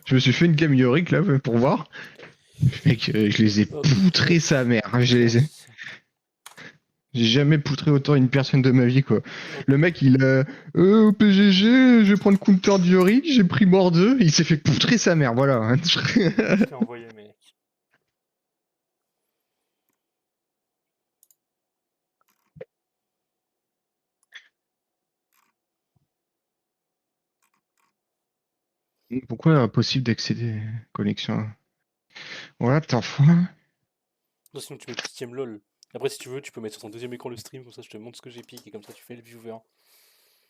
je me suis fait une game Yorick là pour voir. Mec, je les ai Hop, poutrés hop, sa mère. lance. J'ai jamais poutré autant une personne de ma vie, quoi. Hop, Le mec, il au PGG, je vais prendre counter du Yorick, j'ai pris mort 2, il s'est fait poutrer sa mère, voilà. je t'ai envoyé, mec. Pourquoi impossible d'accéder à connexion? Voilà, t'en fous. Non, sinon tu mets Pickem LOL. Après, si tu veux, tu peux mettre sur ton deuxième écran le stream, comme ça je te montre ce que j'ai piqué, et comme ça tu fais le viewer.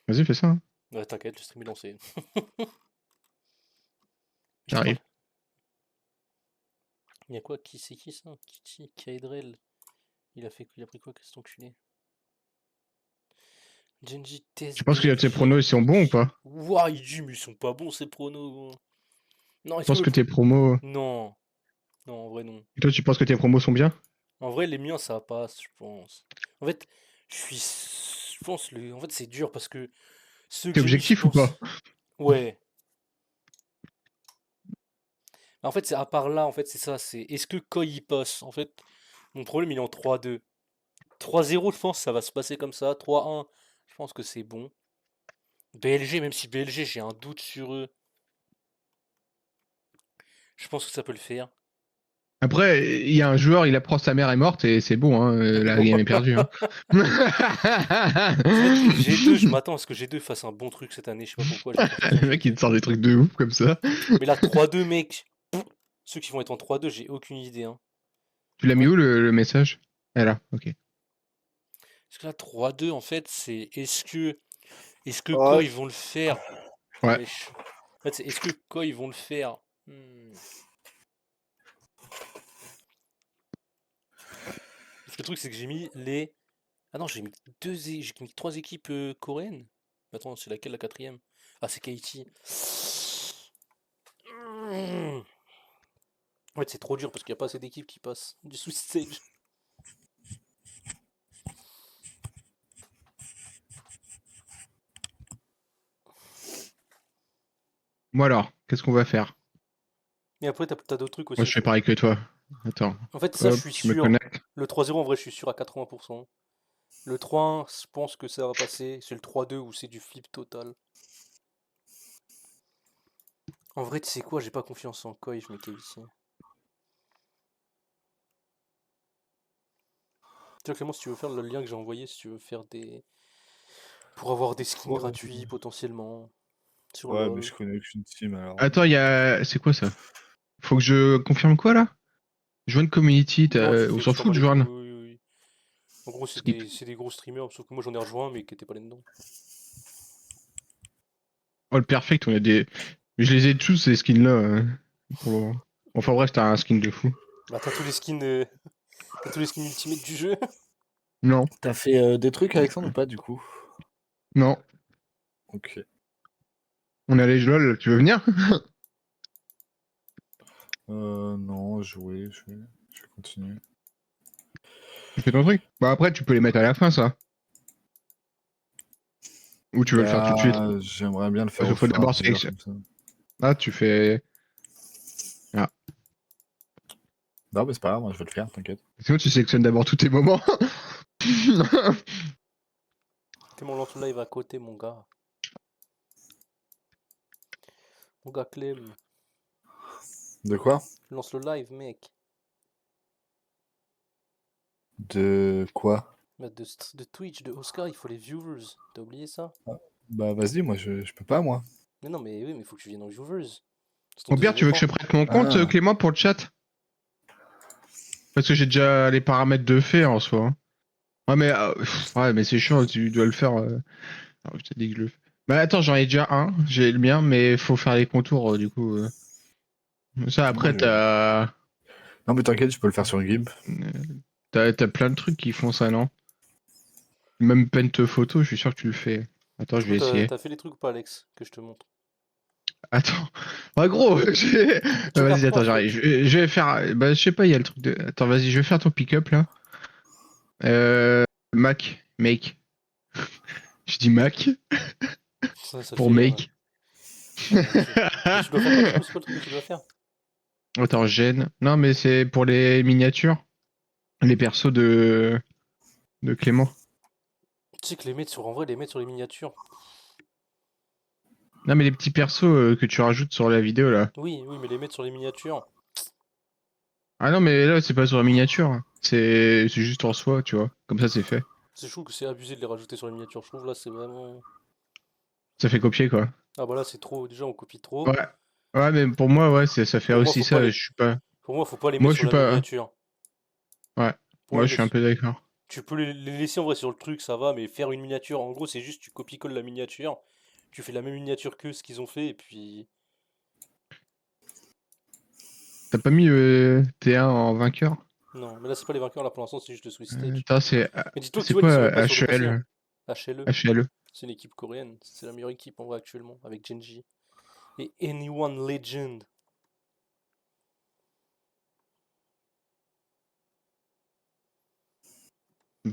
Vas-y, fais ça, hein. Ouais, t'inquiète, le stream est lancé. Je te parle. J'arrive. Il y a quoi? Qui c'est qui ça? Kitty, Kaedrel. Il a pris quoi, qu'est-ce enculé? Genji, Tu penses que tes TSBFG. pronos, ils sont bons ou pas? Ouah, il dit, mais ils sont pas bons ces pronos, gros. Non, Tu est-ce que penses le que pro... tes promos... Non, non, en vrai, non. Et toi, tu penses que tes promos sont bien? En vrai, les miens, ça passe, je pense. En fait, je pense, en fait, c'est dur parce que ceux que T'es j'ai mis, je objectif ou pense. pas? Ouais. En fait, c'est à part là, en fait, c'est ça. C'est est-ce que quand il passe, en fait, mon problème, il est en 3-2. 3-0, je pense, ça va se passer comme ça. 3-1, je pense que c'est bon. BLG, même si BLG, j'ai un doute sur eux, je pense que ça peut le faire. Après, il y a un joueur, il apprend sa mère est morte et c'est bon, hein, la game est perdue, hein. En fait, G2, je m'attends à ce que G2 fasse un bon truc cette année. Je sais pas pourquoi, j'ai confiance en Le mec, il G2. te sort des trucs de ouf comme ça. Mais là, 3-2, mec. Ceux qui vont être en 3-2, j'ai aucune idée, hein. Tu l'as En mis fait, où le message? Ah là, ok. parce que là, 3-2, en fait, c'est est-ce que quand Ouais, ils vont le faire. Ouais. Wesh. En fait, c'est est-ce que quand ils vont le faire. Parce que le truc, c'est que j'ai mis les. Ah non, j'ai mis trois équipes coréennes. Attends, c'est laquelle la quatrième? Ah, c'est KT. En fait, c'est trop dur parce qu'il n'y a pas assez d'équipes qui passent du Swiss Stage. Moi alors, qu'est-ce qu'on va faire? Et après, t'as d'autres trucs Moi, aussi, je tu fais vois. pareil que toi. Attends. En fait, ça, je Hop, suis je me sûr. connecte. Le 3-0, en vrai, je suis sûr à 80%. Le 3-1, je pense que ça va passer. C'est le 3-2 où c'est du flip total. En vrai, tu sais quoi, j'ai pas confiance en Koi, je mettais ici. Tiens, Clément, si tu veux faire le lien que j'ai envoyé, si tu veux faire des. Pour avoir des skins ouais, gratuits potentiellement sur ouais, mais LoL. je connais aucune team alors. Attends, il y a... C'est quoi ça? Faut que je confirme quoi là? Join community, Non, tu on fais, s'en je fout t'envoie de les trucs, joindre. oui, oui, oui. En gros, c'est Skip. des gros streamers, sauf que moi j'en ai rejoint, mais qui étaient pas là-dedans. Oh le perfect, on a des. Je les ai tous ces skins là. Pour le moment. Enfin bref, t'as un skin de fou. Bah, t'as tous les skins, t'as tous les skins ultimate du jeu. Non, T'as fait des trucs, Alexandre, ou pas, du coup? non. Ok. On est allé LOL, tu veux venir? Non, jouer, je vais continuer. Tu fais ton truc. Bah après, tu peux les mettre à la fin ça. Ou tu veux le faire tout de suite. Bah, j'aimerais bien le faire Parce au qu'il faut fur et à d'abord mesure, sélectionner. comme ça. Là, tu fais. Ah. Non, mais c'est pas grave, moi, je vais le faire, t'inquiète. Sinon, tu sélectionnes d'abord tous tes moments. T'es mon lance live à côté, mon gars. Mon gars Clem. De quoi? Lance le live, mec. De quoi? Bah, de Twitch, de Oscar, il faut les viewers. T'as oublié ça? Ah, bah, vas-y, moi, je peux pas, moi. Mais non, mais oui, mais faut que tu viennes en viewers. C'est ton Au pire, deuxième tu veux que je écran. te prête mon compte, Ah, Clément, pour le chat? Parce que j'ai déjà les paramètres de fait en soi, hein. Ouais, mais c'est chiant, tu dois le faire. Je t'ai dit que je le fais. Bah attends, j'en ai déjà un, j'ai le mien, mais faut faire les contours du coup. Ça moi, après, je... Non, mais t'inquiète, je peux le faire sur Gimp. t'as plein de trucs qui font ça, non? Même Paint photo, je suis sûr que tu le fais. Attends, Du je coup, vais essayer. t'as fait les trucs ou pas, Alex? Que je te montre. Attends. Ah gros, Tu veux faire vas-y, quoi, attends, en j'arrive. fait? Je vais faire. Bah, je sais pas, il y a le truc de. Attends, vas-y, je vais faire ton pick-up là. Make. Je dis Mac Ça te pour fait rire, là. make. Oh mon dieu. Mais tu dois faire quoi du coup? C'est quoi le truc que tu dois faire? Attends, gêne. Non, mais c'est pour les miniatures. Les persos de Clément. Tu sais que les mettre sur, en vrai, les mettre sur les miniatures. Non, mais les petits persos que tu rajoutes sur la vidéo là. Oui, oui, mais les mettre sur les miniatures. Ah non, mais là, c'est pas sur la miniature. C'est juste en soi, tu vois. Comme ça, c'est fait. C'est chaud que c'est abusé de les rajouter sur les miniatures. Je trouve là, c'est vraiment. Ça fait copier, quoi. Ah bah là, c'est trop. Déjà, on copie trop. Ouais. Ouais, mais pour moi, ouais, ça fait Pour moi, aussi faut pas ça. les. Je suis pas. Pour moi, faut pas les Moi, mettre je sur suis la pas. miniature. Ouais. Pour Moi, les je suis un mettre. peu d'accord. Tu peux les laisser en vrai sur le truc, ça va, mais faire une miniature, en gros, c'est juste tu copies-colles la miniature. Tu fais la même miniature qu'eux, ce qu'ils ont fait, et puis. T'as pas mis T1 en vainqueur? Non, mais là, c'est pas les vainqueurs, là, pour l'instant, c'est juste le Swiss Stage. Attends, Mais dis-toi que tu c'est vois, ils sont quoi même pas sur le passé, hein. HL? HLE, HLE? c'est une équipe coréenne. C'est la meilleure équipe en vrai actuellement, avec Genji. Et Anyone Legend.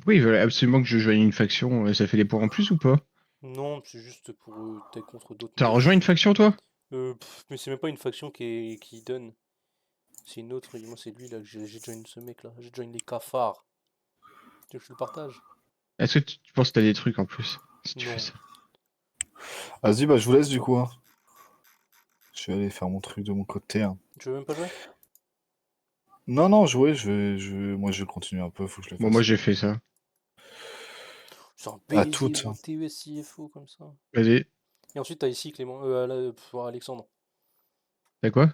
Oui, ils veulent absolument que je joigne une faction. Ça fait des points en plus ou pas? Non, c'est juste pour t'es contre d'autres T'as meufs. rejoint une faction, toi? Mais c'est même pas une faction qui donne. C'est une autre. Et moi, c'est lui là que j'ai join ce mec là. J'ai join les cafards. Tu veux que je te le partage? Est-ce que tu penses que t'as des trucs en plus? Si tu fais Non. ça. Vas-y, bah je vous laisse du coup, hein. Je vais aller faire mon truc de mon côté, hein. Tu veux même pas jouer? Non, non, jouer, moi je vais continuer un peu, faut que je le Bon, moi, fasse. j'ai fait ça. C'est un À baiser, toutes, mon hein. TES CFO comme ça. Vas-y. Et ensuite, t'as ici Clément. Là, Alexandre. T'as quoi?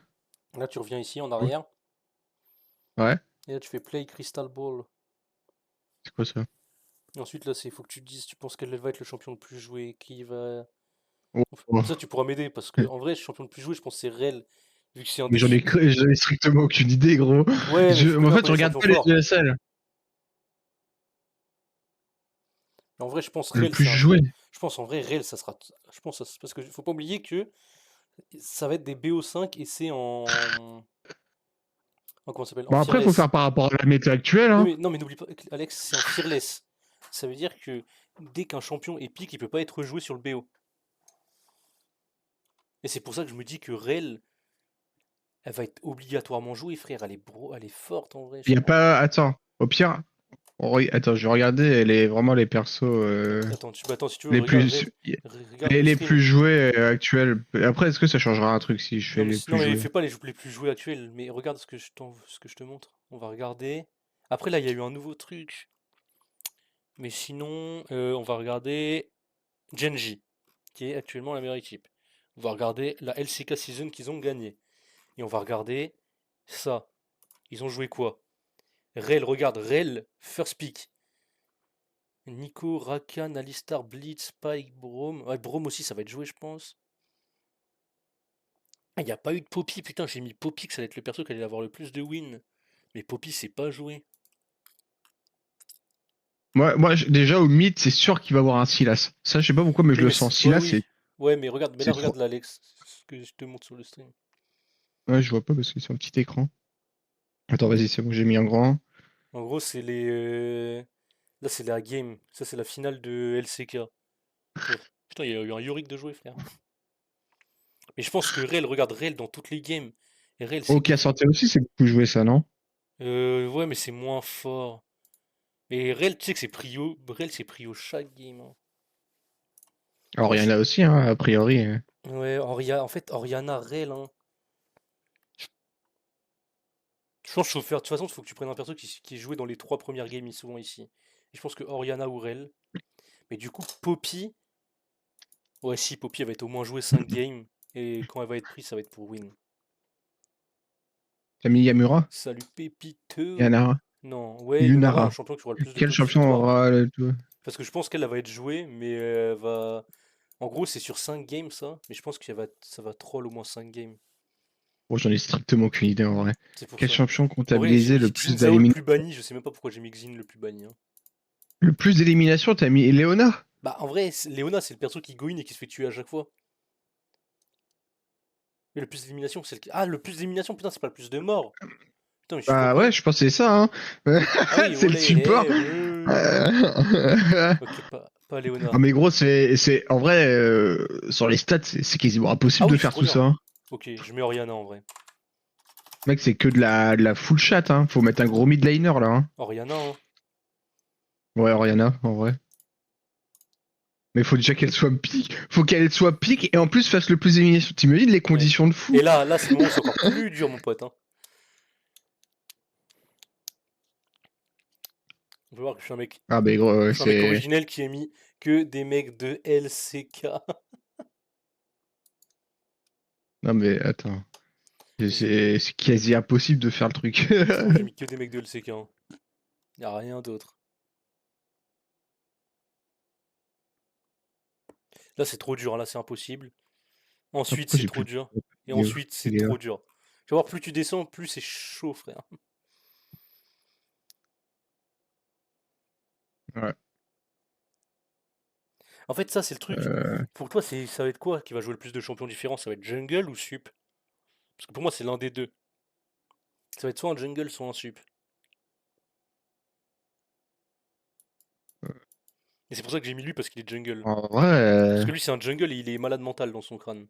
Là, tu reviens ici en Ouais. arrière. Ouais. Et là, tu fais Play Crystal Ball. C'est quoi ça? Et ensuite, là, faut que tu te dises, tu penses quel va être le champion le plus joué, qui va. Oh, oh. Ça, tu pourras m'aider parce que en vrai, le champion le plus joué, je pense que c'est Rel. Vu que c'est un Mais des. j'en ai strictement aucune idée, gros. Ouais, mais tu En préfères fait, pas je les regarde champions pas les forts. ESL. Mais en vrai, je pense Le Rel, plus c'est un. joué. Je pense en vrai, Rel, ça sera. Je pense parce que faut pas oublier que ça va être des BO5 et c'est comment ça s'appelle? En Bon, après, faut Fearless. faire par rapport à la méta actuelle, Oui, hein. mais non, mais n'oublie pas, Alex, c'est en Fearless. Ça veut dire que dès qu'un champion est pique, il peut pas être joué sur le BO. Et c'est pour ça que je me dis que Rel, elle va être obligatoirement jouée, frère. Elle est forte en vrai, je Il y a crois. pas. Attends. Au pire. Attends, je vais regarder vraiment les persos Attends, si tu veux, les regarde, plus. regarde le Les stream. plus joués actuels. Après, est-ce que ça changera un truc si je fais Non, mais, les non, plus mais joués? fais pas les plus joués actuels, mais regarde ce que je te montre. On va regarder. Après, là, il y a eu un nouveau truc. Mais sinon, on va regarder Genji, qui est actuellement la meilleure équipe. On va regarder la LCK Season qu'ils ont gagné. Et on va regarder ça. Ils ont joué quoi? Rel, regarde, Rel, first pick. Nico, Rakan, Alistar, Blitz, Spike, Braum. Ouais, Braum aussi, ça va être joué, je pense. Ah, il n'y a pas eu de Poppy, putain, j'ai mis Poppy que ça allait être le perso qui allait avoir le plus de wins. Mais Poppy, c'est pas joué. Déjà, au mid, c'est sûr qu'il va avoir un Silas. Ça, je sais pas pourquoi, mais je Oui, le mais sens. ouais, Silas, oui. Ouais, mais regarde, mais là, c'est trop. regarde l'Alex, ce que je te montre sur le stream. Ouais, je vois pas parce que c'est un petit écran. Attends, vas-y, c'est bon, j'ai mis en grand. En gros, c'est les. Là, c'est la game. Ça, c'est la finale de LCK. Putain, il y a eu un Yorick de jouer, frère. Mais je pense que Rel, regarde Rel dans toutes les games. Et Rel, c'est. Ok, à santé aussi, c'est beaucoup joué ça, non? Ouais, mais c'est moins fort. Et Rel, tu sais que c'est prio. Rel, c'est prio chaque game, hein. Alors, Moi, il y en a aussi, hein, a priori. ouais, en fait, Oriana, Rel, hein. Je pense qu'il faut faire. De toute façon, il faut que tu prennes un perso qui est joué dans les 3 premières games souvent ici. Et je pense que Oriana ou Rel. Mais du coup, Poppy. Ouais, si, Poppy, elle va être au moins jouée 5 games. Et quand elle va être prise, ça va être pour win. T'as mis Yamura? Salut Pépiteux. Yanara? Non, ouais, Yunara, un Lunara? champion qui aura le plus de Quel taux de champion victoire. aura tout? Parce que je pense qu'elle elle va être jouée, mais elle va. En gros, c'est sur 5 games ça. Mais je pense que ça va troll au moins 5 games. Bon, j'en ai strictement aucune idée en vrai. C'est pour Quel ça. champion En vrai, j'ai comptabilisé le mis plus Xin Zhao le plus d'éliminations? banni. Je sais même pas pourquoi j'ai mis Xin le plus banni, hein. Le plus d'éliminations, t'as mis Léona? Bah, en vrai, Léona, c'est le perso qui go in et qui se fait tuer à chaque fois. Mais le plus d'élimination, c'est le. Ah, le plus d'élimination, putain, c'est pas le plus de morts. Putain, mais je suis trop Bah con. ouais, je pense que c'est ça, hein. Ah oui, C'est le olé, support. ok, Pas Léona. Ah mais gros, en vrai, sur les stats, c'est quasiment impossible Ah de oui, faire c'est trop tout dur. ça. Hein. Ok, je mets Oriana en vrai. Mec, c'est que de la full chat, hein. Faut mettre un gros mid laner là. Hein. Oriana, hein. Ouais, Oriana, en vrai. Mais faut déjà qu'elle soit pique. Faut qu'elle soit pique et en plus fasse le plus d'élimination. T'imagines les conditions de fou? Et là, c'est le moment où c'est encore plus dur, mon pote. Hein. On peut voir que je suis un mec, Ah, mais gros, je ouais, suis un mec c'est. originel qui a mis que des mecs de LCK. Non, mais attends. C'est quasi impossible de faire le truc. C'est bon, j'ai mis que des mecs de LCK. Hein. Y a rien d'autre. Là, c'est trop dur. Hein. Là, c'est impossible. Ensuite, Pourquoi c'est j'ai trop plus dur. Et de. ensuite, c'est Il est là. trop dur. Tu vas voir, plus tu descends, plus c'est chaud, frère. Ouais. En fait, ça, c'est le truc. Euh, Pour toi, ça va être quoi qui va jouer le plus de champions différents? Ça va être jungle ou sup? Parce que pour moi, c'est l'un des deux. Ça va être soit un jungle, soit un sup. Et c'est pour ça que j'ai mis lui parce qu'il est jungle. En vrai. Parce que lui, c'est un jungle et il est malade mental dans son crâne.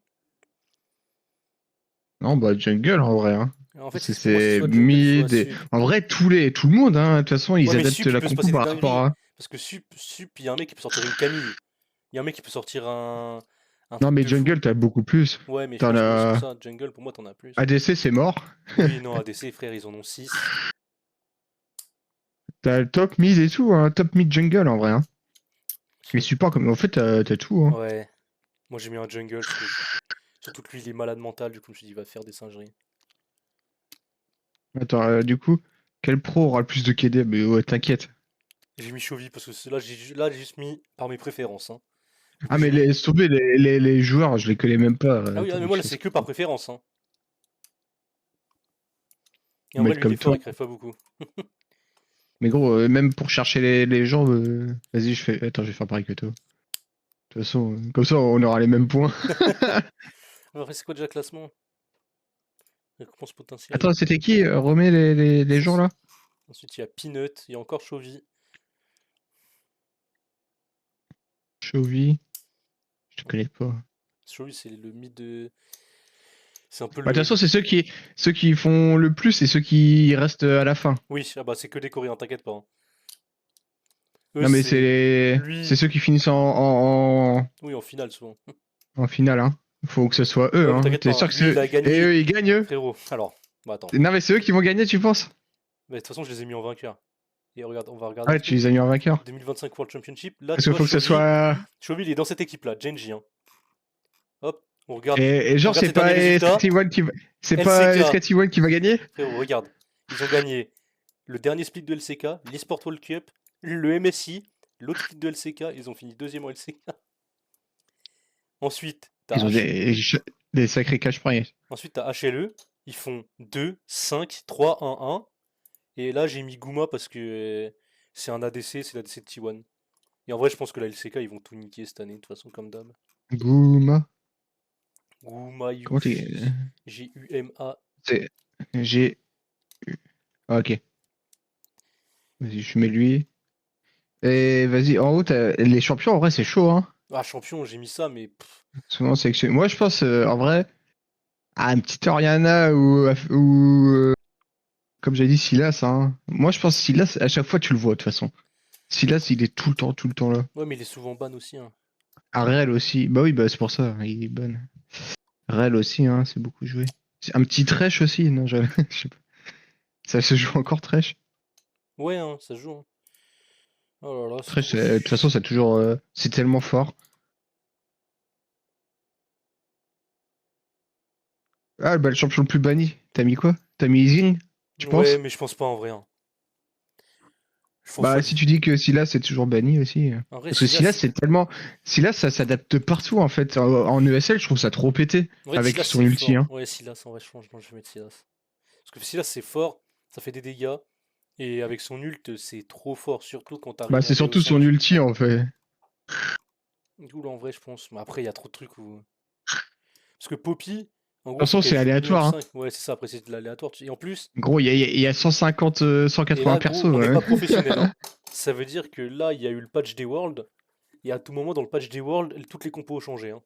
Non, bah, jungle en vrai. Hein. En fait, Parce que pour moi, c'est c'est soit jungle, soit mid. sup. En vrai, tout le monde, hein. De toute façon, Ouais, ils mais adaptent sup, il la peut se compo passer des par rapport dingueries. à. Parce que sup, il y a un mec qui peut sortir une Camille. Il y a un mec qui peut sortir un Non, truc mais de fou. jungle, t'as beaucoup plus. Ouais, mais je T'en pense que c'est pour as. ça, jungle, pour moi, t'en as plus. ADC, c'est mort. Oui, non, ADC, frère, ils en ont 6. T'as le top mid et tout, hein. Top mid jungle en vrai. Hein. Les supports, comme en fait, t'as tout. Hein. Ouais. Moi, j'ai mis un jungle, je trouve. Surtout que lui, il est malade mental, du coup, je me suis dit, il va faire des singeries. Attends, du coup, quel pro aura le plus de KD? Mais ouais, t'inquiète. J'ai mis Chovy parce que là, j'ai juste mis par mes préférences. Hein. Du coup, Ah, mais j'ai mis. laisse tomber, les joueurs, je les connais même pas. Ah oui, ah, Attends, mais moi, là, c'est que par préférence. Hein. Et en vrai, mettre lui, il est comme fort, toi. il crève pas beaucoup. Mais gros, même pour chercher les gens, vas-y, je fais. Attends, je vais faire pareil que toi. De toute façon, comme ça, on aura les mêmes points. Après, c'est quoi déjà le classement? Récompense potentielle. Attends, c'était qui? Remets les gens là? Ensuite, il y a Peanut, il y a encore Chovy. Chovy. Je te connais pas. Chovy, c'est le mid de. C'est un peu Bah, de toute façon, le. c'est ceux qui font le plus et ceux qui restent à la fin. Oui, ah bah, c'est que des Coréens, t'inquiète pas. Hein. Eux, Non, mais c'est. c'est Lui. ceux qui finissent Oui, en finale, souvent. en finale. Hein. Faut que ce soit eux. Ouais, mais Hein. t'inquiète T'es pas, hein, sûr que lui, il a Et gagné. eux, ils gagnent, eux? Frérot. Alors, bah attends. Non, mais c'est eux qui vont gagner, tu penses? Bah, de toute façon, je les ai mis en vainqueur. Et regarde, on va regarder un Ouais, tu truc. les as mis en vainqueur. 2025 World Championship. Là, Parce tu qu'il vois, faut que ce soit. Chovy, il est dans cette équipe-là, Genji. Hein. Hop, on regarde, Et on genre, regarde c'est ses derniers pas résultats. SKT1 qui va. C'est pas LCK. SKT1 qui va gagner? Frérot, regarde. Ils ont gagné le dernier split de LCK, l'eSport World Cup, le MSI, l'autre split de LCK. Ils ont fini deuxième en LCK. Ensuite, Ils ont des sacrés cash prize. Ensuite, t'as HLE. Ils font 2, 5, 3, 1, 1. Et là, j'ai mis Guma parce que c'est un ADC, c'est l'ADC de T1. Et en vrai, je pense que la LCK, ils vont tout niquer cette année, de toute façon, comme d'hab. Gouma. Guma, Comment t'es. Guma. C'est. J'ai. Ah, ok. Vas-y, je mets lui. Et vas-y, en haut, les champions, en vrai, c'est chaud, hein. Ah, champion, j'ai mis ça, mais. Souvent sélectionné. Moi, je pense, en vrai, à un petit Oriana ou comme j'ai dit, Silas. Hein. Moi, je pense Silas, à chaque fois, tu le vois, de toute façon. Silas, il est tout le temps là. Ouais, mais il est souvent ban aussi. Hein. Rel aussi. Bah oui, bah c'est pour ça, il est bon. Rel aussi, hein, c'est beaucoup joué. Un petit Thresh aussi, non, je sais pas. Ça se joue encore Thresh. Ouais, hein, ça joue. Hein. Oh là là, c'est Thresh, trop de toute façon, ça toujours, c'est tellement fort. Ah, bah le champion le plus banni. T'as mis quoi? T'as mis Izing, tu Ouais, penses? mais je pense pas en vrai. Hein. Je pense Bah pas si tu dis que Silas c'est toujours banni aussi. En vrai, Parce que Silas c'est tellement. Silas ça s'adapte partout en fait. En ESL, je trouve ça trop pété. En vrai, Avec Silas, son c'est ulti. fort. Hein. Ouais, Silas, en vrai, je pense que je vais mettre Silas. Parce que Silas, c'est fort, ça fait des dégâts. Et avec son ult, c'est trop fort, surtout quand Bah t'arrives en c'est surtout son BO5. ulti en fait. Du coup, là, en vrai, je pense. Mais après, il y a trop de trucs où. Parce que Poppy, en De gros, toute faut façon qu'elle c'est joue aléatoire. Hein. BO5. Ouais, c'est ça, après, c'est de l'aléatoire. Et en plus, Gros, il y a 150, et 180 là, gros, persos. on n'est Ouais. pas professionnel. Hein. Ça veut dire que là, il y a eu le patch des Worlds. Et à tout moment, dans le patch des Worlds, toutes les compos ont changé. Hein.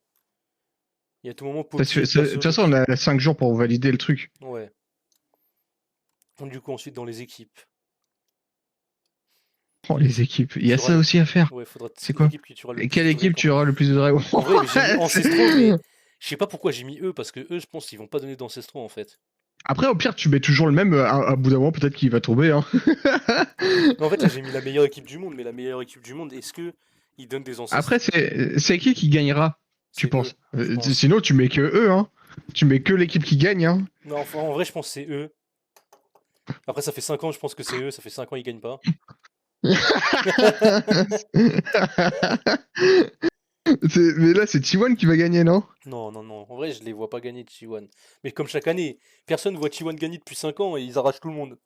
Et à tout moment, De Poppy toute façon, on a 5 jours pour valider le truc. Ouais. Donc, du coup, ensuite, dans les équipes. Oh, les équipes. Il y a Tu auras ça les- aussi à faire. Ouais, faudra C'est les quoi? équipes qui tuera le Et plus quelle de équipe tu récompenses. auras le plus de dragons? En vrai, mais j'ai mis Ancestraux, mais Ouais. je sais pas pourquoi j'ai mis eux, parce que eux, je pense qu'ils vont pas donner d'Ancestraux en fait. Après, au pire, tu mets toujours le même. À bout d'un moment, peut-être qu'il va tomber. Hein. Non, en fait, là, j'ai mis la meilleure équipe du monde, mais la meilleure équipe du monde, est-ce que ils donnent des Après, Ancestraux? c'est qui gagnera, tu C'est eux, penses? je pense. Sinon, tu mets que eux. Hein. Tu mets que l'équipe qui gagne. Hein. Non, enfin, en vrai, je pense que c'est eux. Après, ça fait 5 ans, je pense que c'est eux, ça fait 5 ans, ils gagnent pas. Mais là, c'est T1 qui va gagner, non? Non, non, non, en vrai, je les vois pas gagner T1. Mais comme chaque année, personne voit T1 gagner depuis 5 ans et ils arrachent tout le monde.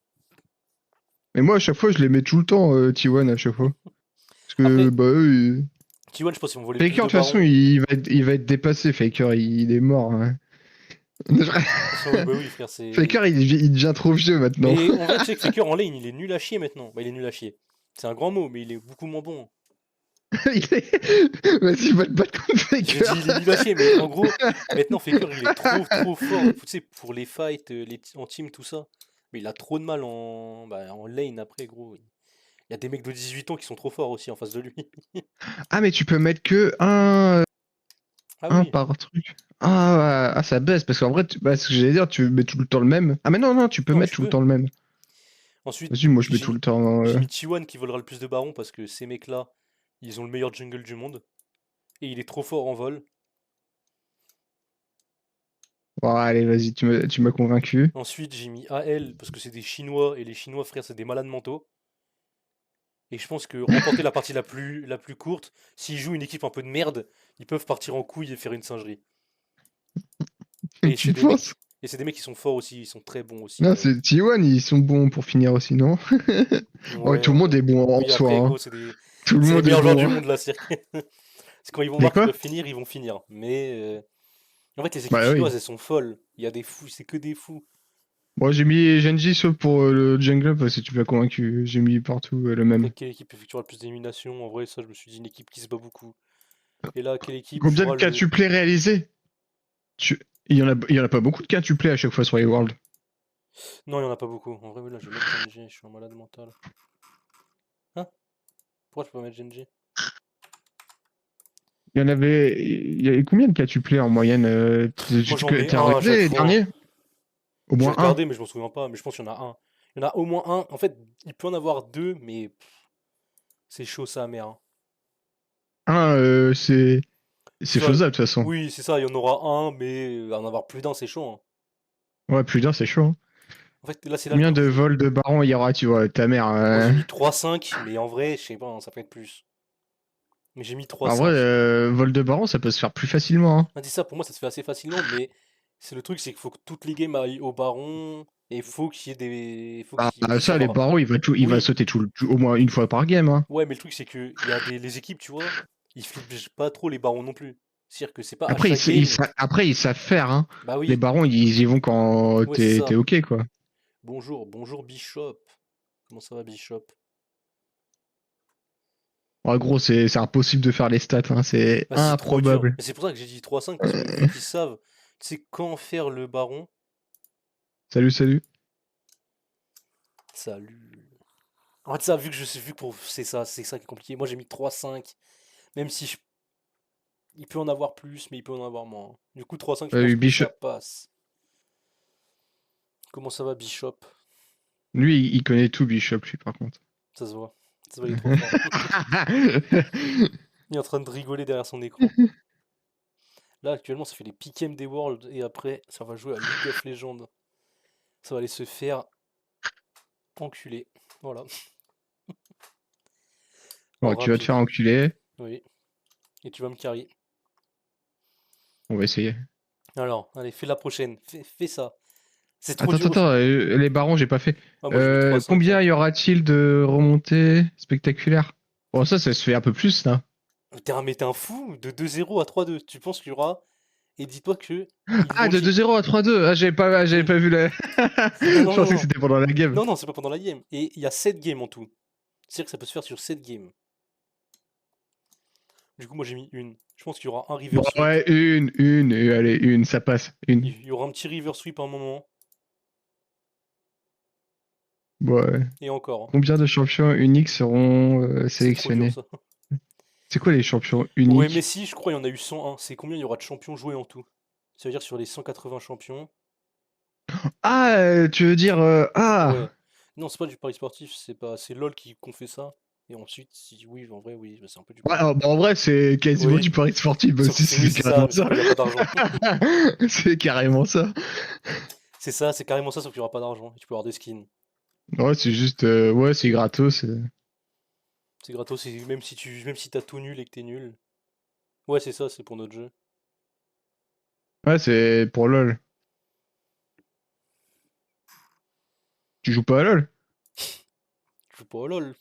Mais moi, à chaque fois, je les mets tout le temps, T1, à chaque fois. Parce que, Après, bah, eux. T1, je pense qu'ils vont voler plus Faker, de de toute façon, barons. il va être dépassé. Faker, il est mort. Hein. Ah oui, bah oui, frère, c'est. Faker, il devient trop vieux maintenant. Mais en vrai, tu sais que Faker en lane, il est nul à chier maintenant. Bah, il est nul à chier. C'est un grand mot, mais il est beaucoup moins bon. Vas-y, va te battre contre J'ai dit Faker. il est nul à chier, mais en gros, maintenant Faker, il est trop fort. Tu sais, pour les fights, en team, tout ça. Mais il a trop de mal en lane après, gros. Il y a des mecs de 18 ans qui sont trop forts aussi en face de lui. Ah, mais tu peux mettre que Ah un oui, par truc. Ah, ça baisse, parce qu'en vrai, bah, ce que j'allais dire, tu mets tout le temps le même. Ah, mais non, non, tu peux non, mettre tu tout le peux. temps le même. Ensuite, Vas-y, moi, je mets j'ai tout le temps. j'ai mis T1 qui volera le plus de barons parce que ces mecs-là, ils ont le meilleur jungle du monde. Et il est trop fort en vol. Bon, allez, vas-y, tu m'as convaincu. Ensuite, j'ai mis AL parce que c'est des Chinois et les Chinois, frère, c'est des malades mentaux. Et je pense que remporter la partie la plus courte, s'ils jouent une équipe un peu de merde, ils peuvent partir en couille et faire une singerie. Et Tu c'est des mecs, penses? et c'est des mecs qui sont forts aussi, ils sont très bons aussi. Non, c'est T1, ils sont bons pour finir aussi, non? Ouais, Ouais, tout le en monde vrai. est bon en Oui, soi. après, Hein. gros, Tout le c'est les monde est meilleurs joueurs bon. du Hein. monde là, c'est c'est quand ils vont Mais voir qu'ils quoi? peuvent finir, ils vont finir. Mais en fait, les équipes Bah oui. chinoises, elles sont folles. Il y a des fous, c'est que des fous. Moi, j'ai mis Genji sauf pour le jungle parce que tu m'as convaincu. J'ai mis partout le Après, même. quelle équipe effectuera le plus d'éliminations? En vrai, ça, je me suis dit une équipe qui se bat beaucoup. Et là, quelle équipe Combien de jouera le. quintuplés réalisés? Tu... il y en a pas beaucoup de quintuplés à chaque fois sur les Worlds. Non, il y en a pas beaucoup. En vrai, mais là, je vais mettre Genji, je suis un malade mental. Hein? Pourquoi je peux pas mettre Genji? Il y avait combien de quintuplés en moyenne? Moi, j'en mets T'as un à regardé chaque les fois. derniers? Au J'ai moins un. regardé, mais je m'en souviens pas. Mais je pense qu'il y en a un. Il y en a au moins un. En fait, il peut en avoir deux, mais c'est chaud, ça, mère. Hein. Un, c'est Soit... faisable de toute façon. Oui, c'est ça, il y en aura un, mais en avoir plus d'un, c'est chaud. Hein. Ouais, plus d'un, c'est chaud. Hein. En fait, là, c'est là le Combien truc. de vols de baron il y aura, tu vois, ta mère? Moi, j'ai mis 3-5, mais en vrai, je sais pas, hein, ça peut être plus. Mais j'ai mis En vrai, 3-5. vol de baron, ça peut se faire plus facilement. Hein. On dit ça, pour moi, ça se fait assez facilement, mais c'est le truc, c'est qu'il faut que toutes les games aillent au baron, et il faut qu'il y ait des. Faut Ah, qu'il puisse y ça, les avoir. barons, il va Oui, sauter au moins une fois par game. Hein. ouais, mais le truc, c'est que il y a les équipes, tu vois, ils flippent pas trop les barons non plus. C'est-à-dire que c'est pas à Après, chaque game. après, ils savent faire. Hein. Bah Les oui, barons, ils y vont quand ouais, c'est t'es ça. OK, quoi. Bonjour, bonjour Bishop. Comment ça va, Bishop? En gros, c'est impossible de faire les stats. Hein. C'est Bah, c'est trop dur. improbable. Mais c'est pour ça que j'ai dit 3-5, parce qu'en fait, ils savent, tu sais, quand faire le baron. Salut, salut. Salut. En fait, ça, vu que c'est ça qui est compliqué. Moi, j'ai mis 3-5. Même si il peut en avoir plus, mais il peut en avoir moins. Du coup, 3-5, je pense que Bishop. ça passe. Comment ça va, Bishop? Lui, il connaît tout, Bishop, lui, par contre. Ça se voit. Ça se voit, il est trop fort. Il est en train de rigoler derrière son écran. Là, actuellement, ça fait les pick'em des Worlds. Et après, ça va jouer à League of Legends. Ça va aller se faire enculer. Voilà. En Bon, tu vas te rapide. faire enculer. Oui. Et tu vas me carry. On va essayer. Alors, allez, fais la prochaine. Fais ça. C'est trop Attends, dur. attends, les barons, j'ai pas fait. Ah, moi, j'ai mis 3-5. Combien Hein. y aura-t-il de remontées spectaculaires? Bon, ça se fait un peu plus, là. Mais t'es un fou. De 2-0 à 3-2. Tu penses qu'il y aura. Et dis-toi que. Ils Ah, vont de dire. 2-0 à 3-2. Ah, j'avais Oui. pas vu la. Non, Je non, non, pensais que non. c'était pendant la game. Non, non, c'est pas pendant la game. Et il y a 7 games en tout. C'est-à-dire que ça peut se faire sur 7 games. Du coup, moi j'ai mis une. Je pense qu'il y aura un river Bon, sweep. ouais, et allez, une, ça passe. Une. Il y aura un petit river sweep à un moment. Ouais. Et encore, hein. Combien de champions uniques seront C'est trop dur sélectionnés? ça. C'est quoi les champions Ouais, uniques? Messi, je crois, il y en a eu 101. C'est combien il y aura de champions joués en tout? Ça veut dire sur les 180 champions. Ah, tu veux dire... Ah! Ouais. Non, c'est pas du pari sportif, c'est LOL qu'on fait ça. Et ensuite, si oui, en vrai, oui, bah, c'est un peu du Ouais, pari. bah, en vrai, c'est quasiment Oui, du pari sportif sauf que aussi, c'est oui, c'est c'est ça, carrément mais sauf ça. qu'il n'y a pas d'argent. C'est carrément ça. C'est ça, c'est carrément ça, sauf qu'il n'y aura pas d'argent. Et tu peux avoir des skins. Ouais, c'est juste... ouais, c'est gratos. C'est gratos, même si t'as tout nul et que t'es nul. Ouais, c'est ça, c'est pour notre jeu. Ouais, c'est pour LoL. Tu joues pas à LoL? Je joue pas au LOL.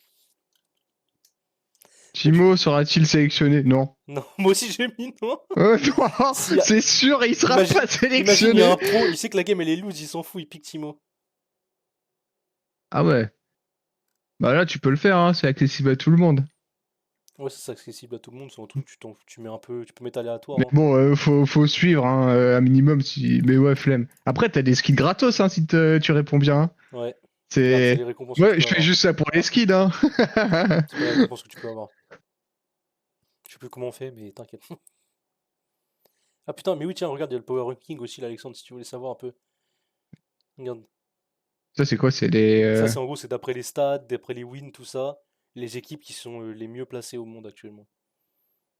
Mais du Timo sera-t-il sélectionné? Non. Non, moi aussi j'ai mis non. Non, Si, c'est sûr, il sera imagine, pas imagine, il y a sélectionné. un pro, il sait que la game elle est loose, il s'en fout, il pique Timo. Ah ouais. Bah là, tu peux le faire, hein, c'est accessible à tout le monde. Ouais, c'est accessible à tout le monde, c'est un truc, tu mets un peu, tu peux mettre aléatoire, Mais hein. bon, faut suivre, hein, un minimum. Si... Mais ouais, flemme. Après, t'as des skins gratos, hein, si tu réponds bien, hein. Ouais, regarde, c'est les C'est... récompenses que tu Ouais, peux je fais avoir. juste ça pour les Ah, skins, hein. c'est pas les récompenses que tu peux avoir. Je sais plus comment on fait, mais t'inquiète. Ah putain, mais oui, tiens, regarde, il y a le Power Ranking aussi, là, Alexandre, si tu voulais savoir un peu. Regarde. Ça, c'est quoi? C'est des... Ça, c'est en gros, c'est d'après les stats, d'après les wins, tout ça, les équipes qui sont les mieux placées au monde actuellement.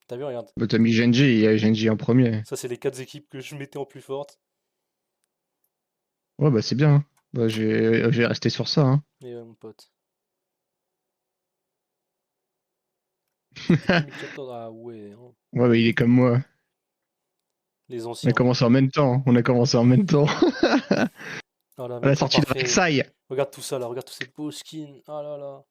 T'as vu, regarde. Bah, t'as mis Genji, il y a Genji en premier. Ça, c'est les 4 équipes que je mettais en plus forte. Ouais, bah c'est bien, hein. Bah, je vais rester sur ça, hein. Et mon pote. 2014, ah ouais, hein. Ouais, bah il est comme moi. Les On a anciens. commencé en même temps, hein. On a commencé en même temps. Ah là, À la même pas sortie de parfait. Rek'Sai. Regarde tout ça là, regarde tous ces beaux skins. Ah là là.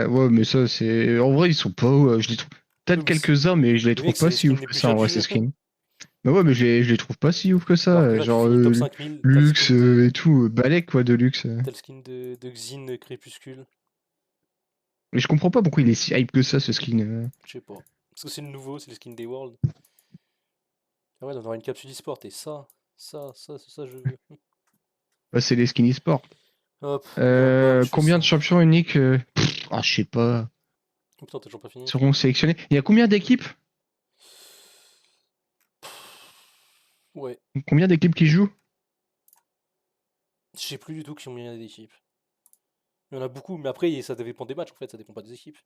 Ouais, mais ça, c'est... En vrai, ils sont pas... je les trouve... Oui, Peut-être mais quelques-uns, mais je les mais trouve mec, c'est pas les si skins ouf les que plus ça, en vrai, chacus. ces skins. Mais ouais, mais je les trouve pas si ouf que Alors que ça. là, tu Genre, finis top 5000, t'as le luxe skin et de. tout, balèque, quoi, de luxe. T'as le skin de Xin Crépuscule. Mais je comprends pas pourquoi il est si hype que ça, ce skin. Je sais pas. Parce que c'est le nouveau, c'est le skin des Worlds. Ah ouais, d'avoir une capsule e-sport. Et c'est ça, je veux. Bah, c'est les skins e-sport. Hop, regarde, bam, je fais Combien ça. de champions uniques ah, je sais pas. Oh putain, t'as toujours pas fini? Seront sélectionnés? Il y a combien d'équipes? Ouais, Combien d'équipes qui jouent? je sais plus du tout qui ont mis d'équipes. Il y en a beaucoup, mais après, ça dépend des matchs en fait, ça dépend pas des équipes.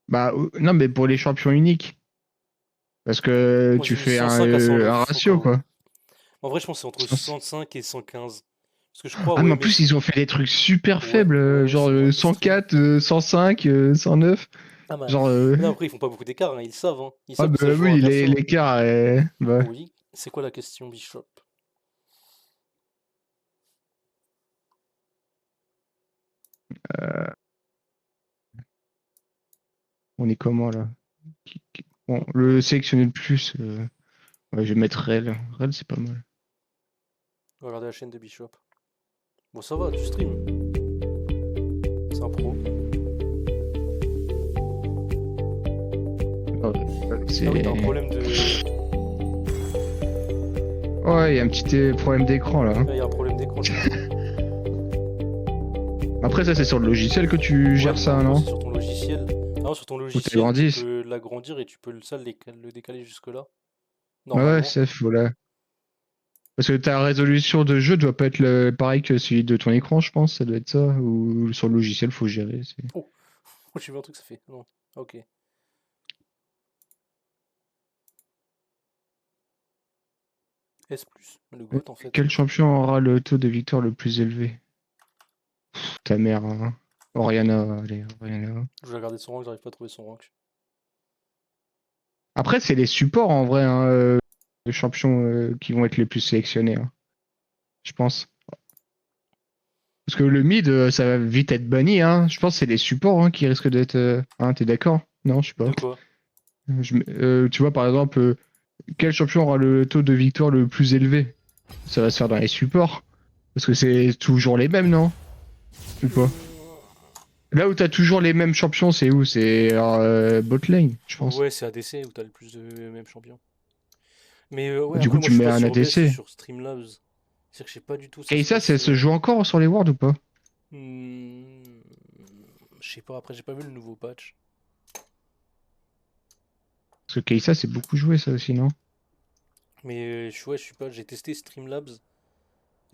Bah, non, mais pour les champions uniques. Parce que Moi, tu j'ai mis fais 105 à 109, un au ratio, cas où. quoi. En vrai, je pense que c'est entre 105 et 115. Parce que je crois, Ah, mais ouais, en plus, Messi. ils ont fait des trucs super Ouais, faibles, ouais, ouais, genre c'est vrai. Stream. 104, 105, 109. Ah bah, Genre, non, après, ils font pas beaucoup d'écart, hein, ils savent, hein. Ils ah savent que ça bah se joue à un oui, perso. l'écart est... Bah. Oui, c'est quoi la question, Bishop? On est comment, là? Bon, le sélectionné le plus... ouais, je vais mettre Rel. Rel, c'est pas mal. Regardez la chaîne de Bishop. Bon, ça va, tu stream. C'est un pro. Ah, c'est... Ah oui, t'as un problème de. Ouais, il y a un petit problème d'écran, là, hein. Il y a un problème d'écran. Après, ça, c'est sur le logiciel que tu gères ça, non? C'est sur ton logiciel. Non, sur ton logiciel, tu t'agrandises. peux l'agrandir et tu peux le décaler jusque-là. Ouais, Normalement. ça, faut là. Parce que ta résolution de jeu doit pas être pareil que celui de ton écran, je pense. Ça doit être ça. Ou sur le logiciel, faut gérer. Oh, j'ai vu un truc, ça fait. Non, ok. S+, le GOAT en fait. Quel champion aura le taux de victoire le plus élevé? Ta mère, hein. Oriana, allez, Oriana. Je vais regarder son rank, j'arrive pas à trouver son rank. Après, c'est les supports en vrai, hein, les champions qui vont être les plus sélectionnés, hein, je pense. Parce que le mid, ça va vite être banni, hein. Je pense que c'est les supports hein, qui risquent d'être. Hein, t'es d'accord? Non, je sais pas. De quoi? Tu vois, par exemple, quel champion aura le taux de victoire le plus élevé? Ça va se faire dans les supports. Parce que c'est toujours les mêmes, non? Ou pas? Là où t'as toujours les mêmes champions, c'est où? C'est bot lane, je pense. Ouais, c'est ADC où t'as le plus de mêmes champions. Mais ouais, Du après, coup, moi tu je suis mets pas un sur OBS, je suis ADC. sur Streamlabs. C'est-à-dire que je sais pas du tout ça se Kai'Sa, passe. ça se joue encore sur les Worlds ou pas? Hmm, je sais pas, après, j'ai pas vu le nouveau patch. Parce que Kai'Sa, c'est beaucoup joué, ça aussi, non? Mais ouais, je suis pas. J'ai testé Streamlabs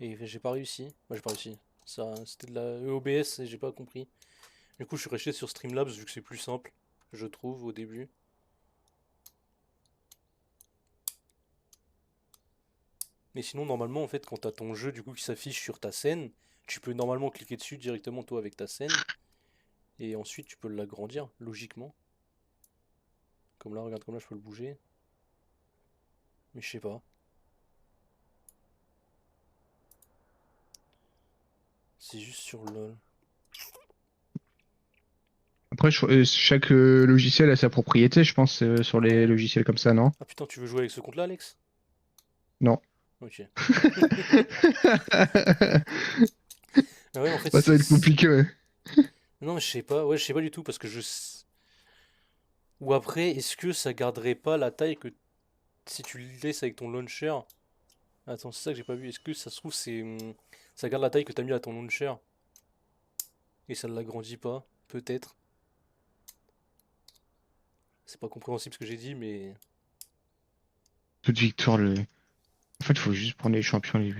et j'ai pas réussi. Moi, j'ai pas réussi. Ça, c'était de la OBS et j'ai pas compris. Du coup, je suis resté sur Streamlabs vu que c'est plus simple, je trouve, au début. Mais sinon, normalement, en fait, quand t'as ton jeu du coup qui s'affiche sur ta scène, tu peux normalement cliquer dessus directement toi avec ta scène et ensuite tu peux l'agrandir logiquement. Comme là, regarde comme là, je peux le bouger. Mais je sais pas. C'est juste sur LoL. Après, chaque logiciel a sa propriété, je pense, sur les Ouais. logiciels comme ça, non? Ah putain, tu veux jouer avec ce compte-là, Alex? Non. Ok. Ah ouais, en fait, Bah, ça va être compliqué, ouais. non, mais je sais pas. Ouais, je sais pas du tout parce que ou après, est-ce que ça garderait pas la taille que si tu le laisses avec ton launcher? Attends, c'est ça que j'ai pas vu. Est-ce que ça se trouve, ça garde la taille que t'as mis à ton launcher et ça ne l'agrandit pas? Peut-être. C'est pas compréhensible ce que j'ai dit, mais. Toute victoire, le. En fait, faut juste prendre les champions, les.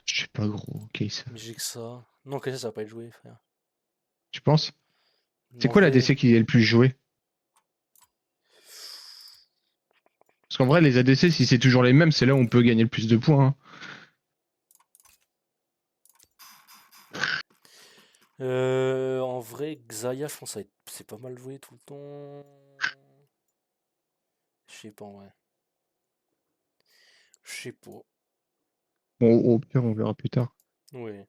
Je sais pas, gros, Kai'Sa. Mais j'ai que ça. Non, que ça va pas être joué, frère. Tu penses? C'est En quoi la vrai. DC qui est le plus joué? Parce qu'en vrai, les ADC, si c'est toujours les mêmes, c'est là où on peut gagner le plus de points, hein. En vrai, Xayah, je pense que c'est pas mal joué tout le temps. Je sais pas, ouais. Je sais pas. Bon, au pire, on verra plus tard. Ouais.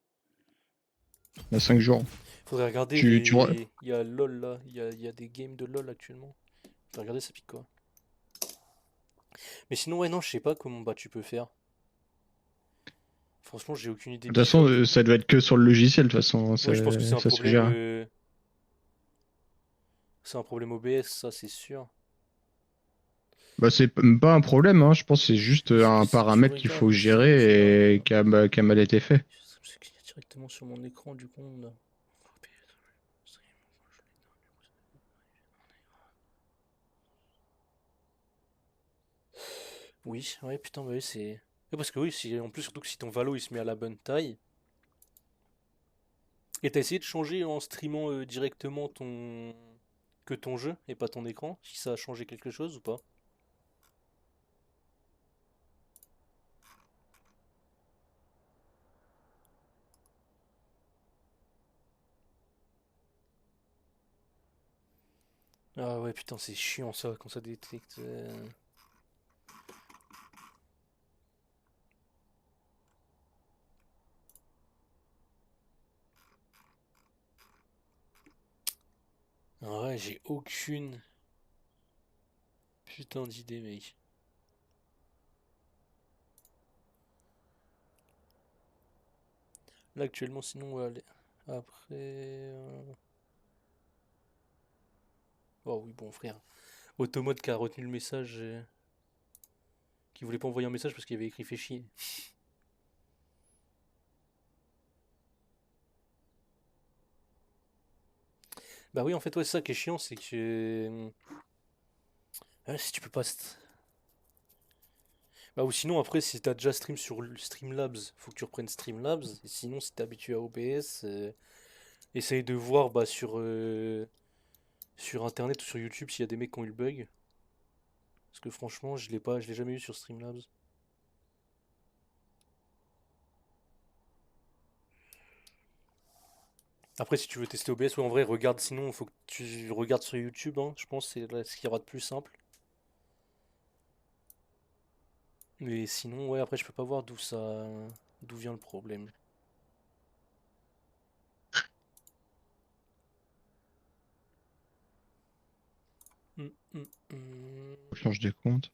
On a 5 jours. Faudrait regarder Tu... Il y a LOL là. Il y a des games de LOL actuellement. Faudrait regarder ça pique quoi. Mais sinon, ouais, non, je sais pas comment bah tu peux faire. Franchement, j'ai aucune idée De toute du façon, code. ça doit être que sur le logiciel, de toute façon, Ouais, je pense que c'est un ça se problème. gère. C'est un problème OBS, ça c'est sûr. Bah, c'est pas un problème, hein. Je pense que c'est juste Parce que un si tu paramètre qu'il regardes faut ici, tu vois, gérer et qui a mal été fait. c'est qu'il y a directement sur mon écran du coup. Oui, ouais, putain, bah oui, c'est. Ouais, parce que oui, si, en plus, surtout que si ton Valo il se met à la bonne taille. Et t'as essayé de changer en streamant directement ton jeu et pas ton écran, si ça a changé quelque chose ou pas? Ah ouais, putain, c'est chiant ça quand ça détecte. Ah ouais, j'ai aucune putain d'idée, mec. Là, actuellement, sinon, on va aller. Après. Oh oui, bon, frère. Automode qui a retenu le message. Qui voulait pas envoyer un message parce qu'il avait écrit fait chier. Bah oui, en fait, ouais, c'est ça qui est chiant, c'est que. Si tu peux pas. Bah ou sinon, après, si t'as déjà stream sur Streamlabs, faut que tu reprennes Streamlabs. Et sinon, si t'es habitué à OBS, essaye de voir bah, sur internet ou sur YouTube s'il y a des mecs qui ont eu le bug. Parce que franchement, je l'ai jamais eu sur Streamlabs. Après, si tu veux tester OBS, ouais, en vrai, regarde. Sinon, faut que tu regardes sur YouTube, hein, je pense que c'est là ce qu'il y aura de plus simple. Mais sinon, ouais, après, je peux pas voir d'où vient le problème. Hum, hum, hum. On change des comptes.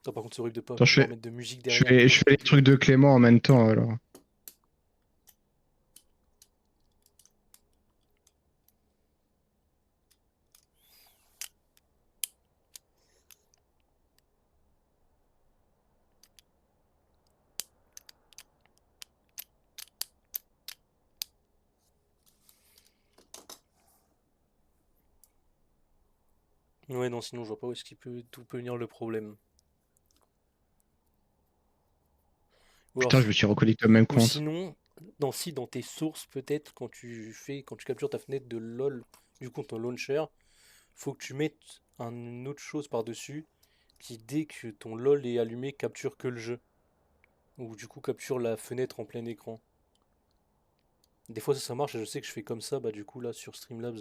Attends, par contre, c'est horrible de pas Attends, pouvoir mettre de musique derrière du coup je avec fais la les pub. trucs de Clément en même temps, alors. Ouais, non, sinon je vois pas où est-ce qu'il peut d'où peut venir le problème. Ou alors, Putain, je me suis reconnecté au même ou compte. sinon, dans tes sources peut-être quand tu captures ta fenêtre de LOL, du coup ton launcher, faut que tu mettes une autre chose par-dessus qui dès que ton LOL est allumé capture que le jeu. Ou du coup capture la fenêtre en plein écran. Des fois ça marche et je sais que je fais comme ça bah du coup là sur Streamlabs.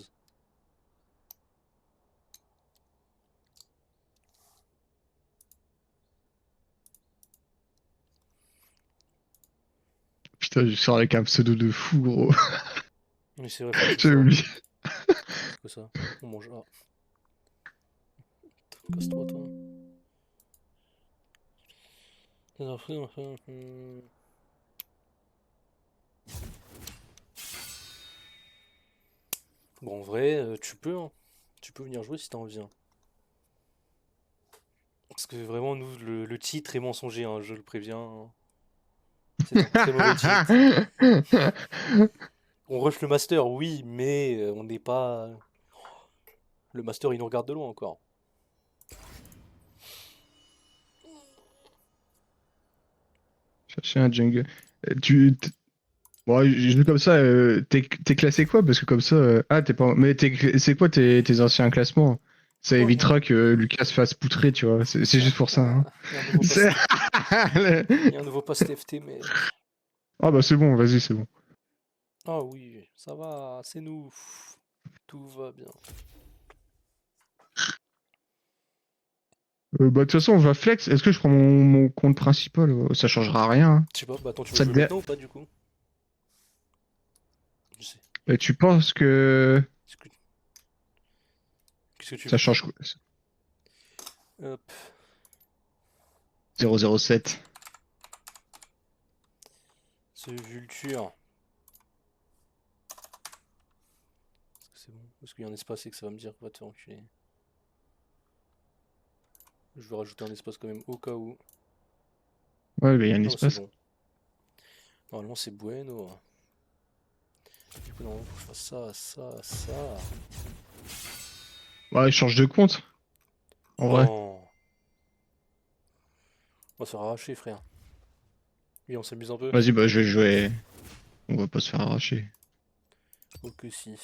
Putain, je sors avec un pseudo de fou, gros. Mais c'est vrai, faut que tu le J'avais sortes. oublié. C'est quoi ça? On mange. Ah, casse-toi toi. Bon en vrai, tu peux hein. Tu peux venir jouer si t'as envie, hein. Parce que vraiment nous le titre est mensonger, hein, je le préviens, hein. C'est un très mauvais titre. On rush le master, oui, mais on n'est pas. Le master il nous regarde de loin encore. Chercher un jungle. Bon, je dis comme ça, t'es classé quoi? Parce que comme ça. Ah, t'es pas. Mais c'est quoi tes anciens classements? Ça Oh, évitera que Lucas se fasse poutrer, tu vois. C'est juste pour ça, hein. il y a un nouveau C'est- post. Il y a un nouveau post FT, mais. Ah bah c'est bon, vas-y, c'est bon. Ah oui, ça va, c'est nous. Tout va bien. Bah de toute façon, on va flex. Est-ce que je prends mon compte principal? Ça changera rien, hein. Je sais pas, bah attends, tu veux Ça te jouer dé- maintenant ou pas du coup? Je sais. Tu penses que Qu'est-ce que, qu'est-ce que tu ça veux? change quoi? Hop, 007. ce vulture. Est-ce que c'est bon? Est-ce qu'il y a un espace et que ça va me dire va te faire enculer? Je vais rajouter un espace quand même au cas où. Ouais, bah, il y a un Non, c'est espace. bon. Normalement, c'est bueno. Du coup, normalement, faut que je fasse ça. Ouais, change de compte, en vrai. Non! On va se faire arracher, frère. Oui, on s'amuse un peu. Vas-y, bah je vais jouer. On va pas se faire arracher. Oh que si.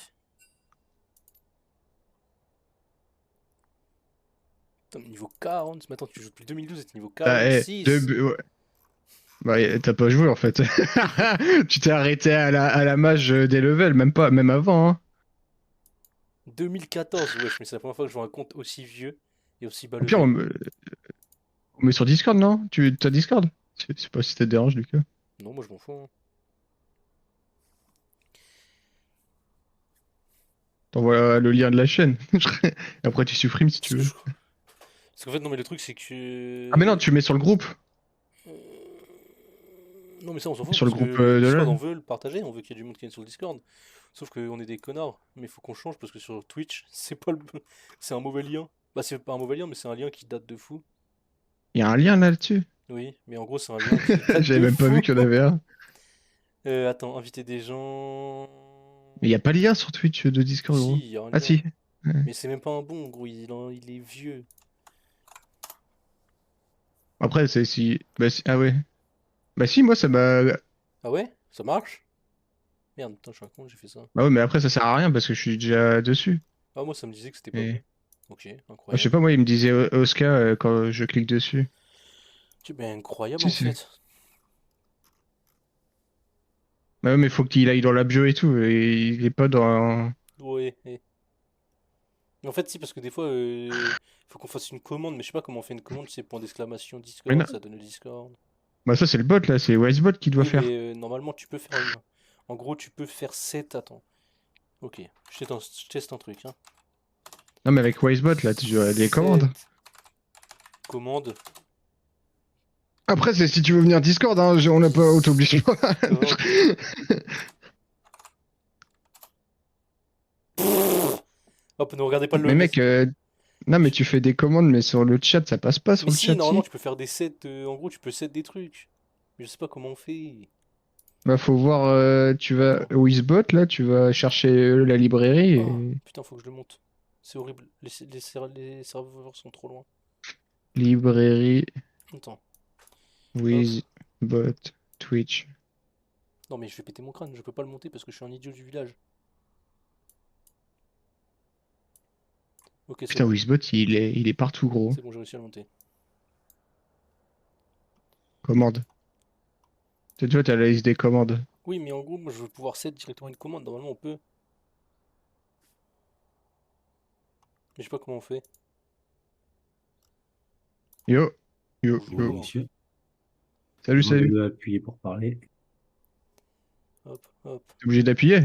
Putain, mais niveau 40. Mais attends, tu joues depuis 2012 et t'es niveau Ah, 46. ouais. Bah, t'as pas joué en fait. Tu t'es arrêté à la mage des levels, même pas, même avant, hein. 2014, wesh, mais c'est la première fois que je vois un compte aussi vieux et aussi bas Au pire, level. on met sur Discord, non? T'as Discord? Je sais pas si ça te dérange, Lucas. Non, moi je m'en fous, hein. T'envoies le lien de la chaîne. Après, tu supprimes si Parce tu que veux. je- parce qu'en fait, non, mais le truc c'est Ah, mais non, que. tu mets sur le groupe. Euh, Non, mais ça on s'en fout Sur le parce que groupe le de Discord on LoL. veut le partager, on veut qu'il y ait du monde qui vienne sur le Discord. Sauf qu'on est des connards, mais il faut qu'on change parce que sur Twitch, c'est pas le. C'est un mauvais lien. Bah, c'est pas un mauvais lien, mais c'est un lien qui date de fou. Il y a un lien là-dessus. Oui, mais en gros, c'est un lien qui date J'avais de même pas vu fou. qu'il y en avait un. Attends, inviter des gens. Mais il y a pas de lien sur Twitch de Discord, Si, gros. il y a un Ah, lien. si. Ouais. Mais c'est même pas un bon, gros, il est vieux. Après, c'est si. Bah, ah, ouais. Bah, si, moi, ça m'a. Ah ouais? Ça marche? Merde, putain, je suis un con, j'ai fait ça. Bah, ouais, mais après, ça sert à rien parce que je suis déjà dessus. Ah, moi, ça me disait que c'était pas bon. Et. Ok, Bah, je sais incroyable. pas, moi, il me disait Oscar quand je clique dessus. Ben, incroyable Si, en si. fait. Bah, ouais, mais faut qu'il aille dans la bio et tout. Et il est pas dans. Ouais. Mais en fait, si, parce que des fois, faut qu'on fasse une commande, mais je sais pas comment on fait une commande, c'est point d'exclamation Mais non. Discord, ça donne le Discord. Bah, ça, c'est le bot là, c'est Wisebot qui doit Oui, mais faire. normalement, tu peux faire une. En gros, tu peux faire 7. Attends. Ok, je teste un truc, hein. Non, mais avec Wisebot là, tu as des commandes. 7 commandes. Après, c'est si tu veux venir Discord, hein, on n'a pas t'oblige pas. Hop, ne regardez pas le Mais LOL, mec, vas-y. non, mais tu fais des commandes, mais sur le chat, ça passe pas sur Mais le si, chat, normalement, si. tu peux faire des sets. En gros, tu peux set des trucs. Mais je sais pas comment on fait. Bah, faut voir, tu vas Attends. Wisbot là, tu vas chercher la librairie Oh, et. putain, faut que je le monte. C'est horrible. Les serveurs sont trop loin. Librairie, Attends. with, bot, Twitch. Non, mais je vais péter mon crâne. Je peux pas le monter parce que je suis un idiot du village. Ok, c'est Putain, bon. Wizbot, il est partout, gros. C'est bon, j'ai réussi à le monter. Commande. Tu vois, t'as la liste des commandes. Oui, mais en gros, moi, je veux pouvoir set directement une commande. Normalement, on peut. Mais je sais pas comment on fait. Yo, yo, Bonjour. yo. Bonjour, monsieur. Salut, Demandez salut. de appuyer pour parler. Hop, hop. T'es obligé d'appuyer.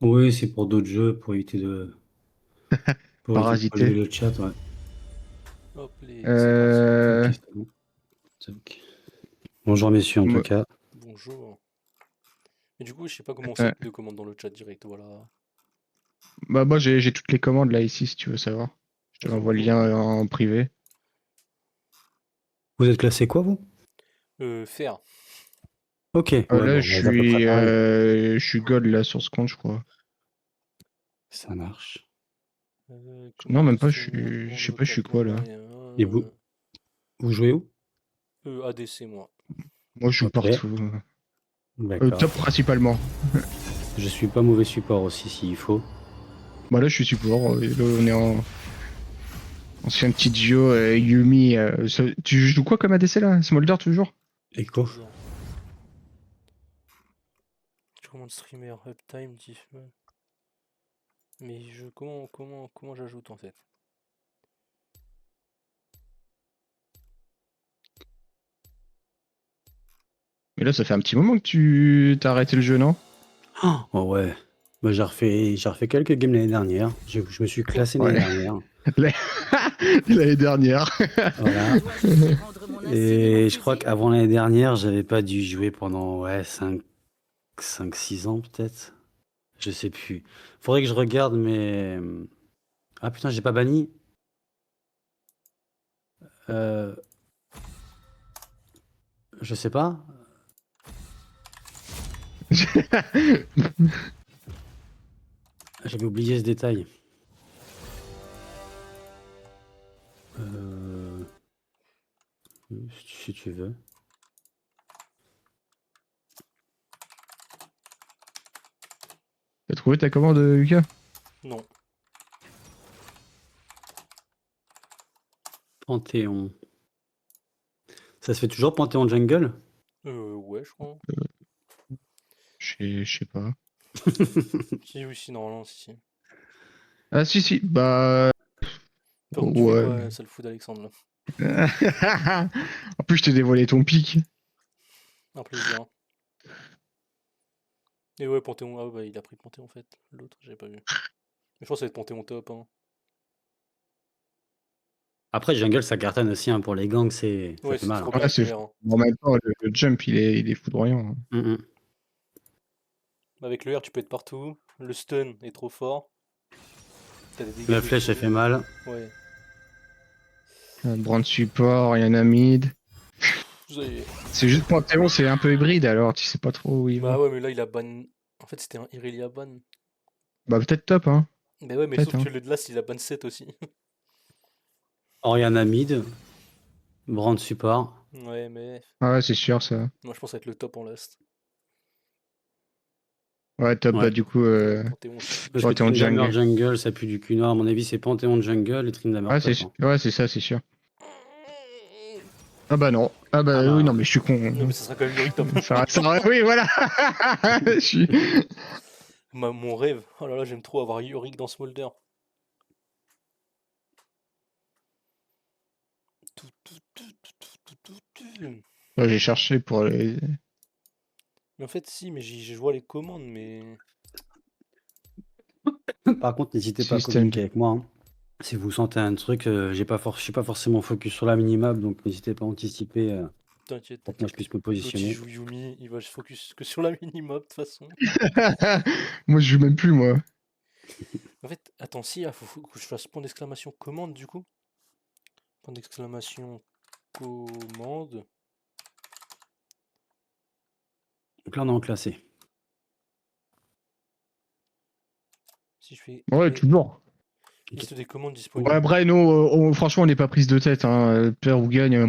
Oui, c'est pour d'autres jeux, pour éviter de Parasité. polluer le chat, ouais. Hop, les... c'est parti. Euh... Ok, c'est bon. Tac. Bonjour, messieurs, en moi- tout cas. Bonjour. Mais du coup, je sais pas comment euh, set de commande dans le chat direct. Voilà. Bah, moi, j'ai toutes les commandes là, ici, si tu veux savoir. Je te Vas-y, l'envoie le go. lien en privé. Vous êtes classé quoi, vous? Faire. Ok, ouais, Là, bon, on est à peu près pareil. je suis gold là sur ce compte, je crois. Ça marche. Non, Commande même de pas, streamer, je sais pas, je suis quoi là. Et vous jouez où? ADC, moi. Moi, je suis Ok, partout. d'accord. Top principalement. Je suis pas mauvais support aussi, s'il faut. Bah là, je suis support. Et là, on est en fait un petit duo Yumi. Tu joues quoi comme ADC là? Smolder toujours? Echo. Toujours. Commande streamer, uptime, diff. Mais comment j'ajoute en fait? Mais là, ça fait un petit moment que tu t'as arrêté le jeu, non? Oh ouais. Bah, j'ai refait quelques games l'année dernière. Je me suis classé l'année Ouais. dernière. L'année dernière. Voilà. Et je crois qu'avant l'année dernière, j'avais pas dû jouer pendant 5-6 ans peut-être. Je sais plus. Faudrait que je regarde, mais. Ah putain, j'ai pas banni. Euh, Je sais pas. J'avais oublié ce détail. Euh, Si tu veux. T'as trouvé ta commande, Lucas? Non. Panthéon. Ça se fait toujours Panthéon Jungle? Ouais, je crois. Je sais pas. Si, oui, si, normalement, si. Ah si si, bah Par contre, tu fais ouais. quoi, sale fou d'Alexandre, là? En plus, je t'ai dévoilé ton pic. Un plaisir. Et ouais, Panthéon. Ah, bah, il a pris Panthéon en fait. L'autre, j'avais pas vu. Mais je pense que ça va être Panthéon top, hein. Après, Jungle, ça cartonne aussi hein, pour les gangs, ça Ouais, fait c'est mal. trop Hein. bien Ouais, avec l'air, hein. en même temps, le jump, il est foudroyant. Mm. Avec le R, tu peux être partout. Le stun est trop fort. T'as des dégâts La de flèche, elle fou. fait mal. Ouais. Un brand support, il y en a mid. Vous avez- C'est juste Panthéon, c'est un peu hybride alors, tu sais pas trop où il Bah va. ouais, mais là, il a ban. En fait, c'était un Irelia ban. Bah peut-être top, hein. Bah ouais, mais Peut-être, sauf hein. que le de là, il a ban 7 aussi. Oriana mid. Brand support. Ouais, mais Ah ouais, c'est sûr ça. moi, je pense être le top en last. Ouais, top, bah Ouais. du coup, Panthéon aussi. Parce que Panthéon Tryndamere jungle. Jungle, ça pue du cul noir. À mon avis, c'est Panthéon Jungle et Tryndamere Ouais, top. Hein. ouais, c'est ça, c'est sûr. Ah bah non. Ah bah Ah bah, oui, non, mais je suis con. Non, mais ça sera quand même Yorick top. Oui, voilà. Je suis... Mon rêve. Oh là là, j'aime trop avoir Yorick dans Smolder. Ouais, j'ai cherché pour les... Mais en fait, si, mais je vois les commandes, mais. Par contre, n'hésitez pas à système. communiquer avec moi. Hein. Si vous sentez un truc, je suis pas forcément focus sur la minimap, donc n'hésitez pas à anticiper T'inquiète, pour que moi je t'inquiète. puisse me L'autre, il positionner. joue Yumi, il va se focus que sur la minimap, de toute façon. Moi, je joue même plus, moi. En fait, attends, si, faut que je fasse point d'exclamation commande, du coup. Point d'exclamation commande. Donc là, on est en classé. Si je fais. Ouais, toujours. Liste des commandes disponibles. Ouais, après, nous, franchement, on n'est pas prise de tête. Hein. Perd ou gagne,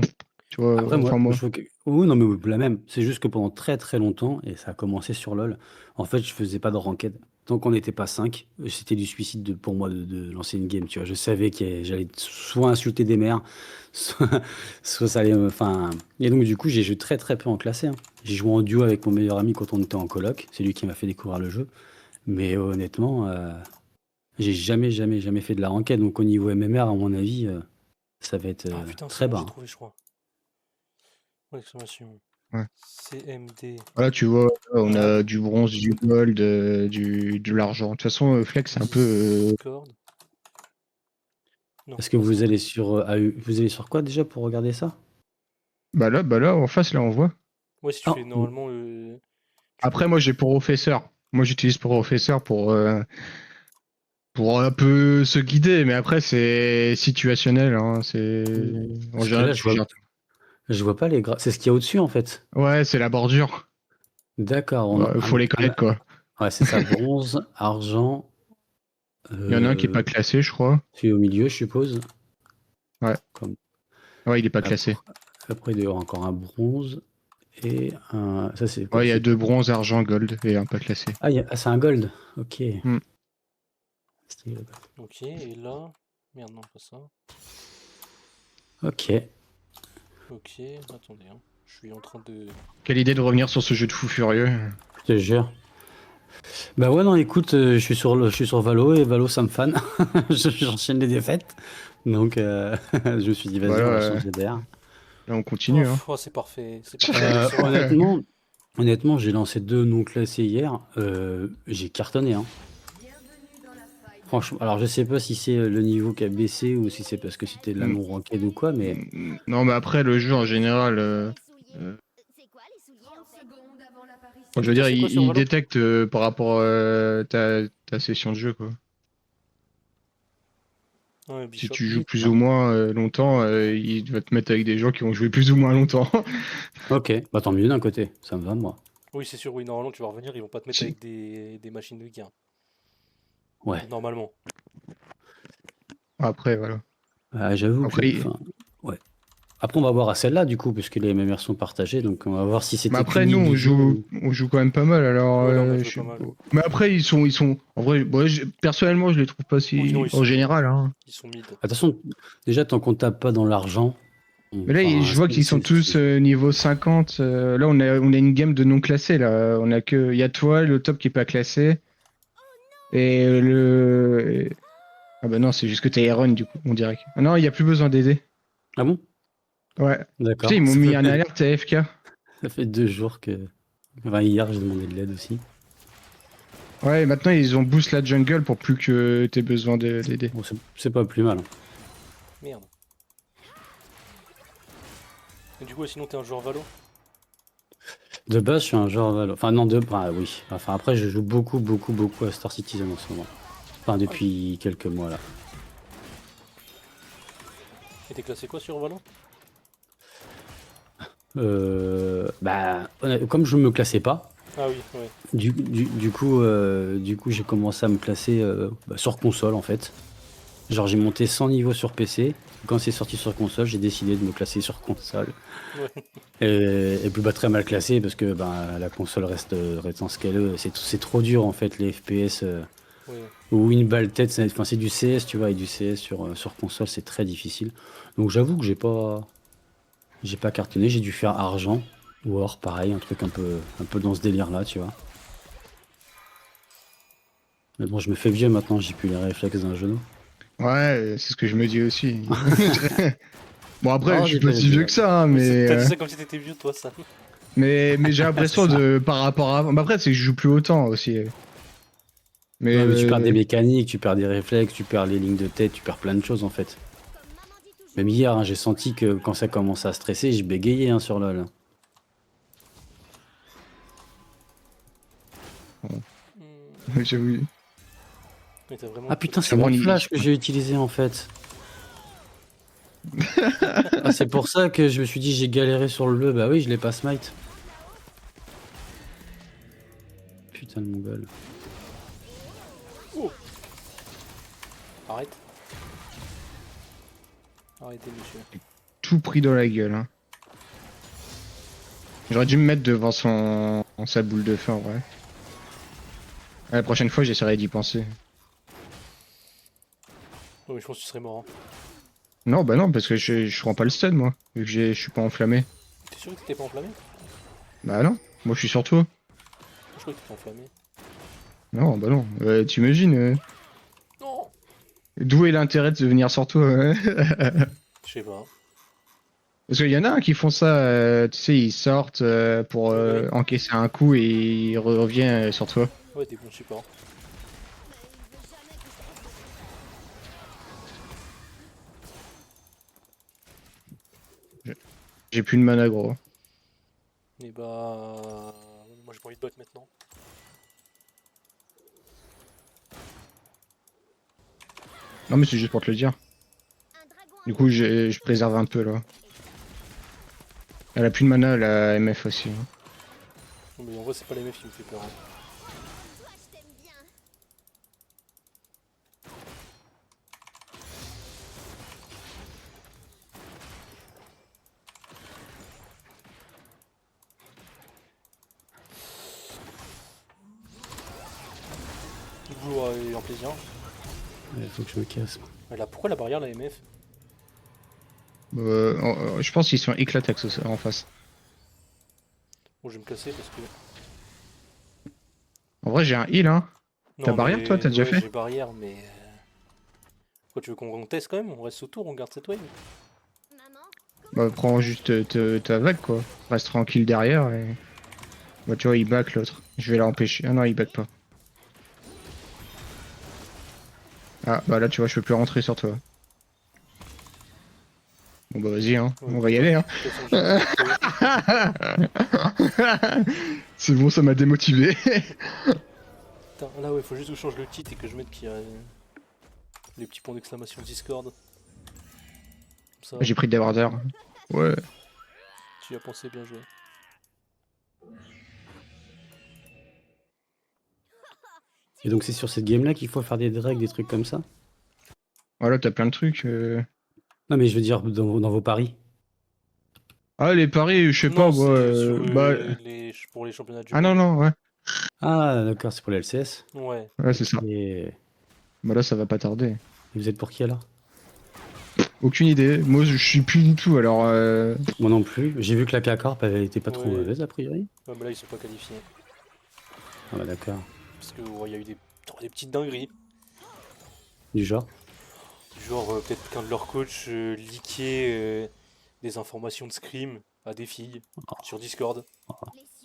tu vois. Après, Enfin, moi. je vois que... Oui, non, mais oui, la même. C'est juste que pendant très très longtemps, et ça a commencé sur LoL, en fait, je faisais pas de ranked. Tant qu'on n'était pas 5, c'était du suicide pour moi de lancer une game, tu vois. Je savais que j'allais soit insulter des mères, soit ça allait... Enfin... Et donc, du coup, j'ai joué très très peu en classé. Hein. J'ai joué en duo avec mon meilleur ami quand on était en coloc. C'est lui qui m'a fait découvrir le jeu. Mais honnêtement, j'ai jamais fait de la ranked. Donc, au niveau MMR, à mon avis, ça va être Ah putain, très c'est bon, bas. j'ai Hein. trouvé, je crois. Point d'exclamation. Ouais. CMD. Voilà, tu vois, on Ouais. a du bronze, du gold, de l'argent. De toute façon, Flex, c'est un peu. Discord. Non, Est-ce que pas vous ça. allez sur vous allez sur quoi déjà pour regarder ça? Bah là, en face, là, on voit. Ouais, si tu Ah, fais normalement tu Après, peux- moi, j'ai professeur. Moi, j'utilise professeur pour un peu se guider, mais après, c'est situationnel. Hein. C'est en parce que général, là, tu gères. je vois pas les c'est ce qu'il y a au-dessus en fait. Ouais, c'est la bordure. D'accord, Il faut les connaître, quoi. ouais, c'est ça, bronze, argent, Il y en a un qui est pas classé, je crois. celui au milieu, je suppose. Ouais. Comme... Ouais, il est pas Après, classé. après, il doit y avoir encore un bronze et un. Ça, c'est quoi? Ouais, il y a C'est 2 bronzes, argent, gold et un pas classé. Ah, c'est un gold. Ok. Hmm. Stylé, le gold. Ok, et là. Merde, non, pas ça. Ok. Ok, attendez, hein. Je suis en train de. Quelle idée de revenir sur ce jeu de fou furieux. Je te jure. Bah ouais, non, écoute, je suis sur Valo et Valo, ça me fan. J'enchaîne les défaites. Donc, je me suis dit, vas-y, Voilà, on va changer d'air. là, on continue. Hein. Oh, c'est parfait. C'est parfait. Honnêtement, j'ai lancé 2 non classés hier. J'ai cartonné, hein. Franchement, alors je sais pas si c'est le niveau qui a baissé ou si c'est parce que c'était de la non ranked ou quoi, mais Non, mais après, le jeu en général, je veux dire, C'est quoi sur il Valo? détecte par rapport à ta session de jeu, quoi. Ouais, Si Bishop. tu joues plus ou moins longtemps, il va te mettre avec des gens qui ont joué plus ou moins longtemps. ok, bah tant mieux d'un côté, ça me va moi. Oui, c'est sûr, oui, normalement tu vas revenir, ils vont pas te mettre Si. avec des machines de guerre. Ouais. Normalement. Après, voilà. J'avoue Après, que, enfin, ouais. Après, on va voir à celle-là du coup, puisque les MMR sont partagés, donc on va voir si mais c'était après, qu'une nous, illusion. on joue quand même pas mal. Alors, Ouais, là, on a joué pas mal. Mais après, ils sont. En vrai, personnellement, je les trouve pas si. Oui, non, ils En sont- général, hein. Ils sont mid. Attention, déjà tant qu'on tape pas dans l'argent. Mais là, je vois qu'ils sont tous niveau 50. Là, on a une game de non classés. Là. On a que. Il y a toi, le top qui est pas classé. Et le. Ah bah non, c'est juste que t'as Aaron, du coup, on dirait. Ah non, il n'y a plus besoin d'aider. Ah bon? Ouais. D'accord. Putain, ils m'ont mis un alerte AFK. Ça fait 2 jours que. Enfin, hier, j'ai demandé de l'aide aussi. Ouais, maintenant, ils ont boost la jungle pour plus que t'aies besoin d'aider. Bon, c'est pas plus mal. Hein. Merde. Et du coup, sinon t'es un joueur Valo? De base, je suis un joueur Valo. Enfin, non, oui. Enfin, après, je joue beaucoup à Star Citizen en ce moment. Enfin, depuis quelques mois là. Et t'es classé quoi sur Valo? Comme je me classais pas, Ah oui, ouais. du coup, j'ai commencé à me classer sur console en fait. Genre, j'ai monté 100 niveaux sur PC. Quand c'est sorti sur console, j'ai décidé de me classer sur console. Ouais. Et puis, très mal classé parce que la console reste en ce qu'elle est. C'est trop dur en fait, les FPS. Ouais. Ou une balle tête, c'est du CS, tu vois, et du CS sur console, c'est très difficile. Donc j'avoue que j'ai pas cartonné, j'ai dû faire argent ou or, pareil, un truc un peu dans ce délire-là, tu vois. Mais bon, je me fais vieux maintenant, j'ai plus les réflexes d'un genou. Ouais, c'est ce que je me dis aussi. Bon, après, Oh, je suis j'ai pas pas si dit, vieux ouais. que ça, hein, T'as mais. dit ça comme si t'étais vieux, toi, ça. Mais j'ai l'impression C'est par rapport à. Bah, après, c'est que je joue plus autant aussi. Mais, Ouais, mais tu perds des mécaniques, tu perds des réflexes, tu perds les lignes de tête, tu perds plein de choses en fait. Même hier, hein, j'ai senti que quand ça commençait à stresser, je bégayais hein, sur LoL. j'avoue. Mais t'as vraiment. Ah putain, c'est Ah bon, mon il- flash que j'ai utilisé en fait. Ah, c'est pour ça que je me suis dit j'ai galéré sur le bleu. Bah oui, je l'ai pas smite. Putain de mongol. Arrête. Arrêtez, monsieur. Tout pris dans la gueule. Hein. J'aurais dû me mettre devant sa boule de feu en vrai. La prochaine fois, j'essaierai d'y penser. Ouais, mais je pense que tu serais mort. Hein. Non, bah non, parce que je prends pas le stun, moi. Vu que je suis pas enflammé. T'es sûr que t'étais pas enflammé? Bah non, moi je suis sur toi. Je crois que t'étais enflammé. Non, bah non. Tu imagines Non! d'où est l'intérêt de venir sur toi hein. Je sais pas. Parce qu'il y en a qui font ça, tu sais, ils sortent pour Ouais. encaisser un coup et ils reviennent sur toi. Ouais, t'es bon support. J'ai plus de mana, gros. Et bah... Moi j'ai pas envie de bot maintenant. Non, mais c'est juste pour te le dire. Du coup, je préserve un peu là. Elle a plus de mana, la MF aussi. Hein. Non, mais en vrai c'est pas les meufs qui me fait peur. Hein. Du coup, il est en plaisir. Il faut que je me casse. Mais là, pourquoi la barrière la MF? Je pense qu'ils sont éclatax en face. Bon, je vais me casser parce que... En vrai, j'ai un heal, hein. T'as Non, barrière, mais... toi, t'as déjà ouais, fait j'ai barrière, mais... Quoi, tu veux qu'on teste quand même? On reste autour, on garde cette wave? Bah, prends juste ta vague, quoi. Reste tranquille derrière et... Bah, tu vois, il back l'autre. Je vais l'empêcher. Ah non, il back pas. Ah, bah là, tu vois, je peux plus rentrer sur toi. Bon, bah, vas-y, hein. Ouais, On va y aller, hein. de toute façon, j'ai pas de C'est bon, ça m'a démotivé. Putain, là ouais, faut juste que je change le titre et que je mette qu'il y a les petits points d'exclamation Discord. Comme ça, J'ai pris le débardeur. Ouais. tu y as pensé, bien joué. Et donc c'est sur cette game là qu'il faut faire des drags, des trucs comme ça? Voilà, t'as plein de trucs. Non mais je veux dire dans vos paris. Ah, les paris, je sais pas, Non, moi. c'est sur Bah... pour les championnats du Ah non, monde. non, ouais. Ah d'accord, c'est pour les LCS. Ouais. Ouais, c'est ça. Et Bah là, ça va pas tarder. vous êtes pour qui alors? Aucune idée. Moi, je suis plus du tout, alors... Moi non plus. J'ai vu que la K-Corp elle était pas trop Ouais. mauvaise a priori. Ouais, mais là ils sont pas qualifiés. Ah bah d'accord. Parce que ouais, il y a eu des petites dingueries. Du genre. Genre peut-être qu'un de leurs coachs leakait des informations de Scream à des filles sur Discord.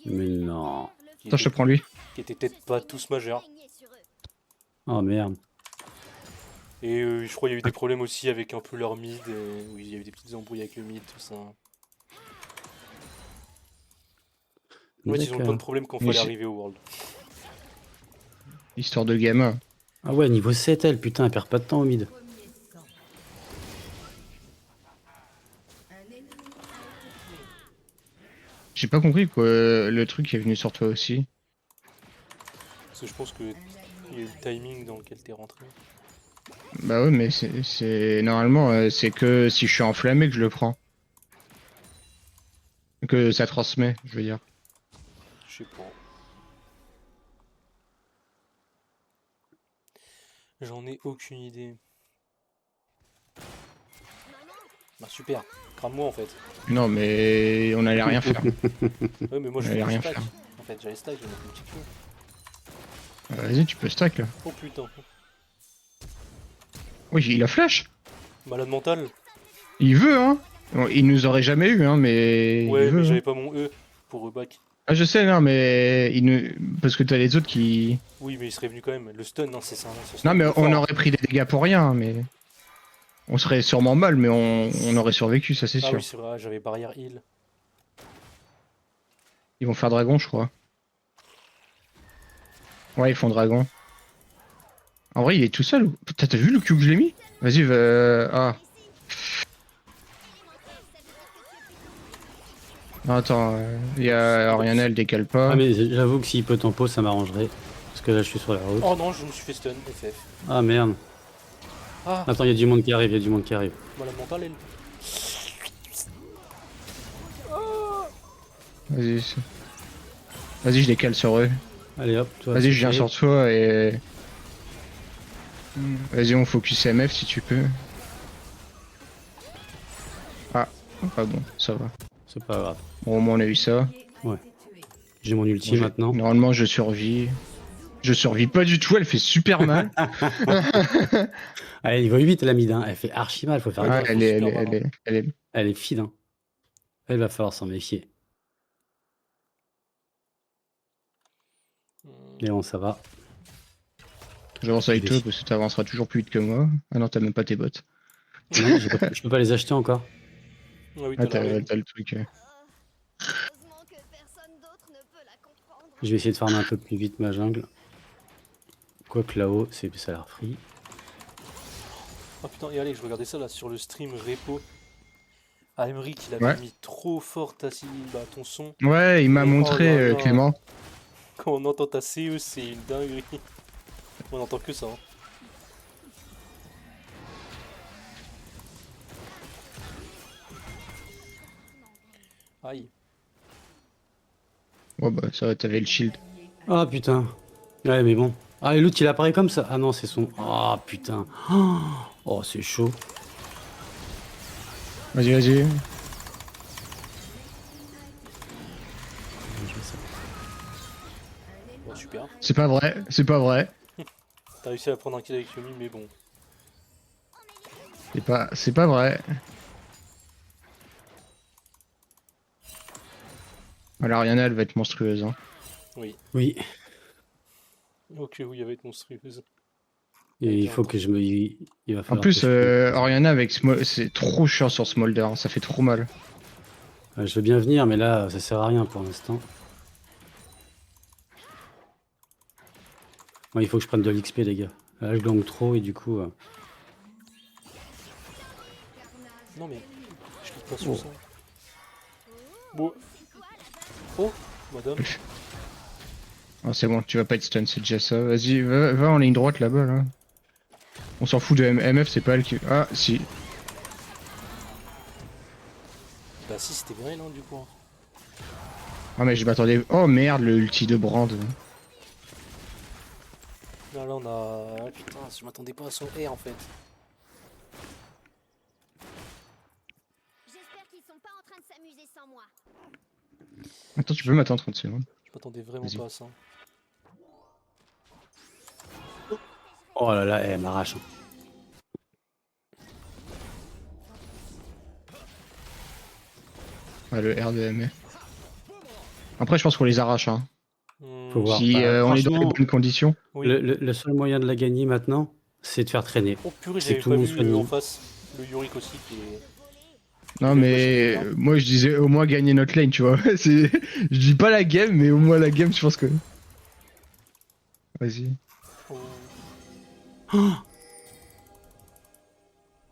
Mais non. Qui Attends, je te étaient, prends lui. qui étaient peut-être pas tous majeurs. Oh merde. Et je crois qu'il y a eu des problèmes aussi avec un peu leur mid, où il y a eu des petites embrouilles avec le mid, tout ça. En fait, ils ont eu plein de D'accord. problèmes quand il Mais fallait c'est- arriver au World. Histoire de gamin. Ah ouais, niveau 7 elle, putain, elle perd pas de temps au mid. J'ai pas compris, quoi. Le truc est venu sur toi aussi. Parce que je pense que il y a eu le timing dans lequel t'es rentré. Bah ouais, mais c'est... Normalement, c'est que si je suis enflammé que je le prends. Que ça transmet, je veux dire. Je sais pas. J'en ai aucune idée. Bah super, crame-moi en fait. Non, mais on allait rien faire. Ouais, mais moi je J'allais fais rien stack. faire. En fait, j'allais stack, j'ai mettre une petite queue. Vas-y, tu peux stack, là. Oh putain. Oui, il a flash. Malade mental. Il veut, hein. Bon, il nous aurait jamais eu, hein, mais... Ouais, il veut, mais hein. j'avais pas mon E pour back. Ah, je sais, non, mais... Parce que t'as les autres qui... Oui, mais il serait venu quand même. Le stun, hein, c'est ça. Non, mais on aurait pris des dégâts pour rien, hein, mais... On serait sûrement mal, mais on aurait survécu, ça c'est Ah sûr. oui, c'est vrai, j'avais barrière heal. Ils vont faire dragon, je crois. Ouais, ils font dragon. En vrai, il est tout seul. Putain, t'as vu le Q que je l'ai mis? Vas-y, va... Ah. Non, attends, il y a Oriana, elle décale pas. Ah mais j'avoue que s'il peut tempo ça m'arrangerait. Parce que là je suis sur la route. Oh non, je me suis fait stun, FF. Ah merde. Ah, Attends, il y a du monde qui arrive, il y a du monde qui arrive. malade mentale, elle. Vas-y. Vas-y, je décale sur eux. Allez hop, toi. Vas-y, je viens c'est sur toi et. Vas-y, on focus MF si tu peux. Ah, pas bon, ça va. C'est pas grave. Bon, au moins on a eu ça. J'ai mon ulti maintenant. Normalement, je survis. Je survis pas du tout, elle fait super mal. Allez, niveau 8, la mid, hein. Elle fait archi mal, faut faire Ouais, Ah, gaffe. elle est- elle est. Elle est fine, hein. Elle va falloir s'en méfier. Mais bon, ça va. J'avance avec toi parce que tu avanceras toujours plus vite que moi. Ah non, t'as même pas tes bottes. Non, je peux pas les acheter encore. Ah oui, Ah, t'as la reine. t'as le truc. Heureusement que personne d'autre ne peut la comprendre. Je vais essayer de farmer un peu plus vite ma jungle. Quoique là-haut, ça a l'air free. Oh putain, et allez, je regardais ça là sur le stream Repo. Ah, Emmerich, il avait Ouais. mis trop fort ton son. Ouais, il m'a Oh montré, là là. Clément. Quand on entend ta CE, c'est une dinguerie. On entend que ça. Hein. Aïe. Ouais, bah, ça va, t'avais le shield. Ah putain. Ouais, mais bon. Ah, et l'autre, il apparaît comme ça. Ah non, c'est son. Ah putain. Oh, c'est chaud. Vas-y, vas-y. Bon, super. C'est pas vrai, c'est pas vrai. T'as réussi à prendre un kill avec Yumi, mais bon. C'est pas vrai. Alors, Ariana, elle va être monstrueuse. Hein. Oui. Oui. Ok, oui, elle va être monstrueuse. Et il faut que je me. Il va En falloir plus, que je... Oriana avec c'est trop chiant sur Smolder, hein, ça fait trop mal. Je veux bien venir, mais là, ça sert à rien pour l'instant. Bon, il faut que je prenne de l'XP, les gars. Là, je gangue trop et du coup. Non mais, je clique pas sur ça. Bon. Oh, madame. Ah, c'est bon, tu vas pas être stun, c'est déjà ça. Vas-y, va en ligne droite là-bas, là. On s'en fout de MF, c'est pas elle qui... Ah, si. Bah si, c'était bien elle, hein, du coup. Hein. Ah, mais je m'attendais... Oh merde, le ulti de Brand. Là, on a... Ah, putain, je m'attendais pas à son R, en fait. J'espère qu'ils sont pas en train de s'amuser sans moi. Attends, tu peux m'attendre 30 secondes. Je m'attendais vraiment Vas-y. pas à ça. Oh là là, elle m'arrache. Ah, le R de MF. Après, je pense qu'on les arrache, hein. Faut voir. Si Bah, on est dans les franchement, bonnes conditions. Oui. le seul moyen de la gagner maintenant, c'est de faire traîner. Oh purée, c'est j'avais que tout pas le monde vu soit en mis. face. Le Yorick aussi qui est... Non, Je vais mais cocher, hein. moi, je disais au moins gagner notre lane, tu vois. Je dis pas la game, mais au moins la game, je pense que... Vas-y. Oh.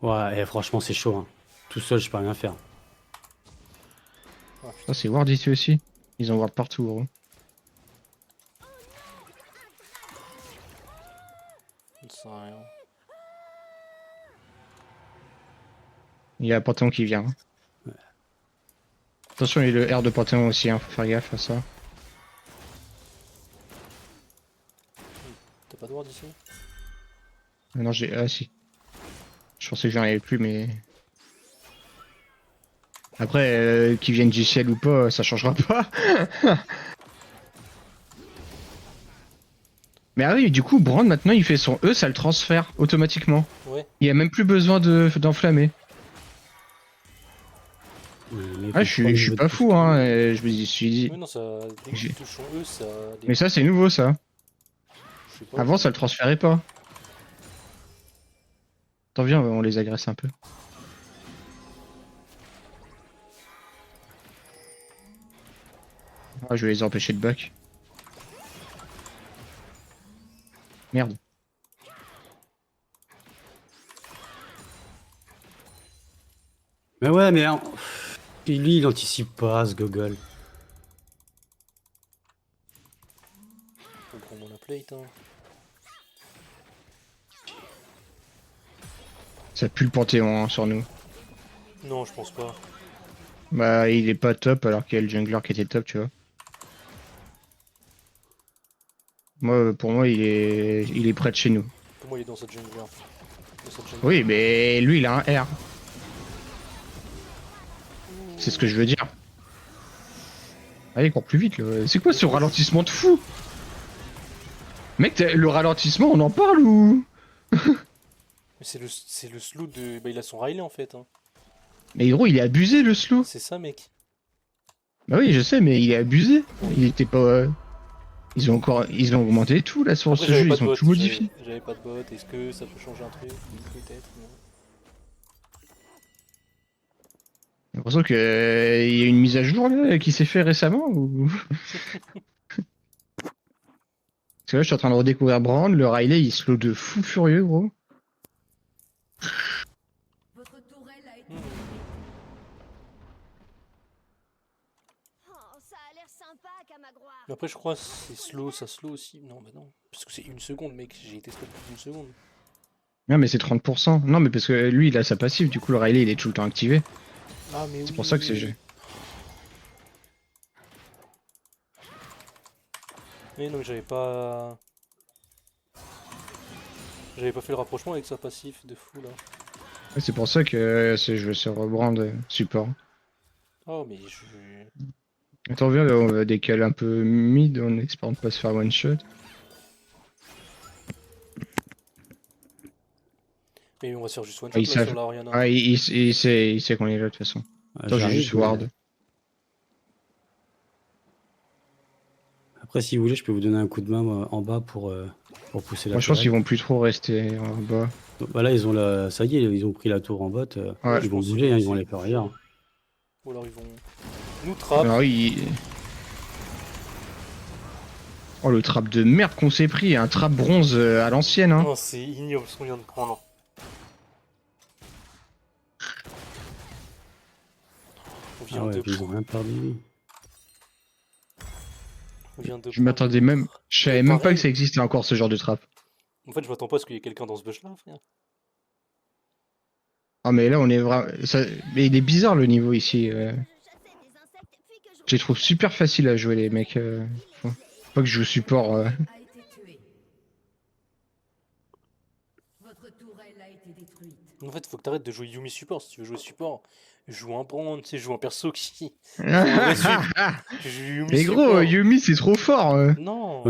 Ouais, et franchement, c'est chaud. Hein. Tout seul, je peux rien faire. Ah, putain. Ça, c'est Ward ici aussi. Ils ont Ward partout, gros. Ça sert à rien. Il y a Panthéon qui vient. Hein. Attention, il y a le R de Panthéon aussi, hein. Faut faire gaffe à ça. T'as pas de ward ici? Ah non, j'ai... Ah si. Je pensais que j'en avais plus, mais... Après, qu'ils viennent du ciel ou pas, ça changera pas. Mais ah oui, du coup, Brand, maintenant, il fait son E, ça le transfère automatiquement. Ouais. Il y a même plus besoin d'enflammer. Mais Ah, je suis pas fou, hein. Et je me suis dit... Oui, non, ça... Dès que tu touches son E, ça... Mais ça, c'est nouveau, ça. Je sais pas. Avant, ça le transférait pas. Attends, viens, on les agresse un peu. Ah, je vais les empêcher de back. Merde. Mais ouais, mais et lui, il anticipe pas, ce gogol. Faut prendre la plate, hein. Ça pue le Panthéon hein, sur nous. Non, je pense pas. Bah, il est pas top alors qu'il y a le jungler qui était top, tu vois. Moi, pour moi, il est près de chez nous. Pour moi, il est dans cette jungle. Dans cette jungle. Oui, mais lui, il a un R. C'est ce que je veux dire. Allez, cours plus vite, là. C'est quoi ce ralentissement de fou? Mec, le ralentissement, on en parle ou? Mais c'est le slow de. Bah, il a son Riley en fait. Hein. Mais gros, il est abusé, le slow. C'est ça, mec. Bah oui, je sais, mais il est abusé. Il était pas... Ils ont augmenté tout, là, sur Après, ce jeu. Ils ont tout modifié. J'avais pas de bot. Est-ce que ça peut changer un truc? Peut-être. Non. J'ai l'impression qu'il y a une mise à jour, là, qui s'est fait récemment, ou... Parce que là, je suis en train de redécouvrir Brand. Le Riley, il slow de fou furieux, gros. Oh, ça a l'air sympa, Kamagroir. Mais après, je crois que c'est slow, ça slow aussi. Non, bah non. Parce que c'est une seconde, mec. J'ai été stop plus d'une seconde. Non, mais c'est 30%. Non, mais parce que lui, il a sa passive. Du coup, le Riley, il est tout le temps activé. Ah, mais C'est pour ça que c'est... Mais non, mais j'avais pas. J'avais pas fait le rapprochement avec sa passif de fou là. Ouais, c'est pour ça que je veux sur Brand support. Oh, mais je. Attends, viens, on va décaler un peu mid, on espère ne pas se faire one shot. Mais on va se faire juste one Ah, shot ils là, savent- sur la Oriana. Ah, il sait qu'on est là de toute façon. Ah, Attends, j'ai j'arrive, juste mais- ward. Après, si vous voulez, je peux vous donner un coup de main moi, en bas pour pousser la Moi, je pense tourelle. qu'ils vont plus trop rester en bas. Donc, bah là, ils ont la... ça y est, ils ont pris la tour en bot. Ouais. Ils vont Je pense bouger, hein, ils que vont c'est- aller faire ailleurs. Ou alors ils vont. Nous trap. Alors, Oh, le trap de merde qu'on s'est pris, un trap bronze à l'ancienne, hein. Non, c'est ignoble ce qu'on vient de prendre. On vient Ah ouais, de. puis ils ont rien perdu. On vient de Je m'attendais même... Je savais même pas pareil. que ça existait encore, ce genre de trap. En fait, je m'attends pas à ce qu'il y ait quelqu'un dans ce bush là, frère. Ah, mais là, on est vraiment... Mais il est bizarre, le niveau, ici. Je chassais des insectes, puis que Je les trouve super faciles à jouer, les mecs. Faut pas que je joue support. A été tué. Votre tourelle a été détruite. En fait, faut que t'arrêtes de jouer Yumi support si tu veux jouer support. Joue un Brand, tu sais, joue un perso qui. Tu joues Yumi Mais gros, support. Yumi, c'est trop fort. Non.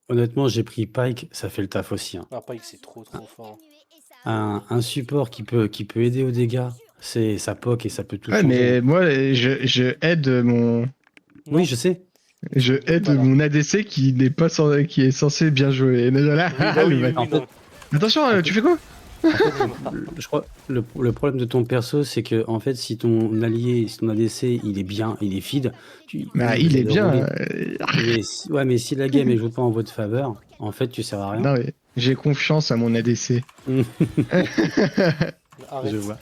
Honnêtement, j'ai pris Pike, ça fait le taf aussi. Hein. Ah, Pike, c'est trop fort. Un support qui peut aider aux dégâts, c'est ça poke et ça peut tout Ouais, changer. mais moi, je aide mon... Oui, je sais. Je aide Voilà. mon ADC qui n'est pas qui est censé bien jouer. Là, Oui, bah oui, le oui, mec. oui, non. Attention, tu fais quoi? Je crois le problème de ton perso, c'est que en fait, si ton allié, si ton ADC, il est bien, il est feed, Bah, vous il est allez bien. rouler. Mais si la game ne joue pas en votre faveur, en fait, tu sers à rien. Non, mais j'ai confiance à mon ADC. Arrête, Je vois.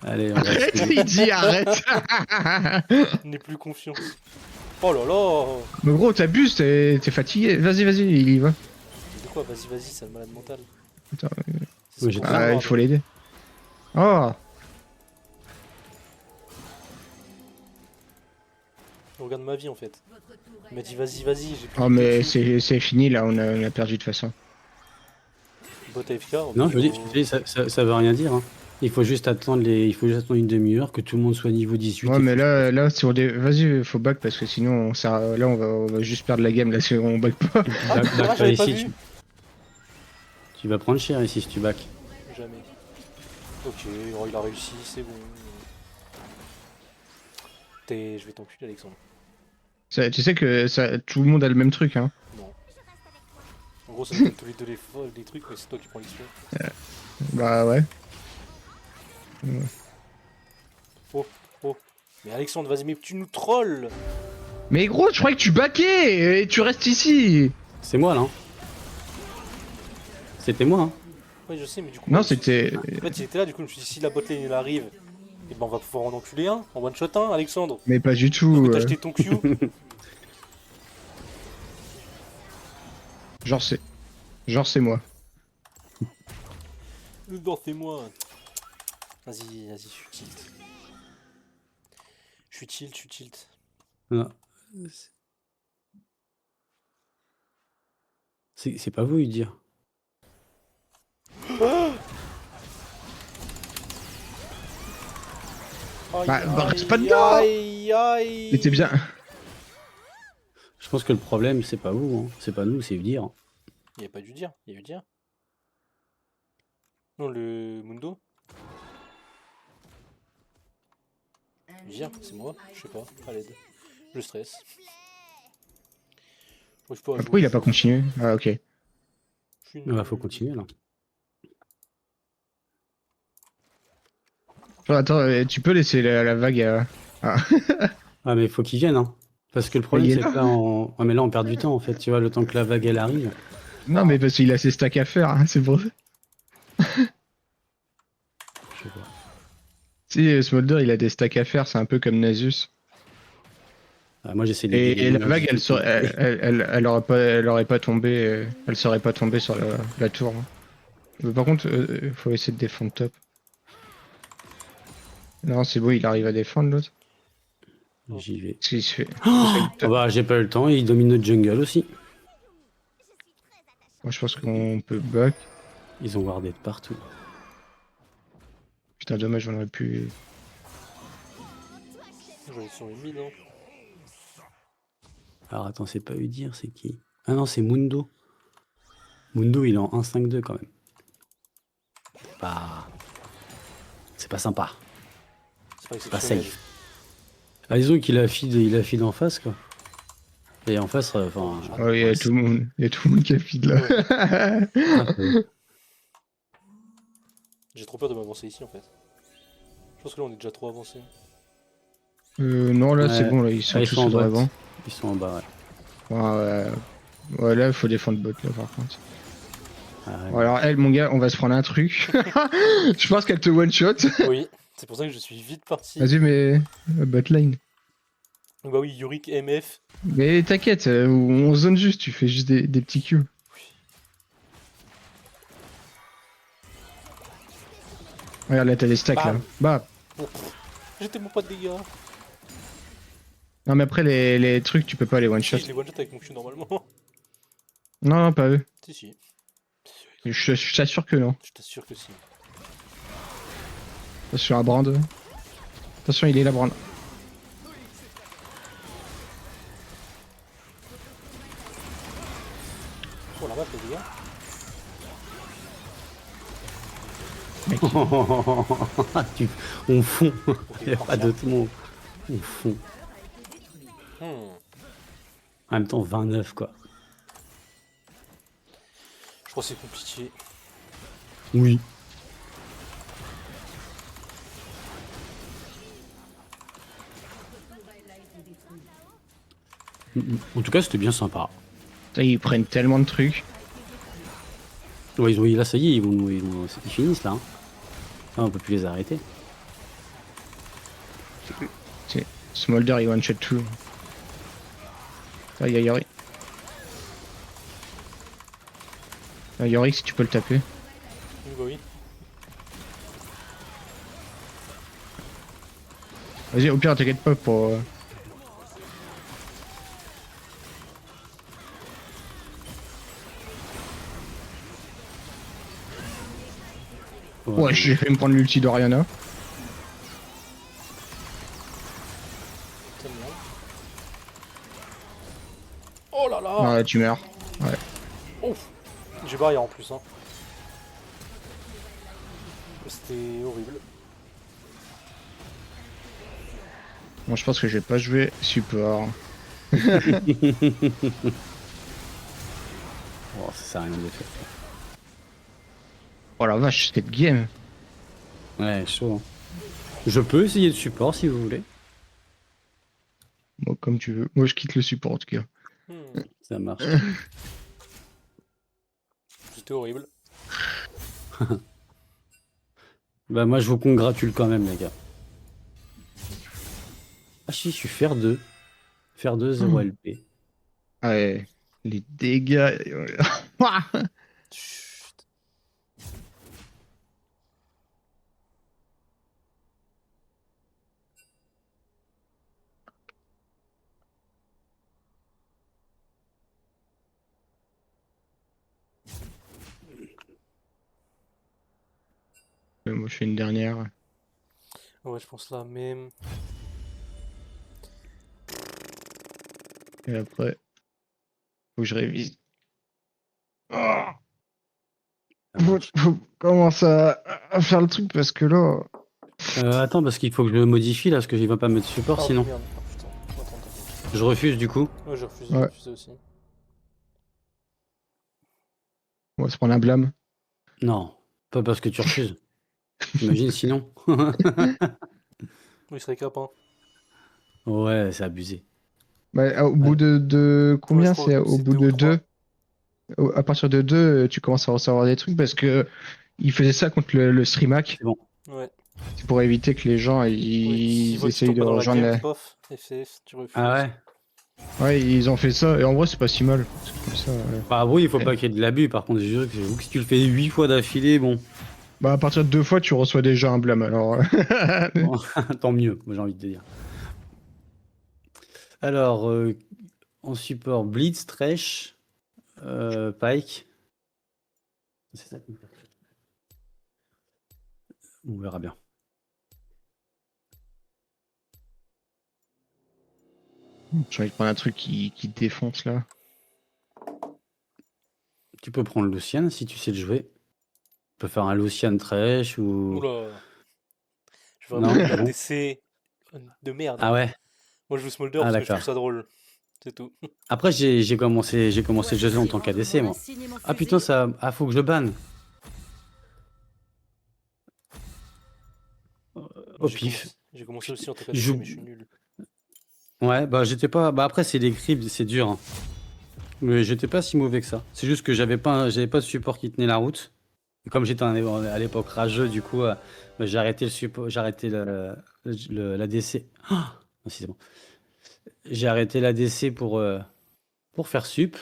Allez, on va Arrête, essayer. il dit arrête. n'aie plus confiance. Oh là là. Mais gros, t'abuses, t'es fatigué. Vas-y, il y va. De quoi? Vas-y, c'est un malade mental. Attends, C'est oui, j'ai pour pas- ça, il bordel. faut l'aider. Oh, Regarde ma vie en fait. Votre tourelle Il m'a dit a vas-y, j'ai plus oh de mais dessus. c'est fini là, on a perdu de toute façon. Bot AFK. Non, je dis, ça veut rien dire. Hein. Il faut juste attendre une demi-heure que tout le monde soit niveau 18. Ouais, et mais puis- là, si on vas-y, faut back parce que sinon, là, on va juste perdre la game là si on back pas. Ah, Back ah, pas j'avais pas ici, vu. tu vas prendre cher ici si tu back. Jamais. Ok, oh, il a réussi, c'est bon. Je vais t'enculer, Alexandre. Tu sais que tout le monde a le même truc, hein. Non. En gros, ça nous donne tous les deux les folles, des trucs, mais c'est toi qui prends l'XP. Bah ouais. Mais Alexandre, vas-y, mais tu nous trolls. Mais gros, je croyais que tu backais et tu restes ici. C'est moi là. Hein. C'était moi. Hein. Ouais, je sais, mais du coup. Non, moi, c'était... En fait, il était là, du coup, je me suis dit, si la botlane il arrive, et ben on va pouvoir en enculer un, en one shot un, Alexandre. Mais pas du Donc tout. t'as acheté ton Q. Genre c'est moi. Non, c'est moi. Vas-y, je suis tilt. Je suis tilt. Non. C'est pas vous, dire. Bah, reste pas dedans. Aïe, aïe. Il était bien. Je pense que le problème, c'est pas vous, hein. C'est pas nous, c'est dire. Il n'y a pas dû dire, il y a eu dire. Non, le Mundo. Dire, c'est moi, je sais pas, à l'aide. Je stresse. J'arrive pas à Pourquoi il a pas jouer, continué? Ah, ok. je suis Bah, nul. faut continuer, là. Attends, tu peux laisser la vague à... Ah. Ah, mais il faut qu'ils viennent, hein. Parce que le problème, il est c'est là. que là, ah, mais là, on perd du temps, en fait. Tu vois, le temps que la vague, elle arrive. Non, mais parce qu'il a ses stacks à faire, hein, c'est pour ça. Je sais pas. Si, Smolder, il a des stacks à faire, c'est un peu comme Nasus. Ah, moi, j'essaie de Et dégainer la le vague, maximum. elle aurait pas tombé, elle serait pas tombée sur la tour. Hein. Mais par contre, faut essayer de défendre top. Non, c'est beau, il arrive à défendre l'autre. J'y vais. Qu'est-ce qu'il se fait? Ah bah, j'ai pas eu le temps, il domine notre jungle aussi. Moi, je pense qu'on peut back. Ils ont wardé de partout. Putain, dommage, on aurait pu. Je vais être sur les mid, hein. Alors, attends, c'est pas Udir, c'est qui? Ah non, c'est Mundo. Mundo, il est en 1-5-2 quand même. Bah... C'est pas sympa. C'est pas C'est pas exceptionnel. safe. Ah, disons qu'il a feed en face, quoi. Et en face, enfin... Oh, il y a tout le monde. Il y a tout le monde qui a feed là. J'ai trop peur de m'avancer ici en fait. Je pense que là on est déjà trop avancé. Non, là, c'est Ouais. bon, là, ils sont Ah, ils tous sont en au droite. dragon. Ils sont en bas, ouais. Ouais, là, il faut défendre bot, là, par contre. Ah, ouais. Bon, alors, elle, mon gars, on va se prendre un truc. Je pense qu'elle te one-shot. Oui, c'est pour ça que je suis vite parti. Vas-y, mais. Botline. Bah oui, Yorick MF. Mais t'inquiète, on zone juste, tu fais juste des petits Q. Regarde, là, t'as des stacks, là. Bam. Bah. Oh, j'ai tellement pas de dégâts. Non, mais après, les trucs, tu peux pas les one-shot. Si, je les one-shot avec mon Q normalement. Non, non, pas eux. Si. Je t'assure que non. Je t'assure que si. Attention à Brand. Attention, il est là, Brand. Oh la vache, les dégâts. On fond. Ok, Il n'y a pas d'autre mot. On fond. En même temps, 29, quoi. Je crois que c'est compliqué. Oui. En tout cas, c'était bien sympa. Putain, ils prennent tellement de trucs. Ouais, là, ça y est, ils finissent là. Hein. Ah, on peut plus les arrêter. Smolder, il one-shot tout. Ah, il y a Yorick. Ah, Yorick, si tu peux le taper. Oui, bah oui. Vas-y, au pire, t'inquiète pas pour. Ouais, j'ai fait me prendre l'ulti d'Oriana. Tellement. Oh là là. Ah, tu meurs. Ouais. Ouf. J'ai barrière en plus, hein. C'était horrible. Bon, je pense que je vais pas jouer support. Oh, ça sert à rien de faire. Oh la vache, cette game. Ouais, chaud. Hein. Je peux essayer de support si vous voulez. Bon, comme tu veux. Moi, je quitte le support en tout cas. Ça marche. C'était horrible. Bah, moi, je vous congratule quand même, les gars. Ah, si, je suis faire 2. Faire 2, 0 LP. Ouais, les dégâts. Chut. moi je fais une dernière. Ouais, je pense là, mais. Et après, faut que je révise. Oh, Ça marche. faut commencer à faire le truc parce que là. Attends, parce qu'il faut que je le modifie là, parce que j'y vais pas mettre support Ah, sinon. merde. Ah, putain. Attends, attends. Je refuse du coup. Ouais, j'ai refusé, Ouais. j'ai refusé aussi. On va se prendre un blâme. Non, pas parce que tu refuses. T'imagines sinon? Oui, il serait cap, hein. Ouais, c'est abusé. Bah, au Ouais. bout de Ouais, combien? je crois C'est que au c'est bout 2 ou de 3. 2. À partir de 2, tu commences à recevoir des trucs parce que il faisait ça contre le streamac. C'est bon. Ouais. C'est pour éviter que les gens Oui, s'ils ils voient que tu essayent tombes de pas dans la rejoindre. game, pof, FF, tu refuses. Ah ouais? Ouais, ils ont fait ça. Et en vrai, c'est pas si mal. C'est comme ça. Ouais. Bah oui, il faut Ouais. pas qu'il y ait de l'abus. Par contre, je jure que si tu le fais 8 fois d'affilée, bon, Bah, à partir de 2 fois, tu reçois déjà un blâme. Alors. bon, tant mieux, moi, j'ai envie de te dire. Alors, en support, Blitz, Thresh, Pike. C'est ça qui me fait rire. On verra bien. J'ai envie de prendre un truc qui défonce là. Tu peux prendre Lucian si tu sais le jouer. Tu peux faire un Lucian Thresh ou. Oula. Je veux Non, vraiment une pas bon. ADC de merde. Ah ouais? Moi, je joue Smolder Ah parce que je trouve d'accord. ça drôle. C'est tout. Après, j'ai commencé le jeu en tant qu'ADC, moi. Ah putain, ça. Ah, faut que je le banne. Au pif. J'ai commencé aussi en tant Je qu'ADC, joue- mais je suis nul. Ouais, bah j'étais pas. Bah après, c'est les creeps, c'est dur, hein. Mais j'étais pas si mauvais que ça. C'est juste que j'avais pas de support qui tenait la route. Et comme j'étais à l'époque rageux, du coup, bah, j'ai arrêté le support, j'ai arrêté l'ADC. Ah, si, c'est bon. J'ai arrêté l'ADC pour faire sup.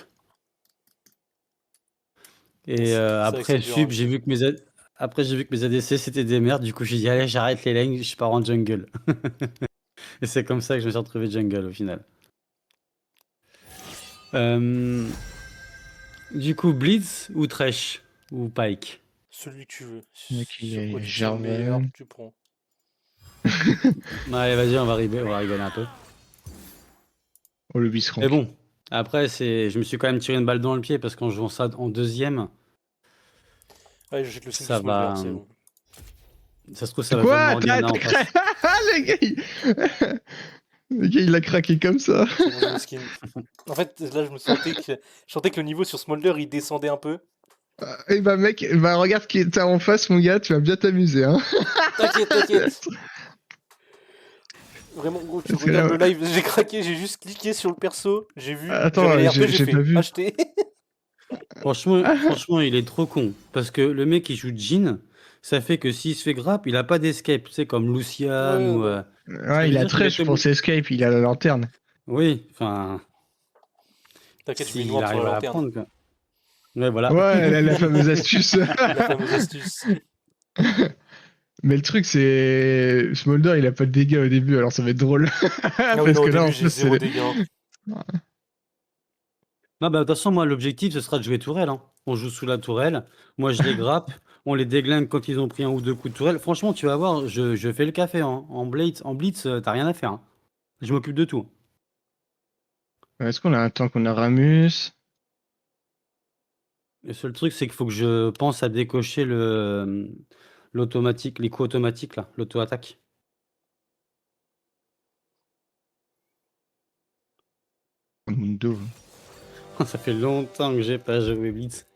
Et C'est vrai que après c'est le dur, sup, hein. après j'ai vu que mes ADC c'était des merdes. Du coup, j'ai dit allez, j'arrête les lanes, je pars en jungle. Et c'est comme ça que je me suis retrouvé jungle au final. Euh, Du coup, Blitz ou Thresh ou Pike? Celui que tu veux. Mec, il Sur quoi est tu te sens le meilleur, Jarvan. tu prends. Allez, vas-y, on va rigoler un peu. Oh, le vice Mais bon, après, je me suis quand même tiré une balle dans le pied parce qu'en jouant ça en deuxième, Ouais, je jette le signe ça du Smolder, va. c'est bon. Ça se trouve, ça va Quoi? faire Morgana en face. Ah, le gars, le gars, il a craqué comme ça. C'est bon, j'ai le skin. En fait, là, je sentais que le niveau sur Smolder, il descendait un peu. Et bah, mec, bah, regarde qui est en face, mon gars, tu vas bien t'amuser, hein. T'inquiète, t'inquiète. Vraiment, gros, tu C'est regardes là- le live, j'ai craqué, j'ai juste cliqué sur le perso, j'ai vu, Attends, j'avais les RP, j'ai j'ai fait pas vu. acheter. Franchement, il est trop con. Parce que le mec, il joue Jhin, ça fait que s'il se fait grappe, il a pas d'escape. Tu sais, comme Lucian Ouais, ou. ouais. Ouais, il veut a dire qu'il Thresh était pour bon. ses escape, il a la lanterne. Oui, enfin. T'inquiète, je mets S'il noir sur arrive la à la lanterne. prendre, quoi. Ouais, voilà. Ouais, la fameuse astuce. La fameuse astuce. Mais le truc, c'est. Smolder, il a pas de dégâts au début, alors ça va être drôle. Ah oui, Parce non, au que là, début, en j'ai plus, zéro c'est. dégâts. Hein. Non, bah, de toute façon, moi, l'objectif, ce sera de jouer tourelle, hein. On joue sous la tourelle. Moi, je les grappe. On les déglingue quand ils ont pris un ou deux coups de tourelle. Franchement, tu vas voir, je fais le café, hein. En blitz, t'as rien à faire, hein. Je m'occupe de tout. Est-ce qu'on a un temps qu'on a Ramus? Le seul truc, c'est qu'il faut que je pense à décocher l'automatique, les coups automatiques, là, l'auto-attaque. Mundo. Ça fait longtemps que j'ai pas joué blitz.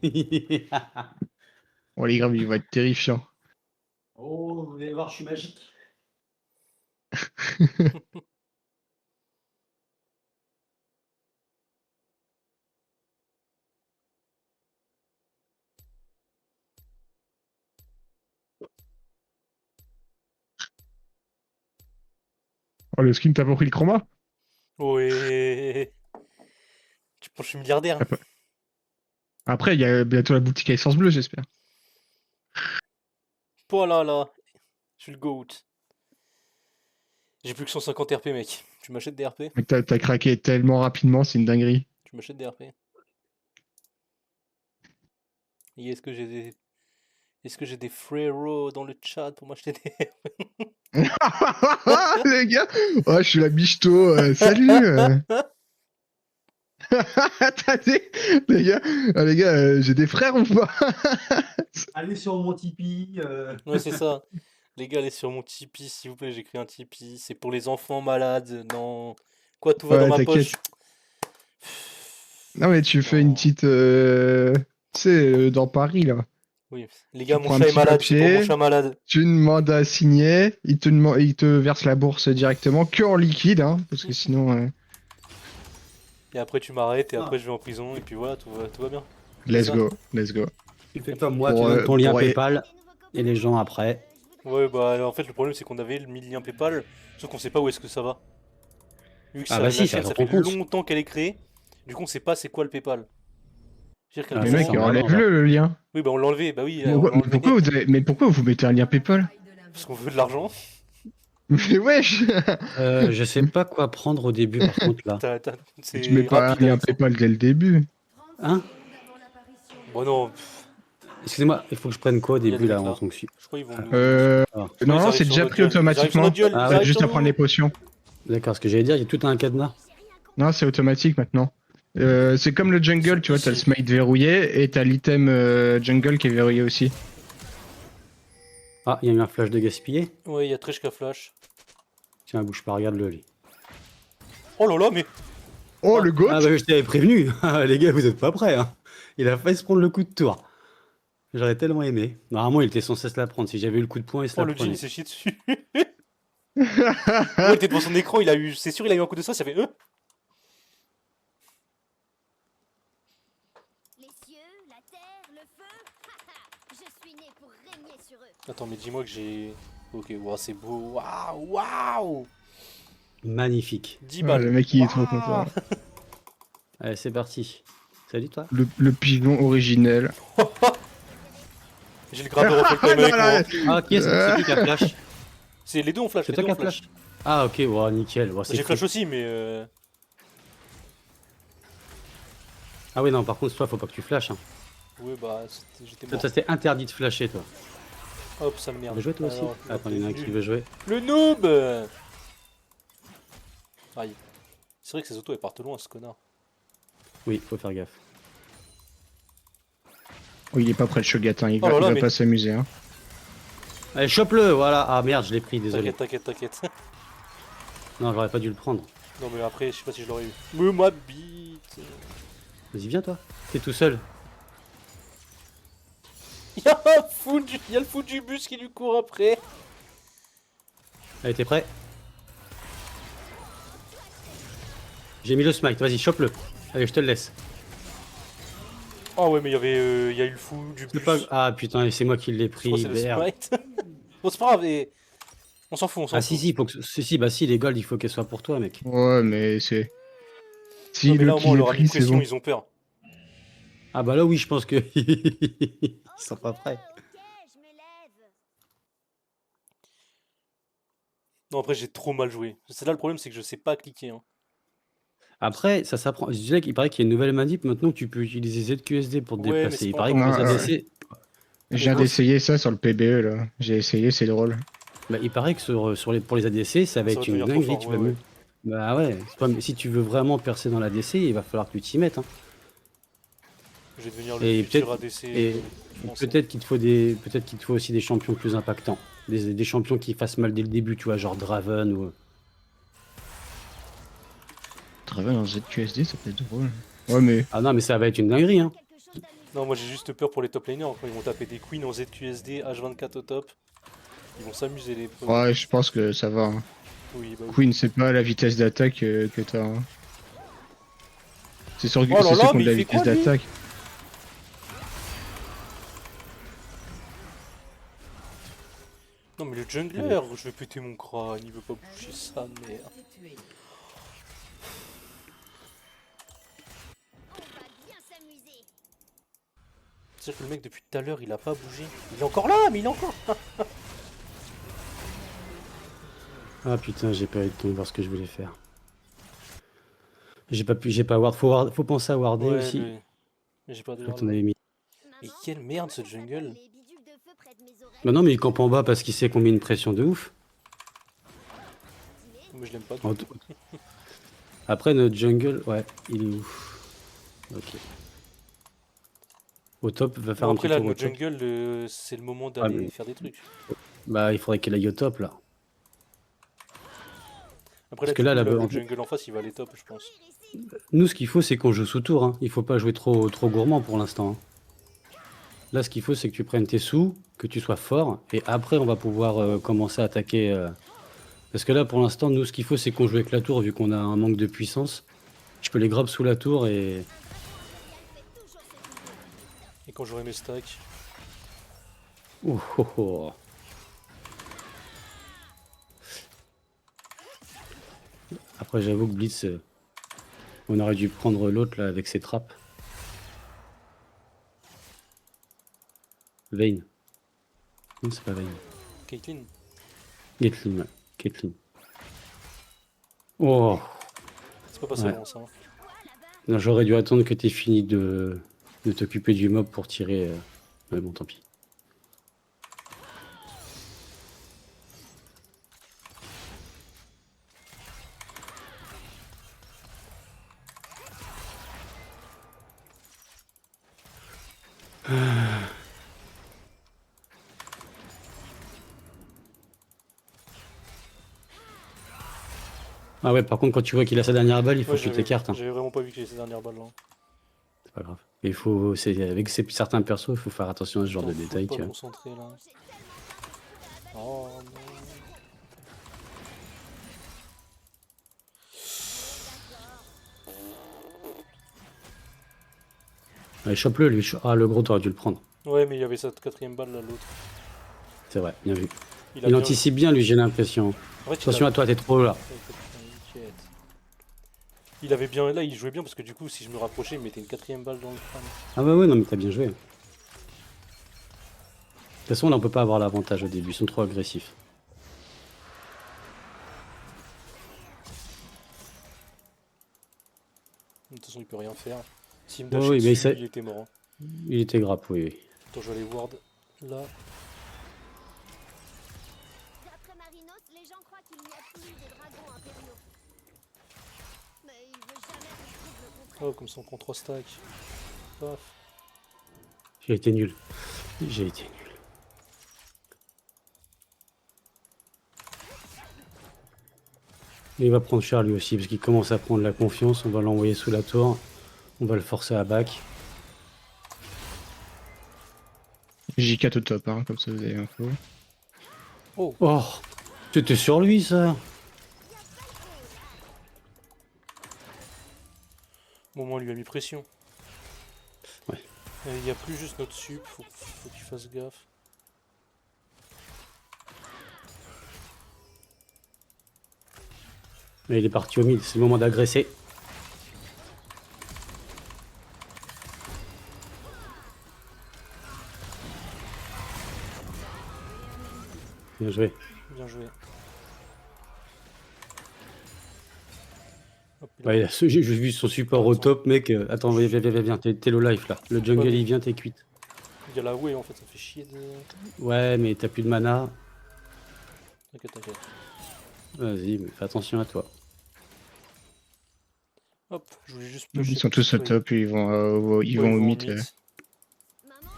Oh, les graves, il va être terrifiant. Oh, vous allez voir, je suis magique. Oh, le skin, t'as pas pris le chroma? Ouais. Tu penses que je suis milliardaire? Après, il y a bientôt la boutique à essence bleue, j'espère. Oh là là. Je suis le GOAT. J'ai plus que 150 RP, mec. Tu m'achètes des RP? Mec, t'as craqué tellement rapidement, c'est une dinguerie. Tu m'achètes des RP? Et est-ce que j'ai des... Est-ce que j'ai des frérots dans le chat pour m'acheter des... Les gars, oh, je suis la bicheto, salut. Attendez, les gars, j'ai des frères ou pas? Allez sur mon Tipeee. Ouais, c'est ça. Les gars, allez sur mon Tipeee, s'il vous plaît, j'ai créé un Tipeee. C'est pour les enfants malades. Non. Quoi, tout va Ouais, dans ma t'inquiète. poche. Non mais tu fais une Non. petite, tu sais, dans Paris là. Oui, les gars, mon prends un chat est petit malade, c'est pour mon papier. chat malade. Tu demandes à signer, il te verse la bourse directement, que en liquide, hein, parce que sinon, Et après, tu m'arrêtes, et Ah. après, je vais en prison, et puis voilà, tout va bien. let's ça. go, let's go. Tu fais comme moi, Pour, tu donnes ton lien pour- PayPal et les gens après. Ouais, bah, en fait, le problème, c'est qu'on avait le 1000 liens PayPal, sauf qu'on sait pas où est-ce que ça va. Vu que Ah ça, bah la si, chaîne, ça ça fait fait ton compte. longtemps qu'elle est créée. Du coup, on sait pas c'est quoi le PayPal. C'est-à-dire qu'à un Ah, Mais ça, mec, c'est moment- emmerdant, enlève-le le lien. Oui, bah, on l'a enlevé, bah oui, Mais on l'a enlevé. mais pourquoi vous mettez un lien PayPal? Parce qu'on veut de l'argent. Mais wesh, Je sais pas quoi prendre au début par contre là. tu mets C'est pas un rapide lien avec ça. PayPal dès le début. Hein? Bon, non, Excusez-moi, il faut que je prenne quoi au Il y a début des là mecs, là. en tant que suite. Je crois qu'ils vont nous. Euh, Ah. Je crois non, qu'ils non, arrivent c'est sur déjà notre pris gueule. Ils arrivent sur automatiquement. notre gueule, Ah ils ouais. T'as arrivent juste sur à prendre nous. les potions. D'accord, ce que j'allais dire, il y a tout un cadenas. Non, c'est automatique maintenant. C'est comme le jungle, tu vois, t'as le Ici. smite verrouillé et t'as l'item jungle qui est verrouillé aussi. Ah, il y a eu un flash de gaspillé. Ouais, il y a Treshka Flash. Tiens, bouge pas, regarde-le lui. Oh là là, mais. Oh, Ah. le goat! Ah bah je t'avais prévenu. Les gars, vous êtes pas prêts. Hein. Il a failli se prendre le coup de tour. J'aurais tellement aimé. Normalement, il était censé se la prendre. Si j'avais eu le coup de poing, il se Oh, la le Jin, prenait. il s'est chié dessus. Ouais, il était devant son écran, il a eu. C'est sûr, il a eu un coup de ça, ça fait. Les cieux, la terre, le feu. Je suis né pour régner sur eux. Attends, mais dis-moi que j'ai. Ok, wow, c'est beau. Waouh, waouh! Magnifique. 10 Ah, balles. le mec, il est trop Waouh. content. Allez, c'est parti. Salut toi. Le pigeon originel. J'ai le grave de Rocket Time avec moi. Ah, qui est-ce c'est qui qui a flash? C'est les deux ont flash, C'est les toi deux qui ont a flash. flash. Ah, ok, ouais, nickel. Ouais, c'est J'ai flash cool. aussi, mais. Ah oui, non, par contre, toi, faut pas que tu flashes. Hein. Ouais, bah, j'étais Toi, mort. ça t'est interdit de flasher, toi. Hop, ça Tu m'énerve. veux jouer toi aussi? Alors, Attends, il y en a un qui veut jouer. Le noob! Aïe. C'est vrai que ses autos elles partent loin, ce connard. Oui, faut faire gaffe. Oh, il est pas près de Shogatin, il Oh là va, là, il va mais- pas s'amuser. Hein. Allez, chope-le, voilà. Ah merde, je l'ai pris, désolé. T'inquiète. Non, j'aurais pas dû le prendre. Non, mais après, je sais pas si je l'aurais eu. Mais ma bite! Vas-y, viens, toi. T'es tout seul. Y'a le fou du bus qui lui court après! Allez, t'es prêt? J'ai mis le smite, vas-y, chope-le. Allez, je te le laisse. Oh ouais, mais il y a eu le fou du C'est bus. pas... Ah putain, c'est moi qui l'ai Je pris. crois que c'est le merde. smite. Bon, c'est pas grave, et... on s'en fout, on s'en Ah fout. si, faut que... si, bah si, les golds, il faut qu'elles soient pour toi, mec. Ouais, mais c'est. Si Non, mais le là, au moins, on kill est leur a mis pris, c'est pression, bon. ils ont peur. Ah bah là, oui, je pense que... Ils sont pas prêts. Ok, je m'élève. Non, après, j'ai trop mal joué. C'est là le problème, c'est que je sais pas cliquer. Hein. Après, ça s'apprend. Je disais qu'il paraît qu'il y a une nouvelle manip maintenant que tu peux utiliser ZQSD pour te Ouais, mais déplacer. c'est Il pas paraît que encore- pour les Non, ADC, Je viens d'essayer ça sur le PBE là. J'ai essayé, c'est drôle. bah, il paraît que pour les ADC, ça va Ça va être une devenir trop dinguerie. fort, Tu ouais, vas ouais. mieux. Bah ouais, c'est pas- si tu veux vraiment percer dans l'ADC, il va falloir que tu t'y mettes. Hein. Je vais devenir le Et futur peut-être- ADC et français. Peut-être qu'il te faut aussi des champions plus impactants. Des champions qui fassent mal dès le début, tu vois, genre Draven ou. Travailler en ZQSD, ça peut être drôle. Ouais, mais. Ah non, mais ça va être une dinguerie, hein. Quelque chose d'amusant. Non, moi j'ai juste peur pour les top laners. Quand ils vont taper des queens en ZQSD, H24 au top, ils vont s'amuser les pauvres. Ouais, je pense que ça va. Hein. Oui, bah oui. Queen, c'est pas la vitesse d'attaque que t'as. Hein. C'est sûr, Oh là c'est là, sûr qu'on mais a la il fait vitesse quoi, lui d'attaque. Non, mais le jungler, je vais péter mon crâne, il veut pas bouger sa mère. Tué. On va bien s'amuser. C'est-à-dire que le mec depuis tout à l'heure il a pas bougé. Il est encore là, mais il est encore. Ah putain, j'ai pas eu le temps de voir ce que je voulais faire. J'ai pas ward. Faut penser à warder Ouais, aussi. mais j'ai pas de Je crois que t'en avais mis. Et quelle merde, ce jungle. Les bidules de feu Bah non, mais il campe en bas parce qu'il sait qu'on met une pression de ouf. Mais je l'aime pas. En tout- Après, notre jungle, ouais, il est où? Ok. Au top, va faire Bon, un après petit là, tour au notre top. jungle, c'est le moment Ah, d'aller mais- faire des trucs. Bah, il faudrait qu'il aille au top là. Après Parce là, que du là, coup, là, là-bas, le jungle en face, il va aller top, je pense. nous, ce qu'il faut, c'est qu'on joue sous tour. Hein. Il faut pas jouer trop gourmand pour l'instant. Hein. Là, ce qu'il faut, c'est que tu prennes tes sous, que tu sois fort, et après, on va pouvoir commencer à attaquer. Parce que là, pour l'instant, nous, ce qu'il faut, c'est qu'on joue avec la tour, vu qu'on a un manque de puissance. Je peux les grab sous la tour et. Et quand j'aurai mes stacks, Ouh, oh, oh. Après, j'avoue que Blitz, on aurait dû prendre l'autre là avec ses trappes. Vayne. Non, c'est pas Vayne. Caitlyn, Caitlyn, ouais. Caitlyn. Oh! c'est pas passé Ouais. avant ça. Hein. Non, j'aurais dû attendre que tu aies fini de t'occuper du mob pour tirer. Mais bon, tant pis. Ah ouais, par contre, quand tu vois qu'il a sa dernière balle, il faut Ouais, que tu j'avais t'écartes. Hein. j'avais vraiment pas vu qu'il y avait ces dernières balles là. C'est pas grave. Il faut, avec certains persos, il faut faire attention à ce genre T'en de fous détails. pas Tu vois. concentré là. Oh non. Allez, chope-le, lui. Ah, le gros, t'aurais dû le prendre. Ouais, mais il y avait cette quatrième balle là, l'autre. C'est vrai, bien vu. Il Il anticipe bien, lui, j'ai l'impression. En fait, Attention à toi, t'es trop là. T'inquiète. Il avait bien là, il jouait bien parce que du coup, si je me rapprochais, il mettait une quatrième balle dans le crâne. Ah ouais, ouais, non, mais t'as bien joué. De toute façon, là, on peut pas avoir l'avantage au début. Ils sont trop agressifs. De toute façon, il peut rien faire. S'il me Ouais, dashait oui, mais dessus, ça- il était mort. Hein. Il était grappe, oui, oui. Attends, je vais aller ward là. D'après Marinos, les gens croient qu'il n'y a plus de dragons impériaux. Mais il veut jamais que je prouve le contraire. Oh, comme ça on prend 3 stacks. Paf. J'ai été nul. J'ai été nul. Et il va prendre cher lui aussi, parce qu'il commence à prendre la confiance. On va l'envoyer sous la tour. On va le forcer à back. J4 au top, hein, comme ça vous avez l'info. Oh, Oh! C'était sur lui, ça! bon, moi, on lui a mis pression. Ouais. Il n'y a plus juste notre sup, faut qu'il fasse gaffe. Mais il est parti au mid, c'est le moment d'agresser. Bien joué. Bien joué. Hop, il a- Ouais, j'ai vu son support au top, mec. Attends, viens, t'es low life là. Le jungle Ouais, mais- il vient, t'es cuite. il y a la way en fait, ça fait chier de. Ouais, mais t'as plus de mana. T'inquiète, t'inquiète. Vas-y, mais fais attention à toi. Hop, je voulais juste Ils pusher sont le tous au petit top, ils vont, ils ouais, vont au en mid. mid. Maman,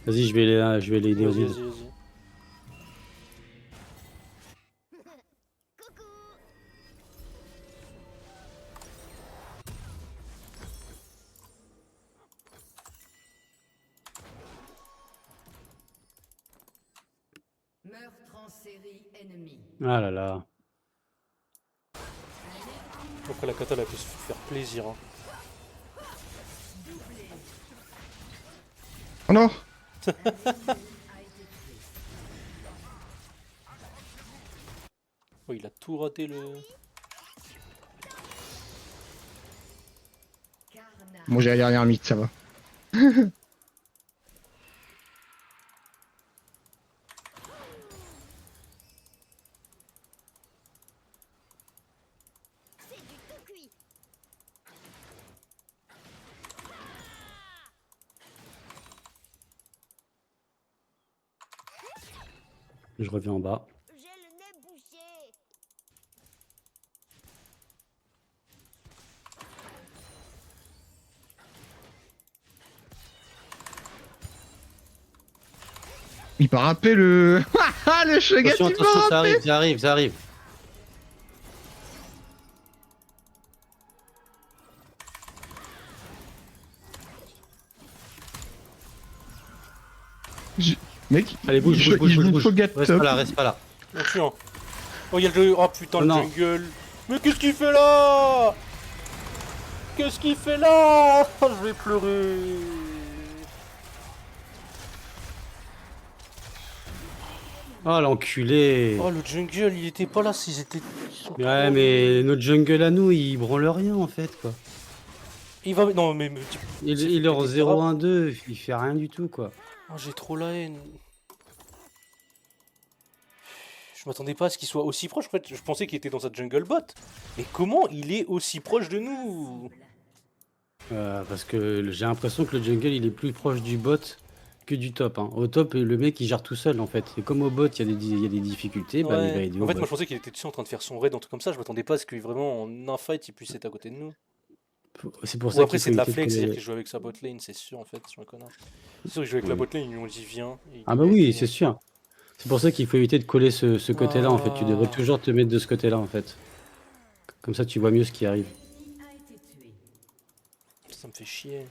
Vas-y, je vais l'aider au Vas-y, mid. vas-y, vas-y. coucou. Meurtre en série ennemi. Ah là là. Après la kata, elle a pu se faire plaisir. Hein. Oh non! Oh, il a tout raté le. Carnage. Bon, j'ai la dernière mid, ça va. C'est du tout cuit. Je reviens en bas. J'ai le nez bouché. Il part rapper le. Ah, le Shogat, Attention, il attention, part ça rapper. arrive, ça arrive, ça arrive. Mec, Allez, bouge, il bouge, bouge, il bouge, joue bouge. Shogat Reste top. pas là, reste pas là. On tue un. Oh, il y a le... Oh putain, Oh le non. jungle. Mais qu'est-ce qu'il fait là? Qu'est-ce qu'il fait là? Oh, je vais pleurer. Oh l'enculé. Oh, le jungle, il était pas là s'ils étaient... Ouais, mais notre jungle à nous, il branle rien en fait, quoi. Il va... Non, mais... Il est en 0-1-2, il fait rien du tout, quoi. Oh, j'ai trop la haine. Je m'attendais pas à ce qu'il soit aussi proche. En fait, je pensais qu'il était dans sa jungle bot. Mais comment il est aussi proche de nous? Parce que j'ai l'impression que le jungle, il est plus proche du bot que du top. Hein. Au top, le mec, il gère tout seul, en fait. Et comme au bot, il y a des difficultés, bah, il va Ouais. aider En au fait, bot. moi, je pensais qu'il était dessus en train de faire son raid, un truc comme ça. Je m'attendais pas à ce que vraiment en un fight, il puisse être à côté de nous. C'est pour Ou ça après, qu'il c'est faut de la éviter flex, de c'est-à-dire coller- qu'il joue avec sa bot lane, c'est sûr, en fait, je suis un connard. C'est sûr qu'il joue avec la Oui. bot lane, ils lui ont dit viens. et Ah il bah a oui, été. c'est sûr. C'est pour ça qu'il faut éviter de coller ce côté-là, en fait. Tu devrais Ah. toujours te mettre de ce côté-là, en fait. Comme ça, tu vois mieux ce qui arrive. A été tué. Ça me fait chier.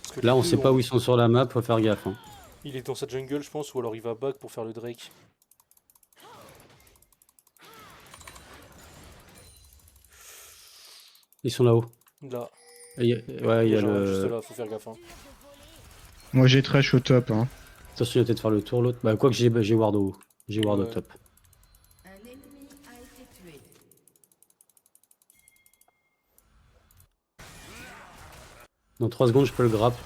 Parce que Là, les on deux sait pas ont- où ils sont sur la map, faut faire gaffe. Hein. Il est dans sa jungle, je pense, ou alors il va back pour faire le Drake. Ils sont là-haut. Là, Ouais, il y a genre juste le... là, faut faire gaffe. Hein. Moi, j'ai trash au top. Hein. Attention, il va peut-être faire le tour, l'autre. Bah, quoi que j'ai ward au haut. J'ai ward au Ouais. top. Un ennemi a été tué. Dans 3 secondes, je peux le grappe.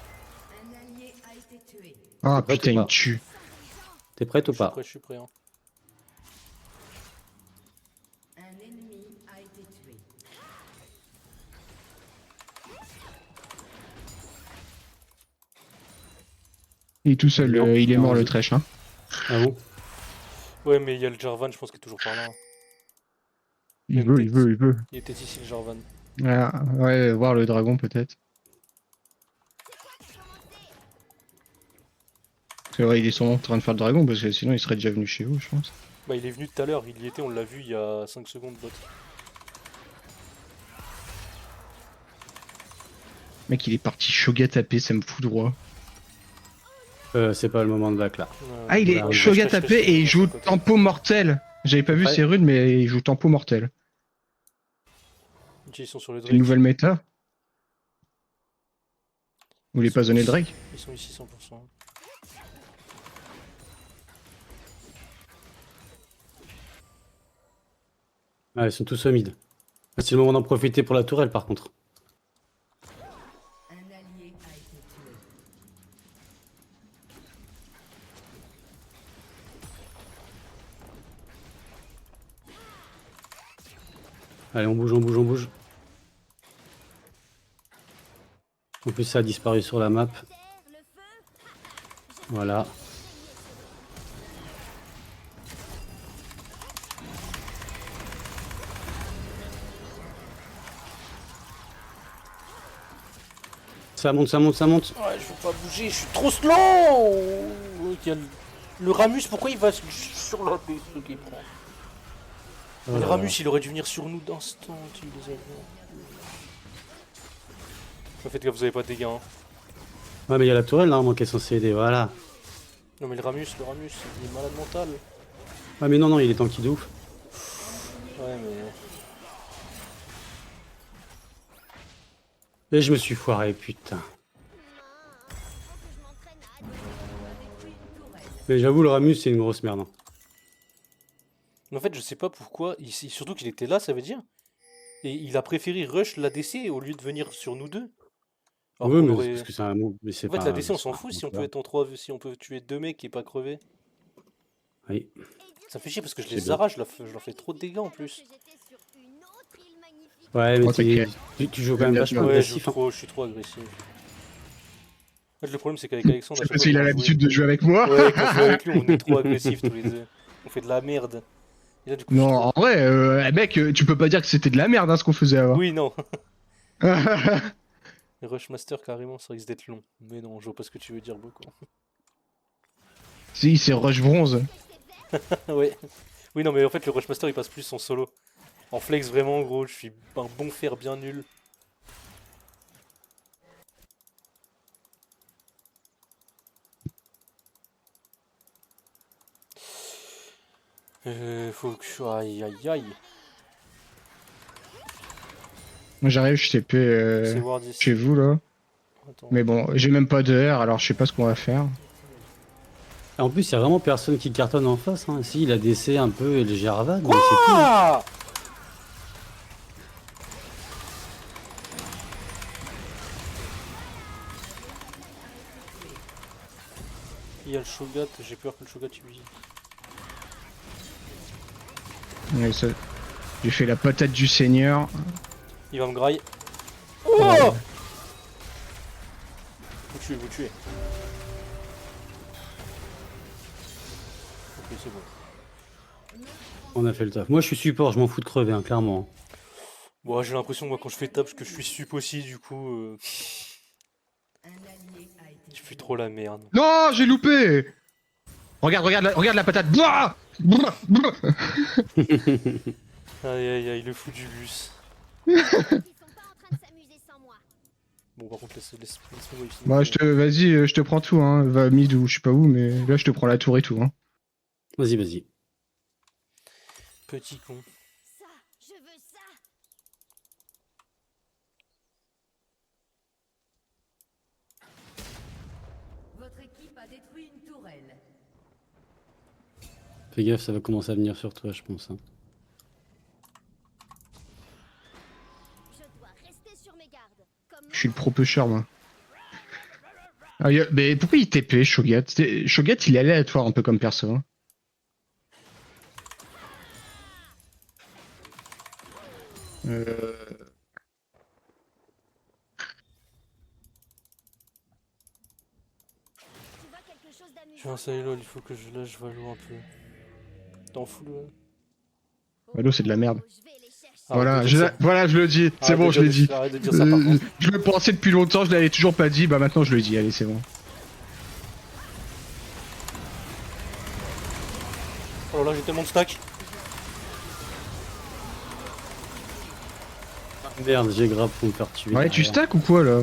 Un allié a été tué. Ah prête putain, ou il pas me tue. T'es prête ou Je suis pas? prêt, je suis prêt. Hein. Un ennemi a été tué. Il est tout seul, Non, il est non, mort le je- trash. Hein. Ah bon? Ouais, mais il y a le Jarvan, je pense qu'il est toujours par là. Hein. Il Même veut, peut-être- il veut, il veut. Il est peut-être ici le Jarvan. Ah, ouais, voir le dragon peut-être. C'est vrai, il est sûrement en train de faire le dragon parce que sinon il serait déjà venu chez vous, je pense. Bah, il est venu tout à l'heure, il y était, on l'a vu il y a 5 secondes, bot. Mec, il est parti Shogat taper, ça me fout droit. C'est pas le moment de back là. Ah, il est Ouais, Shogat taper et il joue tempo mortel. J'avais pas vu Ouais. ses runes, mais il joue tempo mortel. Ils sont sur le C'est une Drake. nouvelle méta. Vous voulez pas zoner Drake? Ils sont ici 100%. Ah, ils sont tous au mid. Ah, c'est le moment d'en profiter pour la tourelle par contre. Un allié a été tué. Allez, on bouge, on bouge, on bouge. En plus, ça a disparu sur la map. Terre, le feu. Voilà. Ça monte, ça monte, ça monte. Ouais, je veux pas bouger, je suis trop slow. Il y a le Ramus, pourquoi il va sur la BC qu'il prend? Oh Le là Ramus, là. il aurait dû venir sur nous d'instant, tu les as vus. Faites gaffe, vous avez pas de dégâts. Hein. Ouais, mais il y a la tourelle normalement qui est censée aider, voilà. Non mais le Ramus, il est malade mental. Ouais, mais non, non, il est tanky de ouf. Ouais mais... Et je me suis foiré, putain. Faut que je m'entraîne à adorer. Mais j'avoue, le Ramus, c'est une grosse merde. Hein. Mais en fait, je sais pas pourquoi, surtout qu'il était là, ça veut dire. Et il a préféré rush l'ADC au lieu de venir sur nous deux. Alors Oui, qu'on mais aurait- parce que c'est un move. Mais c'est En fait, pas- l'ADC, on c'est s'en pas fout un si on peut joueur. être en 3, si on peut tuer 2 mecs et pas crever. Oui. Ça me fait chier parce que je C'est les bien. arrache, je leur fais trop de dégâts en plus. Que j'étais sur une autre île magnifique. Ouais, mais Oh, t'inquiète. tu joues quand même Bien vachement sûr. Ouais, agressif. Hein. je suis trop agressif. fait, le problème, c'est qu'avec Alexandre, à C'est chaque parce fois qu'il a qu'on l'habitude joue- de jouer avec moi. Ouais, quand je joue avec lui, on est trop agressifs tous les deux. On fait de la merde. Et là, du coup, je Non, suis en trop- vrai, mec, tu peux pas dire que c'était de la merde hein, ce qu'on faisait avant. Oui, non. Les Rushmaster, carrément, ça risque d'être long. Mais non, je vois pas ce que tu veux dire, beaucoup. Si, c'est Rush Bronze. Ouais. Oui, non, mais en fait, le Rushmaster, il passe plus son solo. En flex, vraiment, gros, je suis un bon fer bien nul. Faut que je... Aïe, aïe, aïe. Moi, j'arrive, je TP C'est Ward ici. chez vous là. Attends. Mais bon, j'ai même pas de R, alors je sais pas ce qu'on va faire. Et en plus, il y a vraiment personne qui cartonne en face. Hein. Si, il a DC un peu et le Jarvan, mais c'est tout. Ah! Il y a le Shogat, j'ai peur que le Shogat lui... Ouais, ça- J'ai fait la patate du seigneur. Il va me grailler. Oh! Vous tuez, vous tuez. Ok, c'est bon. On a fait le taf. Moi, je suis support, je m'en fous de crever, hein, clairement. Bon, j'ai l'impression, moi, quand je fais table, que je suis sup aussi, du coup... Un allié a été Je tué. fais trop la merde. Non, j'ai loupé. Regarde la patate. Bouah Bouah Bouah Aïe aïe aïe, le fou du bus. Ils sont pas en train de s'amuser sans moi. Bon, par contre, laisse-moi ici. Bah, vas-y, je te prends tout, hein. Va mid ou je sais pas où, mais là, je te prends la tour et tout, hein. Vas-y, vas-y. Petit con. Ça, je veux ça. Votre équipe a détruit une tourelle. Fais gaffe, ça va commencer à venir sur toi, je pense. Hein. Je dois rester sur mes gardes. Comme Je suis le pro pusher, moi. Ah, mais pourquoi il TP, Shogat? Shogat, il est aléatoire, un peu comme perso. Hein. tu vois quelque chose d'amusant. J'ai un Sailol, il faut que je lâche Valo un peu. T'en fous le... Valo, c'est de la merde. Je vais les chercher. Voilà, Arrête de dire ça. voilà, je le dis. C'est Arrête bon, de je l'ai dire- dit. Arrête de dire ça par contre. Je le pensais depuis longtemps, je l'avais toujours pas dit. Bah maintenant, je le dis. Allez, c'est bon. Oh là là, j'ai tellement de stack. Merde, j'ai grave pour me faire tuer. Ouais, tu derrière. stack ou quoi là?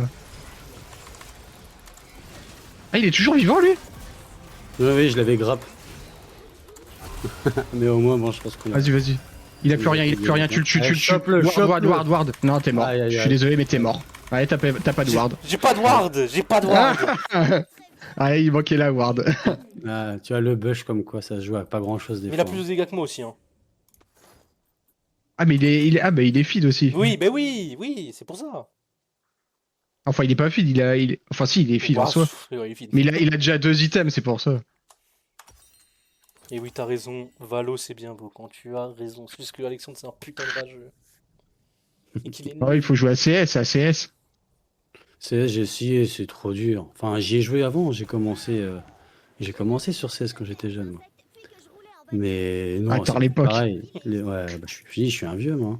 Ah, il est toujours vivant lui? Oui, je l'avais grappe. Mais au moins, bon, je pense qu'on a... Vas-y, vas-y. Il a plus rien, il a plus rien. Tu le tues, tu le tues. Chope-le, chope-le. Ward. Non, t'es mort. Aïe, aïe, Je suis aïe. désolé, mais t'es mort. Allez, t'as pas de ward. J'ai pas de ward. J'ai pas de ward. Allez, il manquait la ward. Ah, tu as le bush comme quoi ça se joue à pas grand chose des Mais il fois. a plus de dégâts que moi aussi. Hein. Ah, mais il est feed aussi. Oui, bah oui, oui, c'est pour ça. Enfin, il est pas feed, enfin, si, il est feed en Bah, soi. ouais, il est feed. Mais il a déjà 2 items, c'est pour ça. Et oui, t'as raison, Valo c'est bien beau quand tu as raison. C'est juste que Alexandre c'est un putain de rageux. Et qu'il est nul. Ouais, il faut jouer à CS, à CS. J'ai essayé, c'est trop dur. Enfin, j'y ai joué avant, j'ai commencé sur CS quand j'étais jeune. Moi. Depuis que je roulais en voiture, Mais non, Attends, c'est l'époque. pareil. Ouais, bah, je suis un vieux, moi.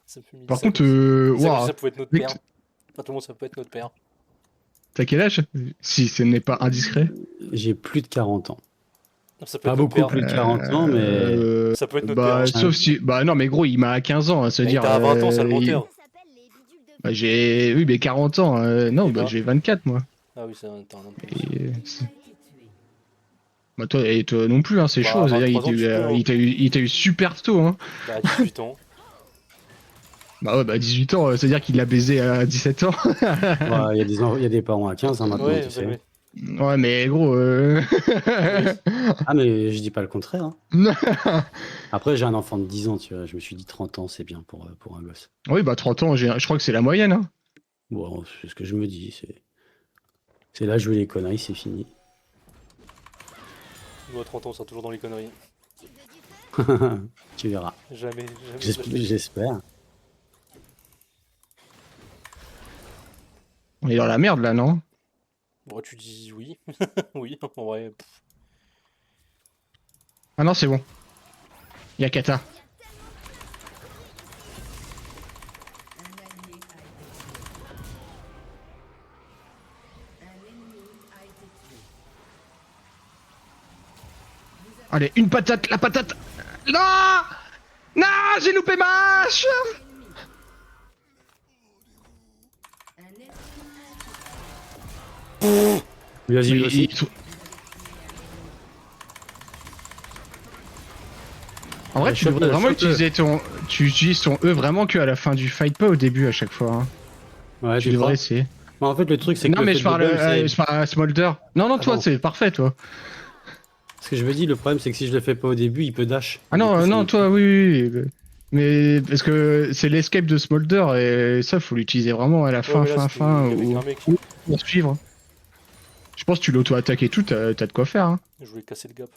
Ça peut- Par ça contre, peut- ça, waouh, ça peut être notre mec, père. À tout le monde, ça peut être notre père. t'as quel âge? Si ce n'est pas indiscret. J'ai plus de 40 ans. Non, ça peut Pas être notre beaucoup père. plus de 40 ans, mais Ça peut être notre Bah, père. sauf si. Bah, non, mais gros, il m'a 15 ans, ça veut Et dire. t'as 20 ans, ça le il- menteur. ça s'appelle les bidules de Bah, j'ai. Oui, mais 40 ans. Non, Et bah, bah. j'ai 24, moi. Ah oui, c'est un temps. Et... A été tué. Bah, toi non plus, hein, c'est Bah, chaud. C'est-à-dire, 23 ans, tu peux, hein. il t'a eu super tôt, hein. Bah, 18 ans. Bah, ouais, bah, 18 ans, c'est-à-dire qu'il l'a baisé à 17 ans. ouais, il y a des parents à 15 hein, maintenant, Ouais, tu sais. ouais. Ouais, mais gros. Ah, mais je dis pas le contraire. Hein. Après, j'ai un enfant de 10 ans, tu vois. Je me suis dit 30 ans, c'est bien pour un gosse. Oui, bah, 30 ans, je crois que c'est la moyenne, hein. Bon, c'est ce que je me dis. C'est là, jouer les conneries, c'est fini. Moi, 30 ans, on sera toujours dans les conneries. tu veux du feu? Tu verras. Jamais. J'espère. On est dans la merde là, non? Bon, tu dis oui. Oui, en vrai. Ah non, c'est bon. Il y a Kata. Un allié a été tué. Un ennemi a été tué. Allez, une patate, la patate. Non! Non, j'ai loupé ma hache! Un ennemi Vas-y, lui aussi. En vrai, Ouais, tu devrais chope-le, vraiment chope-le. utiliser ton. Tu utilises ton E vraiment que à la fin du fight, pas au début à chaque fois. Hein. Ouais, Tu tu crois? devrais essayer. Mais en fait, le truc, c'est que Non, le mais fait de bug, je parle à Smolder. Non, non, Ah, toi, pardon. c'est parfait, toi. Ce que je me dis, le problème, c'est que si je le fais pas au début, il peut dash. Ah Du non, coup, ça non, me- toi, oui, oui, oui. Mais parce que c'est l'escape de Smolder et ça, faut l'utiliser vraiment à la Ouais, fin, mais là, fin, c'était avec ou un mec. pour suivre. Je pense que tu l'auto-attaques et tout, t'as de quoi faire. Hein. Je voulais casser le gap.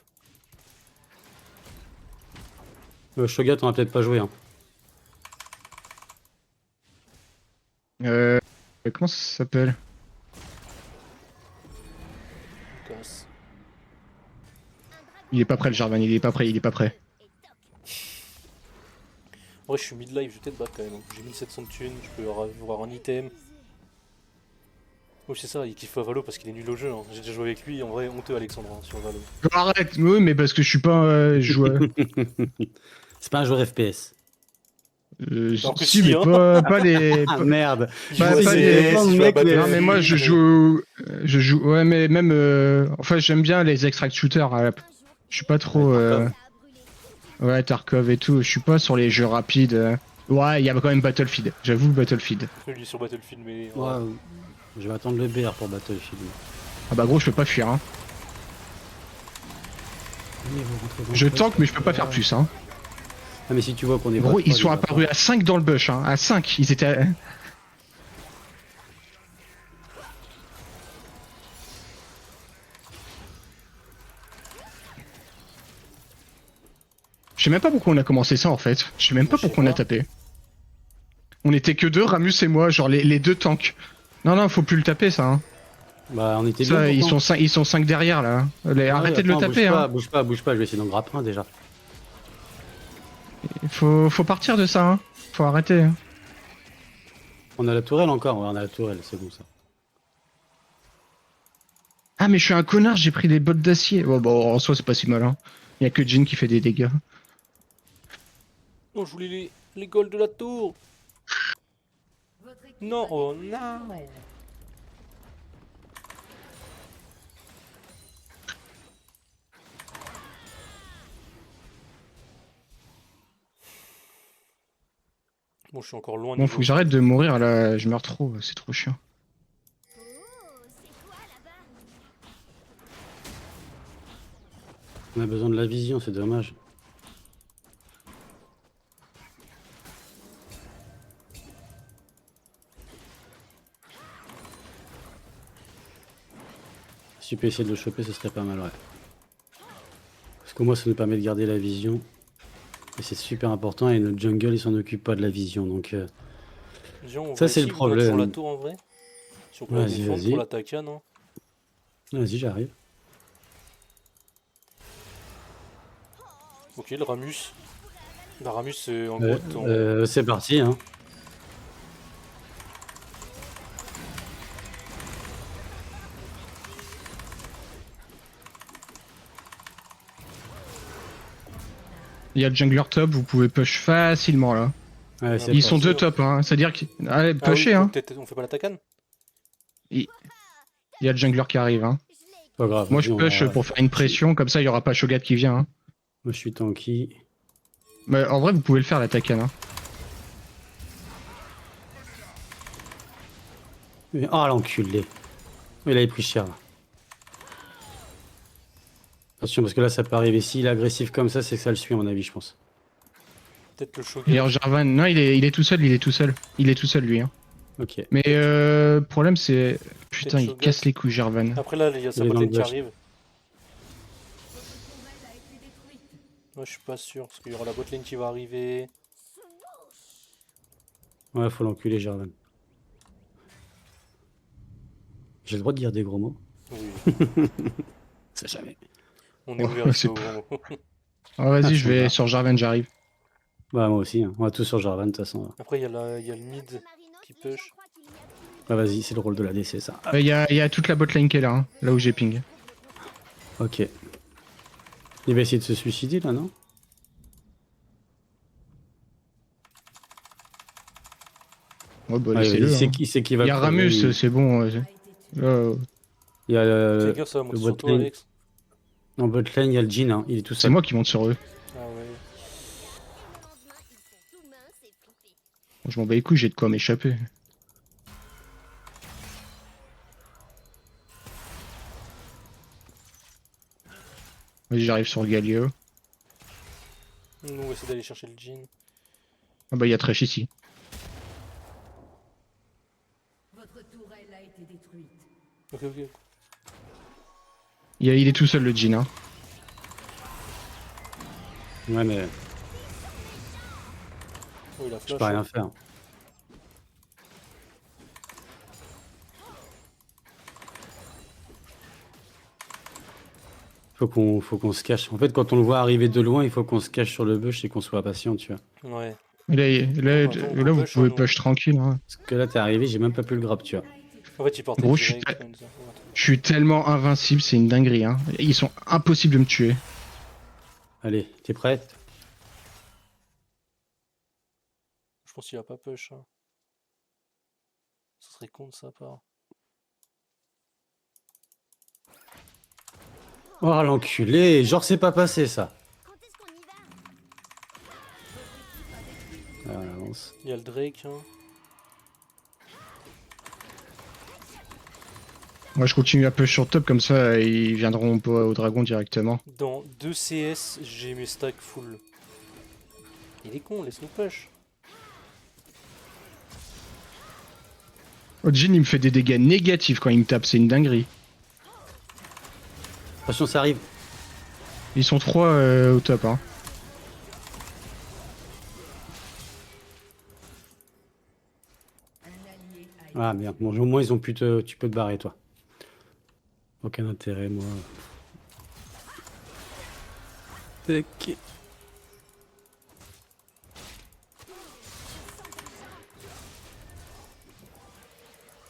Shogat, on a peut-être pas joué. Hein. Euh, comment ça s'appelle? Je casse. Il est pas prêt, le Jarvan, il est pas prêt, il est pas prêt. En vrai, je suis mid-life, je vais peut-être battre quand même. J'ai 1700 de thunes, je peux avoir un item. Oh, c'est ça, il kiffe pas Valo parce qu'il est nul au jeu. Hein. J'ai déjà joué avec lui, en vrai, honteux Alexandre hein, sur Valo. Arrête, oui, mais parce que je suis pas un joueur. C'est pas un joueur FPS. Alors que Si, si, mais hein. pas les. Ah merde. Il Bah, joue à pas CS, les- il joue à mec, mais- Battlefield. Non, mais moi, je joue. Ouais, mais même. Enfin, j'aime bien les extract shooters. Je suis pas trop. Ouais, Tarkov et tout. Je suis pas sur les jeux rapides. Ouais, il y a quand même Battlefield. J'avoue, Battlefield. Lui sur Battlefield, mais. Ouais, je vais attendre le BR pour Battlefield. Ah bah, gros, je peux pas fuir. Hein. Allez, vous rentrez dans Je le tank, poste. mais je peux pas faire plus. Hein. Ah, mais si tu vois qu'on est Gros, pas ils trois, sont les apparus à 5 dans le bush. Hein. À 5. Ils étaient. Je sais même pas pourquoi on a commencé ça en fait. Je sais même pas Je sais pourquoi on a pas. tapé. On était que deux, Ramus et moi, genre les deux tanks. Non, non, faut plus le taper ça. Hein. Bah, on était Ça, bien. ils pourtant. sont 5 derrière là. Arrêtez de le Attends, taper. Hein. Bouge pas, je vais essayer d'en grapper un déjà. Faut partir de ça. Hein. Faut arrêter. Hein. On a la tourelle encore, ouais, on a la tourelle, c'est bon ça. Ah, mais je suis un connard, j'ai pris des bottes d'acier. Bon, en soi, c'est pas si mal. Hein. Y a que Jin qui fait des dégâts. Non, je voulais les goals de la tour. Votre équipe Non, a oh détruit non. une tourelle. Bon, je suis encore loin Bon, faut que j'arrête de mourir là, je meurs trop, c'est trop chiant. Oh, c'est quoi là-bas? On a besoin de la vision, c'est dommage. Si tu peux essayer de le choper, ce serait pas mal, ouais. Parce que moi, ça nous permet de garder la vision. Et c'est super important, et notre jungle, il s'en occupe pas de la vision, donc... Ça, c'est le Sur problème. la tour en vrai. Si on peut la Vas-y, défendre vas-y. pour l'attaquer, non? Vas-y, j'arrive. Ok, le Ramus. Le Ramus, c'est en gros ton. C'est parti, hein. Il y a le jungler top, vous pouvez push facilement là. Ouais, c'est Ils sont parti. deux top, hein. C'est-à-dire que. Allez, Ah oui, pusher, donc hein. peut-être on fait pas l'attaquant? Il y a le jungler qui arrive, hein. Je l'ai. Pas grave. Moi, je vas-y, on push va- pour faire une pression, comme ça, il y aura pas Shogat qui vient. Hein. Moi, je suis tanky. Mais en vrai, vous pouvez le faire, l'attaquant. Hein. Oh, l'enculé. Il avait pris cher, là. Attention, parce que là, ça peut arriver. S'il est agressif comme ça, c'est que ça le suit, à mon avis, je pense. Peut-être le Il y Shogun. a Jarvan. Non, il est tout seul, il est tout seul. Il est tout seul, lui. Hein. Ok. Mais problème, c'est. Putain, il Shogat. casse les couilles, Jarvan. Après là, il y a sa Il est dans botlane le qui bush. arrive. Votre tourelle a été détruite. Moi, je suis pas sûr, parce qu'il y aura la botlane qui va arriver. Ouais, faut l'enculer, Jarvan. J'ai le droit de dire des gros mots? Oui, Ça jamais. on est Ouais, ouvert ici c'est au gros mot. Ah, vas-y, Ah, je tu vais vas. sur Jarvan, j'arrive. Bah moi aussi, hein. On va tous sur Jarvan de toute façon. Après, il y a le mid qui Les gens push. croient qu'il n'y a plus Bah vas-y, c'est le rôle de la DC ça. Il y a toute la botlane qui est là, hein, là où j'ai ping. Ok. Il va essayer de se suicider là, non? Ouais, bah Ouais, laissez-le. Hein. il sait qu'il va Il y a crever, Ramus, il- c'est bon. A été tué. Il y a Fais gaffe, ça va le monter bot sur toi, lane. Alex. En bot lane, il y a le Jhin, hein. Il est tout C'est seul. moi qui monte sur eux. Ah ouais. le lendemain, ils sont tout minces et flippés. Je m'en bats les couilles, j'ai de quoi m'échapper. Vas-y, j'arrive sur le Galio. Nous, on va essayer d'aller chercher le jean. Ah bah il y a Thresh ici. Votre tourelle a été détruite. Ok, ok. Il est tout seul le Jhin. Hein. Ouais, mais Oh, il a je flash. peux rien hein. faire. Faut qu'on se cache. En fait, quand on le voit arriver de loin, il faut qu'on se cache sur le bush et qu'on soit patient, tu vois. Ouais. Là, Attends, on vous push, pouvez hein, push tranquille. Hein. Parce que là, t'es arrivé, j'ai même pas pu le grab, tu vois. En fait, il portait Gros, je suis direct. comme ça. Ouais, attends. Je suis tellement invincible, c'est une dinguerie. Hein. Ils sont impossibles de me tuer. Allez, t'es prête? Je pense qu'il a pas push. Hein. Ça serait con de sa part. Oh l'enculé, genre c'est pas passé ça. Quand est-ce qu'on y va? Ah, on avance. Il y a le Drake. Hein. Moi, je continue à push sur top, comme ça, ils viendront pas au dragon directement. Dans 2 CS, j'ai mes stacks full. Il est con, laisse-nous push. Oh, Jhin, il me fait des dégâts négatifs quand il me tape, c'est une dinguerie. Attention, ça arrive. Ils sont 3 au top. Hein. Un allié a été Ah merde, bon, au moins ils ont pu te... Tu peux te barrer toi. Aucun intérêt, moi. Ok.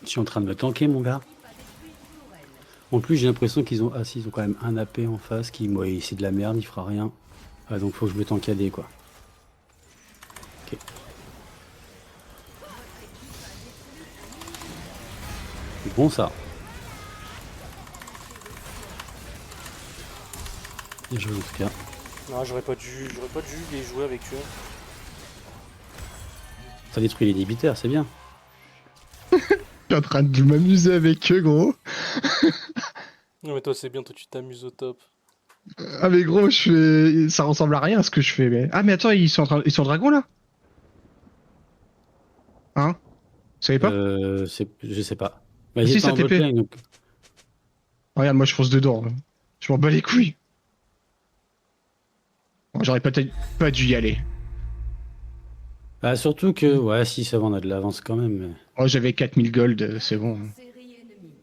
Je suis en train de me tanker, mon gars. En plus, j'ai l'impression qu'ils ont... Ah si, ils ont quand même un AP en face qui... Ouais, c'est de la merde, il fera rien. Ah, donc faut que je me tankader, quoi. Ok. C'est bon, ça. Bien joué, en tout cas. Non, j'aurais pas dû les jouer avec eux. Ça détruit les débiteurs, c'est bien. Je suis en train de m'amuser avec eux, gros. Non mais toi c'est bien, toi tu t'amuses au top. Ah, mais gros, ça ressemble à rien à ce que je fais. Mais... Ah, mais attends, ils sont dragon là? Hein? Vous savez pas? Je sais pas. Ah, Vas-y, si, t'es ça en TP. botlane, donc... Regarde, moi je fonce dedans. Je m'en bats les couilles. Bon, j'aurais peut-être pas dû y aller. Bah, surtout que... Ouais, si, ça va, on a de l'avance quand même. Mais... Oh, j'avais 4000 gold, c'est bon. série ennemie.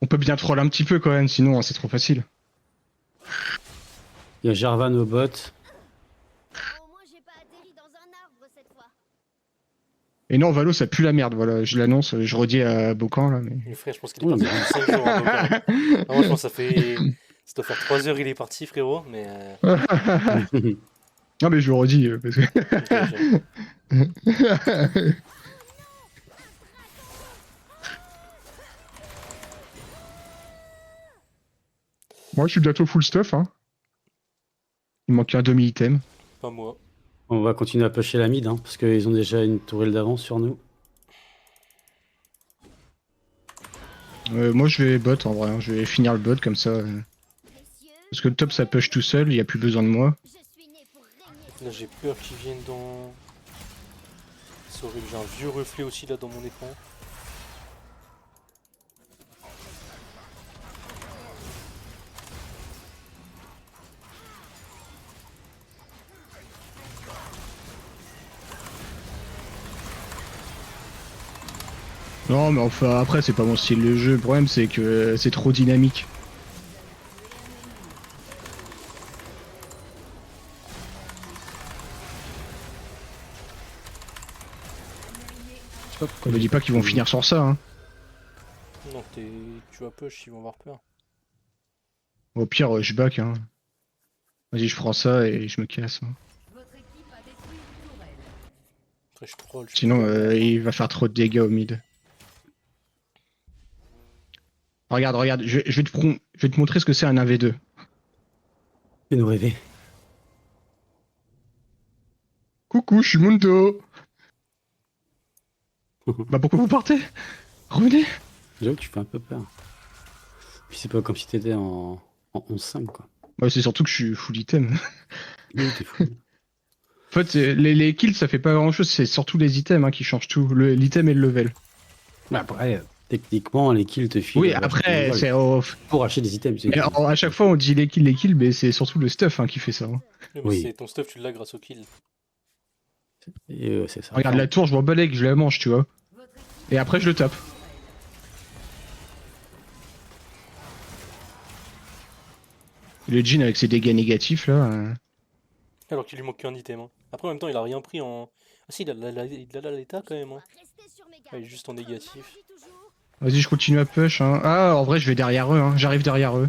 On peut bien troll un petit peu quand même, sinon c'est trop facile. Il y a Jarvan au bot. Au moins, j'ai pas atterri dans un arbre cette fois. Et non, Valo, ça pue la merde, voilà, je l'annonce, je redis à Bocan là. Mais... Le frère, je pense qu'il est Ouais, parti depuis 5 jours. Hein, donc, ah, moi je pense que ça fait. Ça doit faire 3 heures il est parti frérot, mais. Non, mais je le redis, parce que. Ok, ok. Moi, je suis bientôt full stuff, hein. Il manque un demi-item. Pas moi. On va continuer à pusher la mid, hein, parce qu'ils ont déjà une tourelle d'avance sur nous. Moi, je vais bot en vrai, hein. Je vais finir le bot comme ça. Messieurs, Parce que le top ça push tout seul, il n'y a plus besoin de moi. je suis né pour régner. Là j'ai peur qu'ils viennent dans. C'est horrible, j'ai un vieux reflet aussi là dans mon écran. Non, mais enfin, après, c'est pas mon style de jeu. Le problème, c'est que c'est trop dynamique. Je sais pas pourquoi Me j'ai dis pas qu'ils vont finir sur ça, hein. Non, tu vas push, ils vont avoir peur. Au pire, je back, hein. Vas-y, je prends ça et je me casse, hein. Votre équipe a détruit une tourelle. Après, je troll. Sinon, il va faire trop de dégâts au mid. Regarde, regarde, je vais te montrer ce que c'est un 1v2. Fais-nous rêver. Coucou, je suis Mundo. Bah pourquoi vous partez? Revenez. J'avoue que tu fais un peu peur. Puis c'est pas comme si t'étais en 11-5 quoi. Bah c'est surtout que je suis full item. Oui, t'es fou. En fait, les kills, ça fait pas grand chose, c'est surtout les items hein, qui changent tout. L'item et le level. Bah, après, techniquement, les kills te filent. Oui, après, c'est pour acheter des items. mais à chaque fois, on dit les kills, mais c'est surtout le stuff hein, qui fait ça. Hein. Mais Oui. c'est ton stuff, tu l'as grâce au kill. Et, c'est ça. Regarde la tour, je m'en bats les que je la mange, tu vois. Votre équipe Et après, je le tape. Le Jhin avec ses dégâts négatifs là. Alors qu'il lui manque qu'un item. Hein. Après, en même temps, il a rien pris en. Ah si, il a l'état quand même. Hein. Ah, il est juste en négatif. Vas-y, je continue à push. Hein. Ah, en vrai, je vais derrière eux. Hein. J'arrive derrière eux.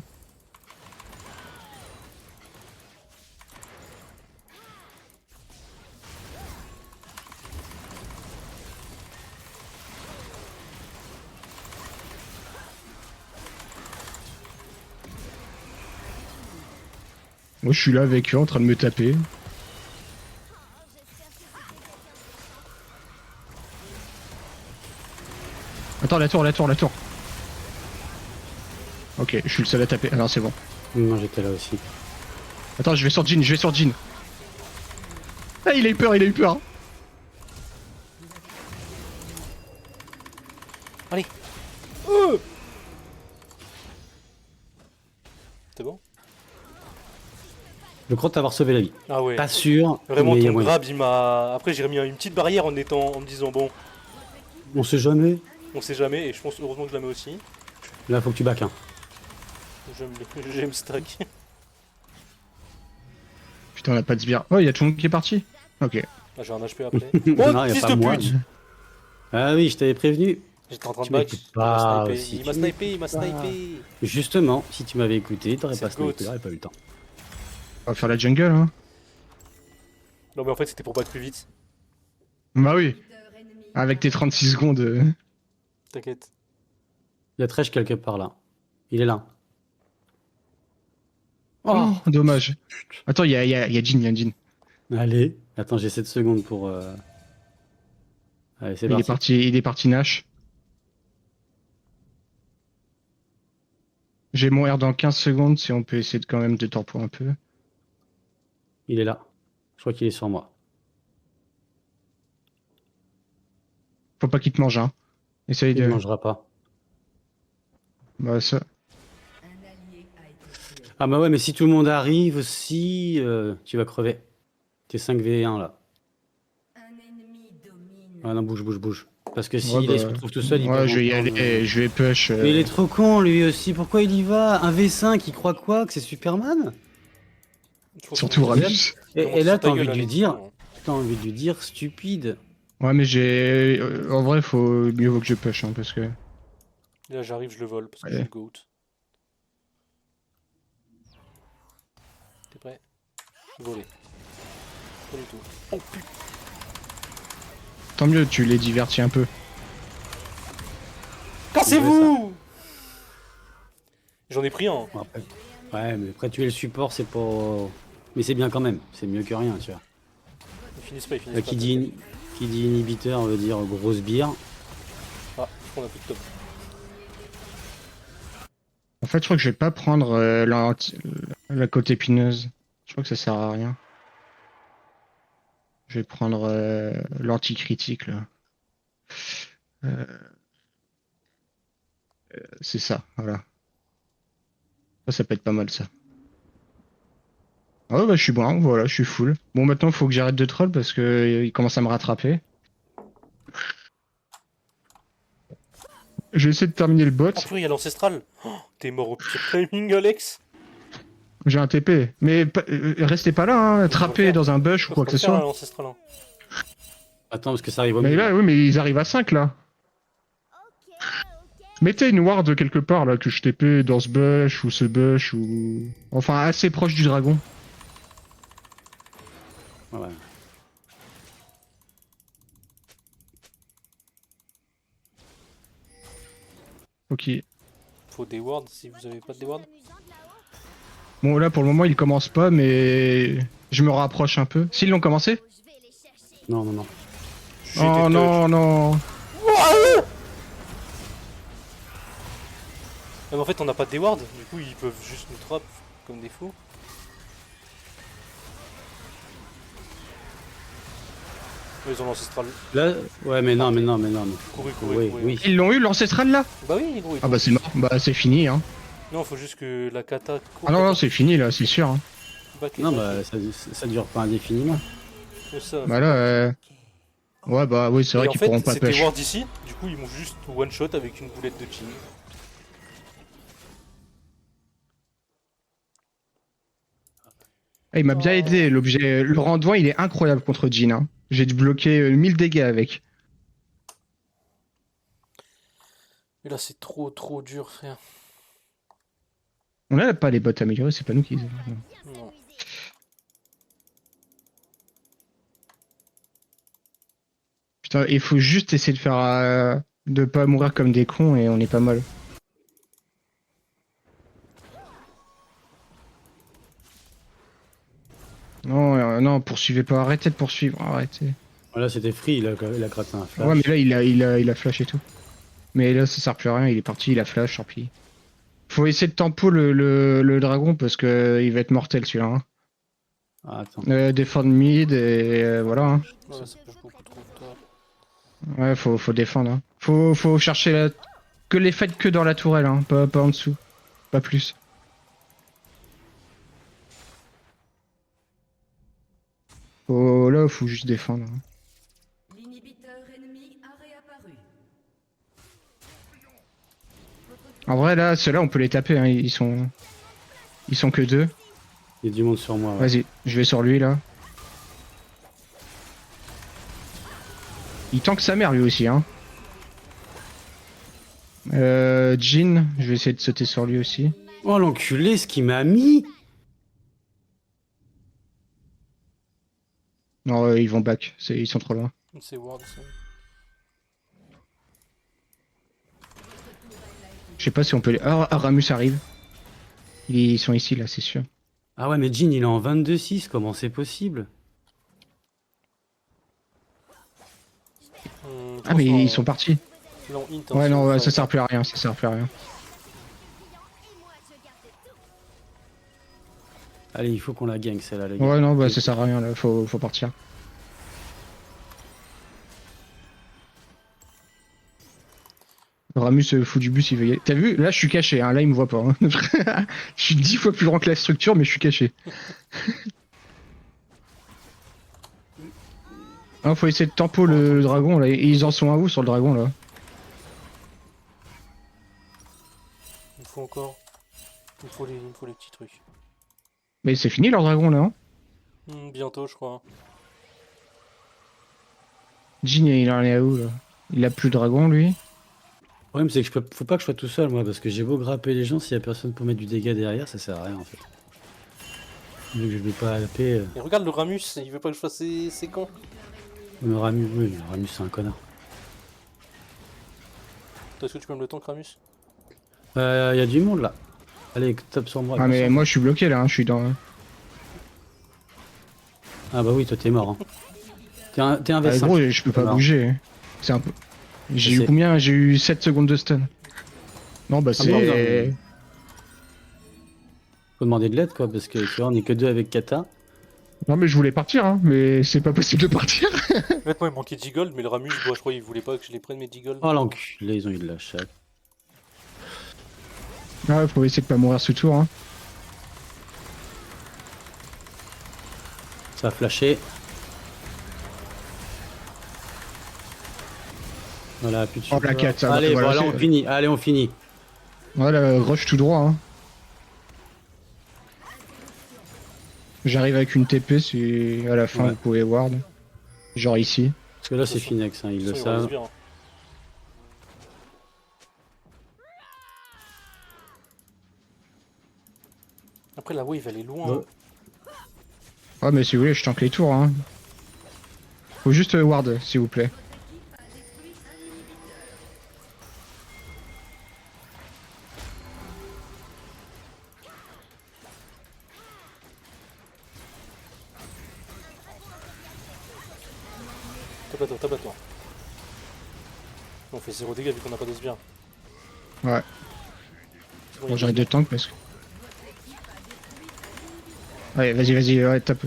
Moi, je suis là avec eux en train de me taper. Attends, la tour. Ok, je suis le seul à taper. Ah non, c'est bon. Non, j'étais là aussi. Attends, je vais sur Jhin. Ah, il a eu peur. Allez. C'est bon? Je crois t'avoir sauvé la vie. Ah ouais. Pas sûr. Vraiment, mais ton moyen. grab, il m'a. Après, j'ai remis une petite barrière en me disant, bon, On sait jamais. on sait jamais, et je pense heureusement que je la mets aussi. Là, faut que tu back. Hein. J'aime stack. Putain, on a pas de sbire. Oh, il y a tout le monde qui est parti. Ok. Ah, j'ai un HP après. Non, Oh, y a fils pas de moi. pute! Ah oui, je t'avais prévenu. J'étais en train de Tu back. m'écoutes pas aussi, Il m'a tu snipé, m'écoutes pas. snipé. Justement, si tu m'avais écouté, t'aurais C'est pas le GOAT. snipé, t'aurais pas eu le temps. On va faire la jungle, hein. Non, mais en fait, c'était pour back plus vite. Bah oui. leader ennemi. Avec tes 36 secondes. T'inquiète. Il y a Thresh quelque part là. Il est là. Oh, dommage. Attends, il y a Jhin. Allez. Attends, j'ai 7 secondes pour. Allez, c'est parti. Il est parti Nash. Je vais mourir dans 15 secondes si on peut essayer de quand même de tempo un peu. Il est là. Je crois qu'il est sur moi. Faut pas qu'il te mange, hein. Essaye Il ne de. mangera pas. Bah ça. Un allié a été tué. Ah bah ouais, mais si tout le monde arrive aussi, tu vas crever. T'es 5v1 là. Un ennemi domine. Ah non, bouge. Parce que si Ouais, là, il se retrouve tout seul, il ouais, peut je vais y entendre, aller, je vais push. Mais il est trop con lui aussi, pourquoi il y va? Un V5, il croit quoi? Que c'est Superman? Surtout Ramus. Et là, t'as ta envie gueule, de lui Alex. dire, t'as envie de lui dire stupide. Ouais, mais j'ai. En vrai, mieux vaut que je push, hein, parce que. Là, j'arrive, je le vole parce que Ouais. je suis le GOAT. T'es prêt? Voler. Pas du tout. Oh putain! Tant mieux, tu les divertis un peu. Cassez-vous! J'en ai pris un. Bon, après- Ouais, mais après tuer le support, c'est pas. Mais c'est bien quand même, c'est mieux que rien, tu vois. Ils finissent pas, ils finissent Là, pas. qui dit inhibiteur veut dire grosse bière. Ah, je crois qu'on a plus de top. En fait, je crois que je vais pas prendre la côte épineuse. Je crois que ça sert à rien. Je vais prendre l'anti-critique, là. C'est ça, voilà. Ça peut être pas mal, ça. Ouais, bah je suis bon, voilà, je suis full. Bon, maintenant, faut que j'arrête de troll parce que il commence à me rattraper. Je vais essayer de terminer le bot. Oh purée, il y a l'ancestral. Oh, t'es mort au pire timing, Alex. J'ai un TP. Mais restez pas là, hein. Faut Trappez faire. dans un bush ou Faut quoi que ce faire soit. l'ancestral. Hein. Attends, parce que ça arrive au Mais milieu. là, oui, mais ils arrivent à 5 là. Ok, ok. Mettez une ward quelque part là, que je TP dans ce bush ou ce bush ou. Enfin, assez proche du dragon. Voilà. Ok. Faut des wards si vous avez pas de wards. Bon, là pour le moment, ils commencent pas, mais. Je me rapproche un peu. S'ils l'ont commencé? Je vais les chercher. Non, non, non. J'ai Oh des touches. non, non. Mais en fait, on n'a pas de wards. Du coup, ils peuvent juste nous trap comme des fous. Ouais, ils ont l'ancestral. Là, ouais, mais non, mais non, mais non. Mais... Couru. Oui, oui. Ils l'ont eu l'ancestral là? Bah oui, gros. Ah bah c'est mort. Bah c'est fini, hein. Non, faut juste que la kata court. Ah non, non, c'est fini là, c'est sûr. Hein. Non, bah, ça dure pas indéfiniment. C'est ça. Bah là, ouais, bah oui, c'est Et vrai en qu'ils fait, pourront pas c'était pêcher. ward ici. Du coup, ils m'ont juste one shot avec une boulette de Jin. Ah, il m'a bien aidé, l'objet. Le rendement, il est incroyable contre Jin. Hein. J'ai dû bloquer 1000 dégâts avec. Mais là, c'est trop dur, frère. On a pas les bots améliorés, c'est pas nous qui les avons. Non. Non. Putain, il faut juste essayer de faire. De pas mourir comme des cons et on est pas mal. Non, non, poursuivez pas, arrêtez de poursuivre, arrêtez. Voilà, c'était free, il a gratté un flash. Ouais, mais là, il a flash et tout. Mais là, ça sert plus à rien, il est parti, il a flash, tant pis. Faut essayer de tempo le dragon parce que il va être mortel celui-là. Hein. Ah, attends. Défendre mid et voilà. Hein. Ouais, ça push beaucoup trop tard. Ouais, faut défendre. Hein. Faut chercher que les fights que dans la tourelle, hein, pas en dessous. Pas plus. Là, faut juste défendre. Hein. L'inhibiteur ennemi a réapparu. En vrai, là, ceux-là, on peut les taper. Hein. Ils sont que 2. Il y a du monde sur moi. Ouais. Vas-y, je vais sur lui là. Il tank sa mère lui aussi. Hein. Jin, je vais essayer de sauter sur lui aussi. Oh, l'enculé, ce qu'il m'a mis! Non, ils vont back, ils sont trop loin. C'est ward, ça. Je sais pas si on peut les. Ah, Ramus arrive. Ils sont ici là, c'est sûr. Ah ouais, mais Jin, il est en 22-6, comment c'est possible? Ah, mais ils sont partis. Ouais, non, ouais, ça sert plus à rien, ça sert plus à rien. Allez, il faut qu'on la gagne, celle-là, les gars. Ouais, non, bah ça sert à rien là, faut partir. Ramus fout du bus, il veut y aller. T'as vu? Là, je suis caché, hein. Là, il me voit pas. Hein. Je suis 10 fois plus grand que la structure, mais je suis caché. Ah, faut essayer de tempo le dragon là. Ils en sont à où sur le dragon là? Il me faut encore. Il me faut les petits trucs. Mais c'est fini leur dragon là, hein? Bientôt, je crois. Jin, il en est à où là? Il a plus de dragon lui? Le problème, c'est que faut pas que je sois tout seul, moi, parce que j'ai beau grapper les gens, s'il y a personne pour mettre du dégât derrière, ça sert à rien en fait. Vu que je vais pas AP, Et regarde le Ramus, il veut pas que je fasse ses camps. le Ramus, oui, le Ramus c'est un connard. Toi, est-ce que tu peux me le tank, Ramus? Y a du monde là. Allez, top sur moi. Ah, mais attention. moi je suis bloqué là, hein. Je suis dans. Ah bah oui, toi t'es mort. Hein. T'es un Ah, V5. gros, je peux pas Alors. bouger. C'est un peu. J'ai eu C'est- combien? J'ai eu 7 secondes de stun. Non, bah c'est. bon, non. Faut demander de l'aide quoi, parce que tu vois, on est que deux avec Kata. Non, mais je voulais partir, hein. Mais c'est pas possible de partir. En fait, moi, il manquait 10 gold, mais le Ramus, je crois, il voulait pas que je les prenne mes 10 gold. Oh l'enculé, ils ont eu de la chatte. Ah, faut essayer de pas mourir sous tour, hein. Ça a flashé. Voilà, plus de Oh, la support. 4, ça va, Allez, voilà, voilà, c'est- on finit. Allez, on finit. Voilà, rush tout droit. Hein. J'arrive avec une TP, si à la fin Ouais. vous pouvez ward. Genre ici. Parce que là, c'est De toute façon- Finex, hein, ils De le toute façon, ils vont savent. les sbires, hein. Après, la wave, elle est loin. Ouais. Ah, mais si vous voulez, je tank les tours. Hein. Faut juste ward, s'il vous plaît. Tape à toi, tape à toi. On fait 0 dégâts vu qu'on n'a pas de sbires. Ouais. C'est bon, Bon, il y a j'arrête des de tank parce que. Allez, vas-y, ouais, tape.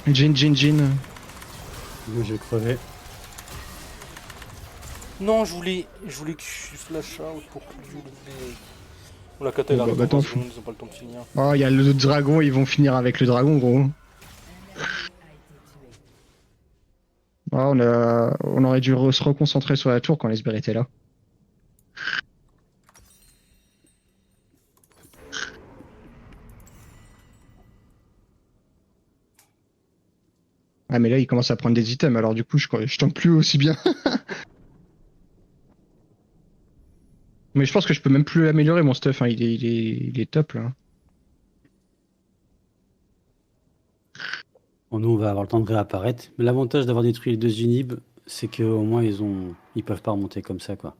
Jin. Moi, je vais crever. Non, je voulais que je flash out pour que le mec. On l'a kata, il Bon, arrive bah, dans t'en 20 fous. secondes, ils ont pas le temps de finir. Oh, il y a le dragon, ils vont finir avec le dragon, gros. Ah, on aurait dû se reconcentrer sur la tour quand les sbires étaient là. Ah, mais là, il commence à prendre des items, alors du coup, je tank plus aussi bien. Mais je pense que je peux même plus améliorer mon stuff, hein. Il est top là. Bon, nous, on va avoir le temps de réapparaître. Mais l'avantage d'avoir détruit les deux inhibs, c'est qu'au moins, ils peuvent pas remonter comme ça, quoi.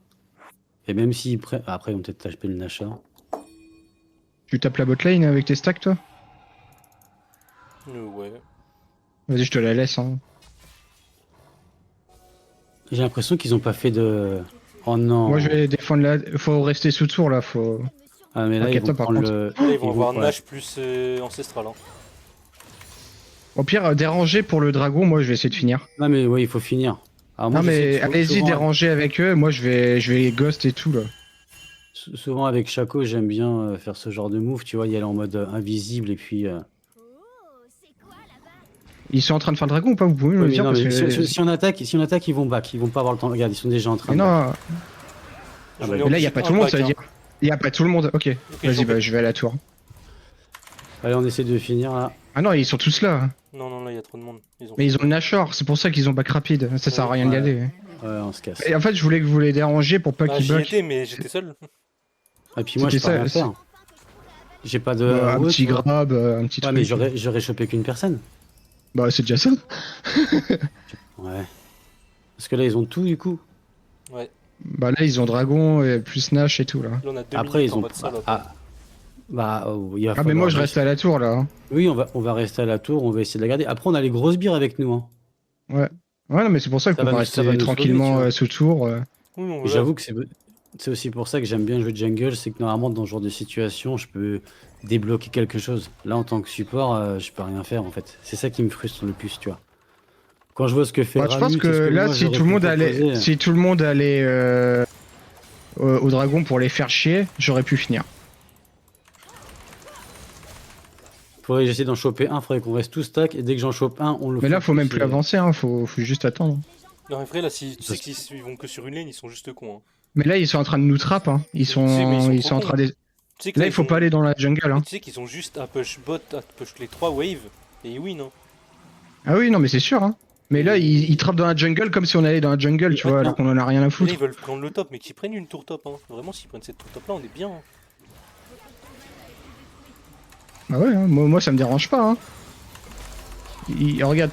Et même s'ils prennent. Après, ils vont peut-être taper le Nashor. Tu tapes la botlane avec tes stacks, toi? Ouais. Vas-y, je te la laisse. Hein. J'ai l'impression qu'ils ont pas fait de. Oh non. Moi, je vais défendre la. Faut rester sous tour là. Faut. Ah, mais là, Ok, ils vont toi, par prendre contre. le. Là, ils vont avoir ouais. Nash plus Ancestral. Hein. Au pire, déranger pour le dragon. Moi, je vais essayer de finir. Non, mais oui, il faut finir. Alors, moi, Non, je sais mais que allez-y, souvent, déranger avec eux. Moi, je vais ghost et tout là. souvent, avec Shaco, j'aime bien faire ce genre de move. Tu vois, y aller en mode invisible et puis. Oh, c'est quoi là-bas? Ils sont en train de faire le dragon ou pas? Vous pouvez me Oui, le mais dire non, parce mais que. si on attaque, ils vont back. Ils vont pas avoir le temps. Regarde, ils sont déjà en train Mais de back. non. Ah, J'en bah, ai Mais là, il y a obligé pas un tout le monde, back, ça veut hein. dire. Il y a pas tout le monde. Ok. Ok, Vas-y, j'en bah, peux- je vais à la tour. Allez, on essaie de finir là. Ah non, ils sont tous là. Non, là, il y a trop de monde. Mais ils ont le Nashor. C'est pour ça qu'ils ont back rapide. Ça sert à rien d'y Ouais. aller. Ouais, on se casse. Et en fait, je voulais que vous les dérangiez pour pas Bah, qu'ils j'y back. étais, mais j'étais seul. Et puis moi, je C'était peux rien ça, faire. J'ai pas de. Un ouais, petit tu vois. grab, un petit Ouais, truc. mais j'aurais chopé qu'une personne. Bah, c'est déjà ça. Ouais. Parce que là, ils ont tout du coup. Ouais. Bah, là, ils ont dragon et plus Nash et tout là. Là, on a 2 Après, minutes ils en ont. mode salope. Il va Ah, mais falloir moi, je juste- reste à la tour là. Hein. Oui, on va rester à la tour, on va essayer de la garder. Après, on a les grosses bières avec nous. Hein. Ouais, non, mais c'est pour ça Ça qu'on va va nous- ça va rester nous sauver, tranquillement tu vois. sous tour. Oui, on Et va. j'avoue que c'est aussi pour ça que j'aime bien jouer jungle, c'est que normalement, dans ce genre de situation, je peux débloquer quelque chose. Là, en tant que support, je peux rien faire en fait. C'est ça qui me frustre le plus, tu vois. Quand je vois ce que fait Bah, je pense Ramut, que et ce là, moi, si j'aurais tout le pu monde allait, proposer, si tout le monde allait au dragon pour les faire chier, j'aurais pu finir. faudrait que j'essaie d'en choper un, faudrait qu'on reste tous stack, et dès que j'en chope un, on le Mais là, focus faut même plus et- avancer, hein. Faut juste attendre. Non, mais vrai, là, si tu sais qu'ils vont que sur une lane, ils sont juste cons. Hein. Mais là, ils sont en train de nous trap, hein. Ils sont, Si, mais ils sont ils sont en trop train de. Tu sais que Là, il faut ils pas ont- aller dans la jungle, hein. Tu sais qu'ils ont juste à push bot, à push les 3 waves, et ils win. Hein. Ah oui, non, mais c'est sûr, hein. Mais là, ils trappent dans la jungle comme si on allait dans la jungle, tu vois, alors qu'on en a rien à Et là, foutre. ils veulent prendre le top, mais qu'ils prennent une tour top. Hein. Vraiment, s'ils prennent cette tour top là, on est bien. Hein. Ah ouais, hein. Moi, ça me dérange pas, hein. Regarde,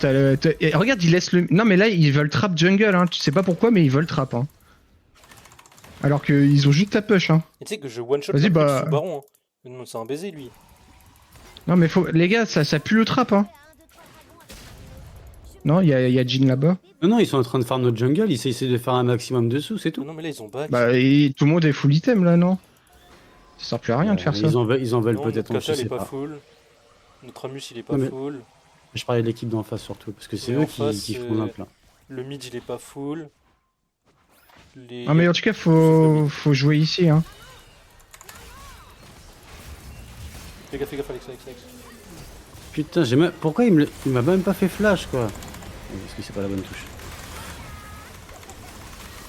regarde, ils laissent le. Non, mais là, ils veulent trap jungle, hein. Tu sais pas pourquoi, mais ils veulent trap, hein. Alors qu'ils ont juste ta push, hein. Et tu sais que je one shot Vas-y, le bah. sous baron. Hein. Non, c'est un baiser lui. Non, mais faut. Les gars, ça pue le trap, hein. Non, il y a Jin là-bas. Non, ils sont en train de farm notre jungle, ils essaient de faire un maximum dessous, c'est tout. Non, mais là, ils ont back. Bah, tout le monde est full item là, non? Ça sert plus à rien de faire ça. Ils en veulent Non, peut-être, notre je kata, il sais est pas pas. full. Notre Amus, il est pas Non, mais- full. Je parlais de l'équipe d'en face surtout, parce que c'est Et eux en qui, face, qui font l'imp là. Le mid, il est pas full. Les... Ah mais en tout cas faut jouer ici hein. Fais gaffe, Alex. Putain, pourquoi il m'a même pas fait flash, quoi? Parce que c'est pas la bonne touche.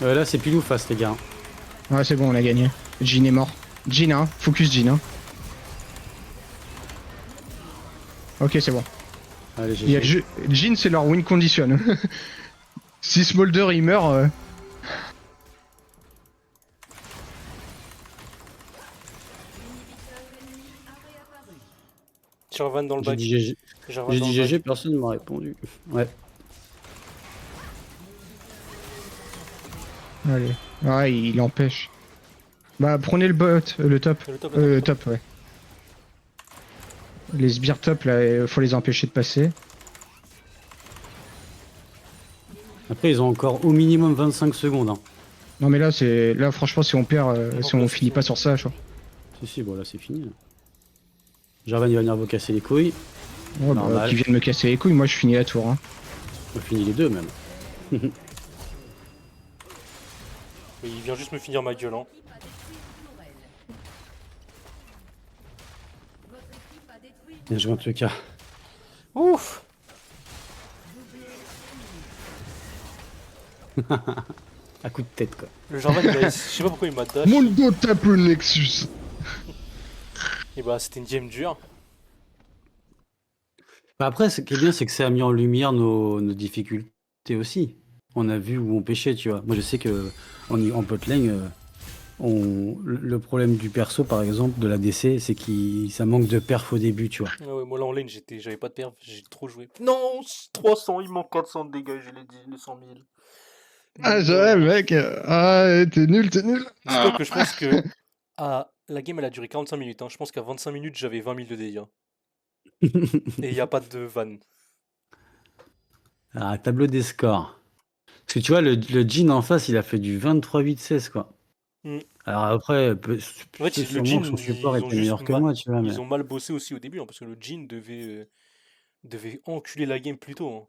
Là, c'est pile ou face, les gars. Ouais c'est bon on a gagné. Jhin est mort. Jhin hein, focus Jhin hein. Ok c'est bon. Allez, Il y a GG. Jhin c'est leur win condition. Si Smolder il meurt... Jarvan dans le J'ai bac. dit GG. Jarvan J'ai dans dit le GG, bac. personne ne m'a répondu. Ouais. Allez. Ouais il empêche. Bah prenez le bot, le top. Le top. Top ouais. Les sbires top là, faut les empêcher de passer. Après, ils ont encore au minimum 25 secondes. Hein. Non mais là franchement si on perd, si on finit pas sur ça je crois. Si, bon, là, c'est fini. Là. Jarvan, il va venir vous casser les couilles. Ouais, Normal. qui viennent me casser les couilles, moi je finis la tour hein. On finit les deux, même. Oui, il vient juste me finir ma gueule. Hein. Bien joué en tout cas. Ouf. À coup de tête, quoi. Le Jarvan, je sais pas pourquoi il m'a dash. Mundo tape le Nexus. Et bah, c'était une game dure. Bah après, ce qui est bien, c'est que ça a mis en lumière nos difficultés aussi. On a vu où on pêchait, tu vois. Moi, je sais que en potlane, le problème du perso, par exemple, de la DC, c'est que ça manque de perf au début, tu vois. Ah ouais, moi là en lane, j'avais pas de perf, j'ai trop joué. Non, 300, il manque 400 de dégâts, je l'ai dit, les 100 000. Ah j'aurais mec, ah t'es nul. Dis-toi que je pense que la game elle a duré 45 minutes. Hein. Je pense qu'à 25 minutes j'avais 20 000 de dégâts. Et il n'y a pas de vanne. Ah, tableau des scores. Parce que tu vois, le Jhin en face, il a fait du 23-8-16, quoi. Mm. Alors après, En fait, le sûrement Jhin, que son support ils ont était meilleur juste que moi, tu vois. Mais... Ils ont mal bossé aussi au début, hein, parce que le Jhin devait enculer la game plus tôt. Hein.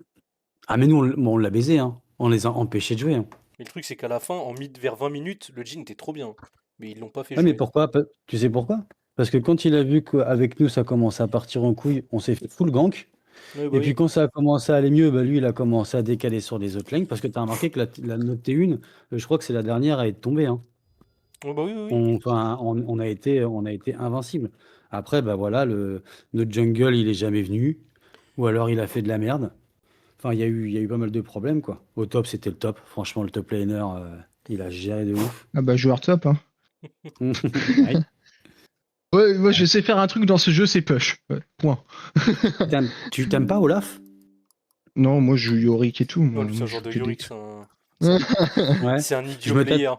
Ah, mais nous, on l'a baisé, hein. On les a empêchés de jouer. Hein. Mais le truc, c'est qu'à la fin, vers 20 minutes, le Jhin était trop bien. Mais ils l'ont pas fait Ouais, mais jouer. pourquoi? Tu sais pourquoi? Parce que quand il a vu qu'avec nous, ça commençait à partir en couille, on s'est fait full gank. Ouais, bah Et oui. puis quand ça a commencé à aller mieux, bah, lui, il a commencé à décaler sur les autres lanes. Parce que tu as remarqué que notre T1, je crois que c'est la dernière à être tombée. Hein. Ouais, bah oui. On a été invincible. Après, bah voilà, notre jungle, il est jamais venu. Ou alors il a fait de la merde. Enfin, il y a eu pas mal de problèmes, quoi. Au top, c'était le top. Franchement, le top laner, il a géré de ouf. Ah bah joueur top hein. Ouais. Ouais, moi je sais faire un truc dans ce jeu, c'est push. Ouais, point. Tu t'aimes pas Olaf? Non, moi je joue Yorick et tout. Moi, Ouais, c'est un moi, genre je de fais des- Yorick, Ouais. c'est un Je idiot me player.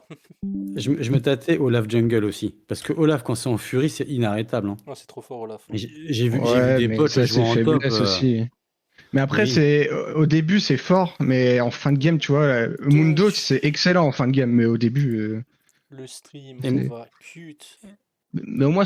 Je me tâtais Olaf jungle aussi. Parce que Olaf, quand c'est en furie, c'est inarrêtable. Hein. Ah, c'est trop fort, Olaf. Et j'ai vu Ouais, des mais potes ça jouer c'est en top. faiblesse aussi. Mais après, Oui. au début c'est fort, mais en fin de game, tu vois, Mundo c'est excellent en fin de game, mais au début, Le stream, Et on va cut. mais au moins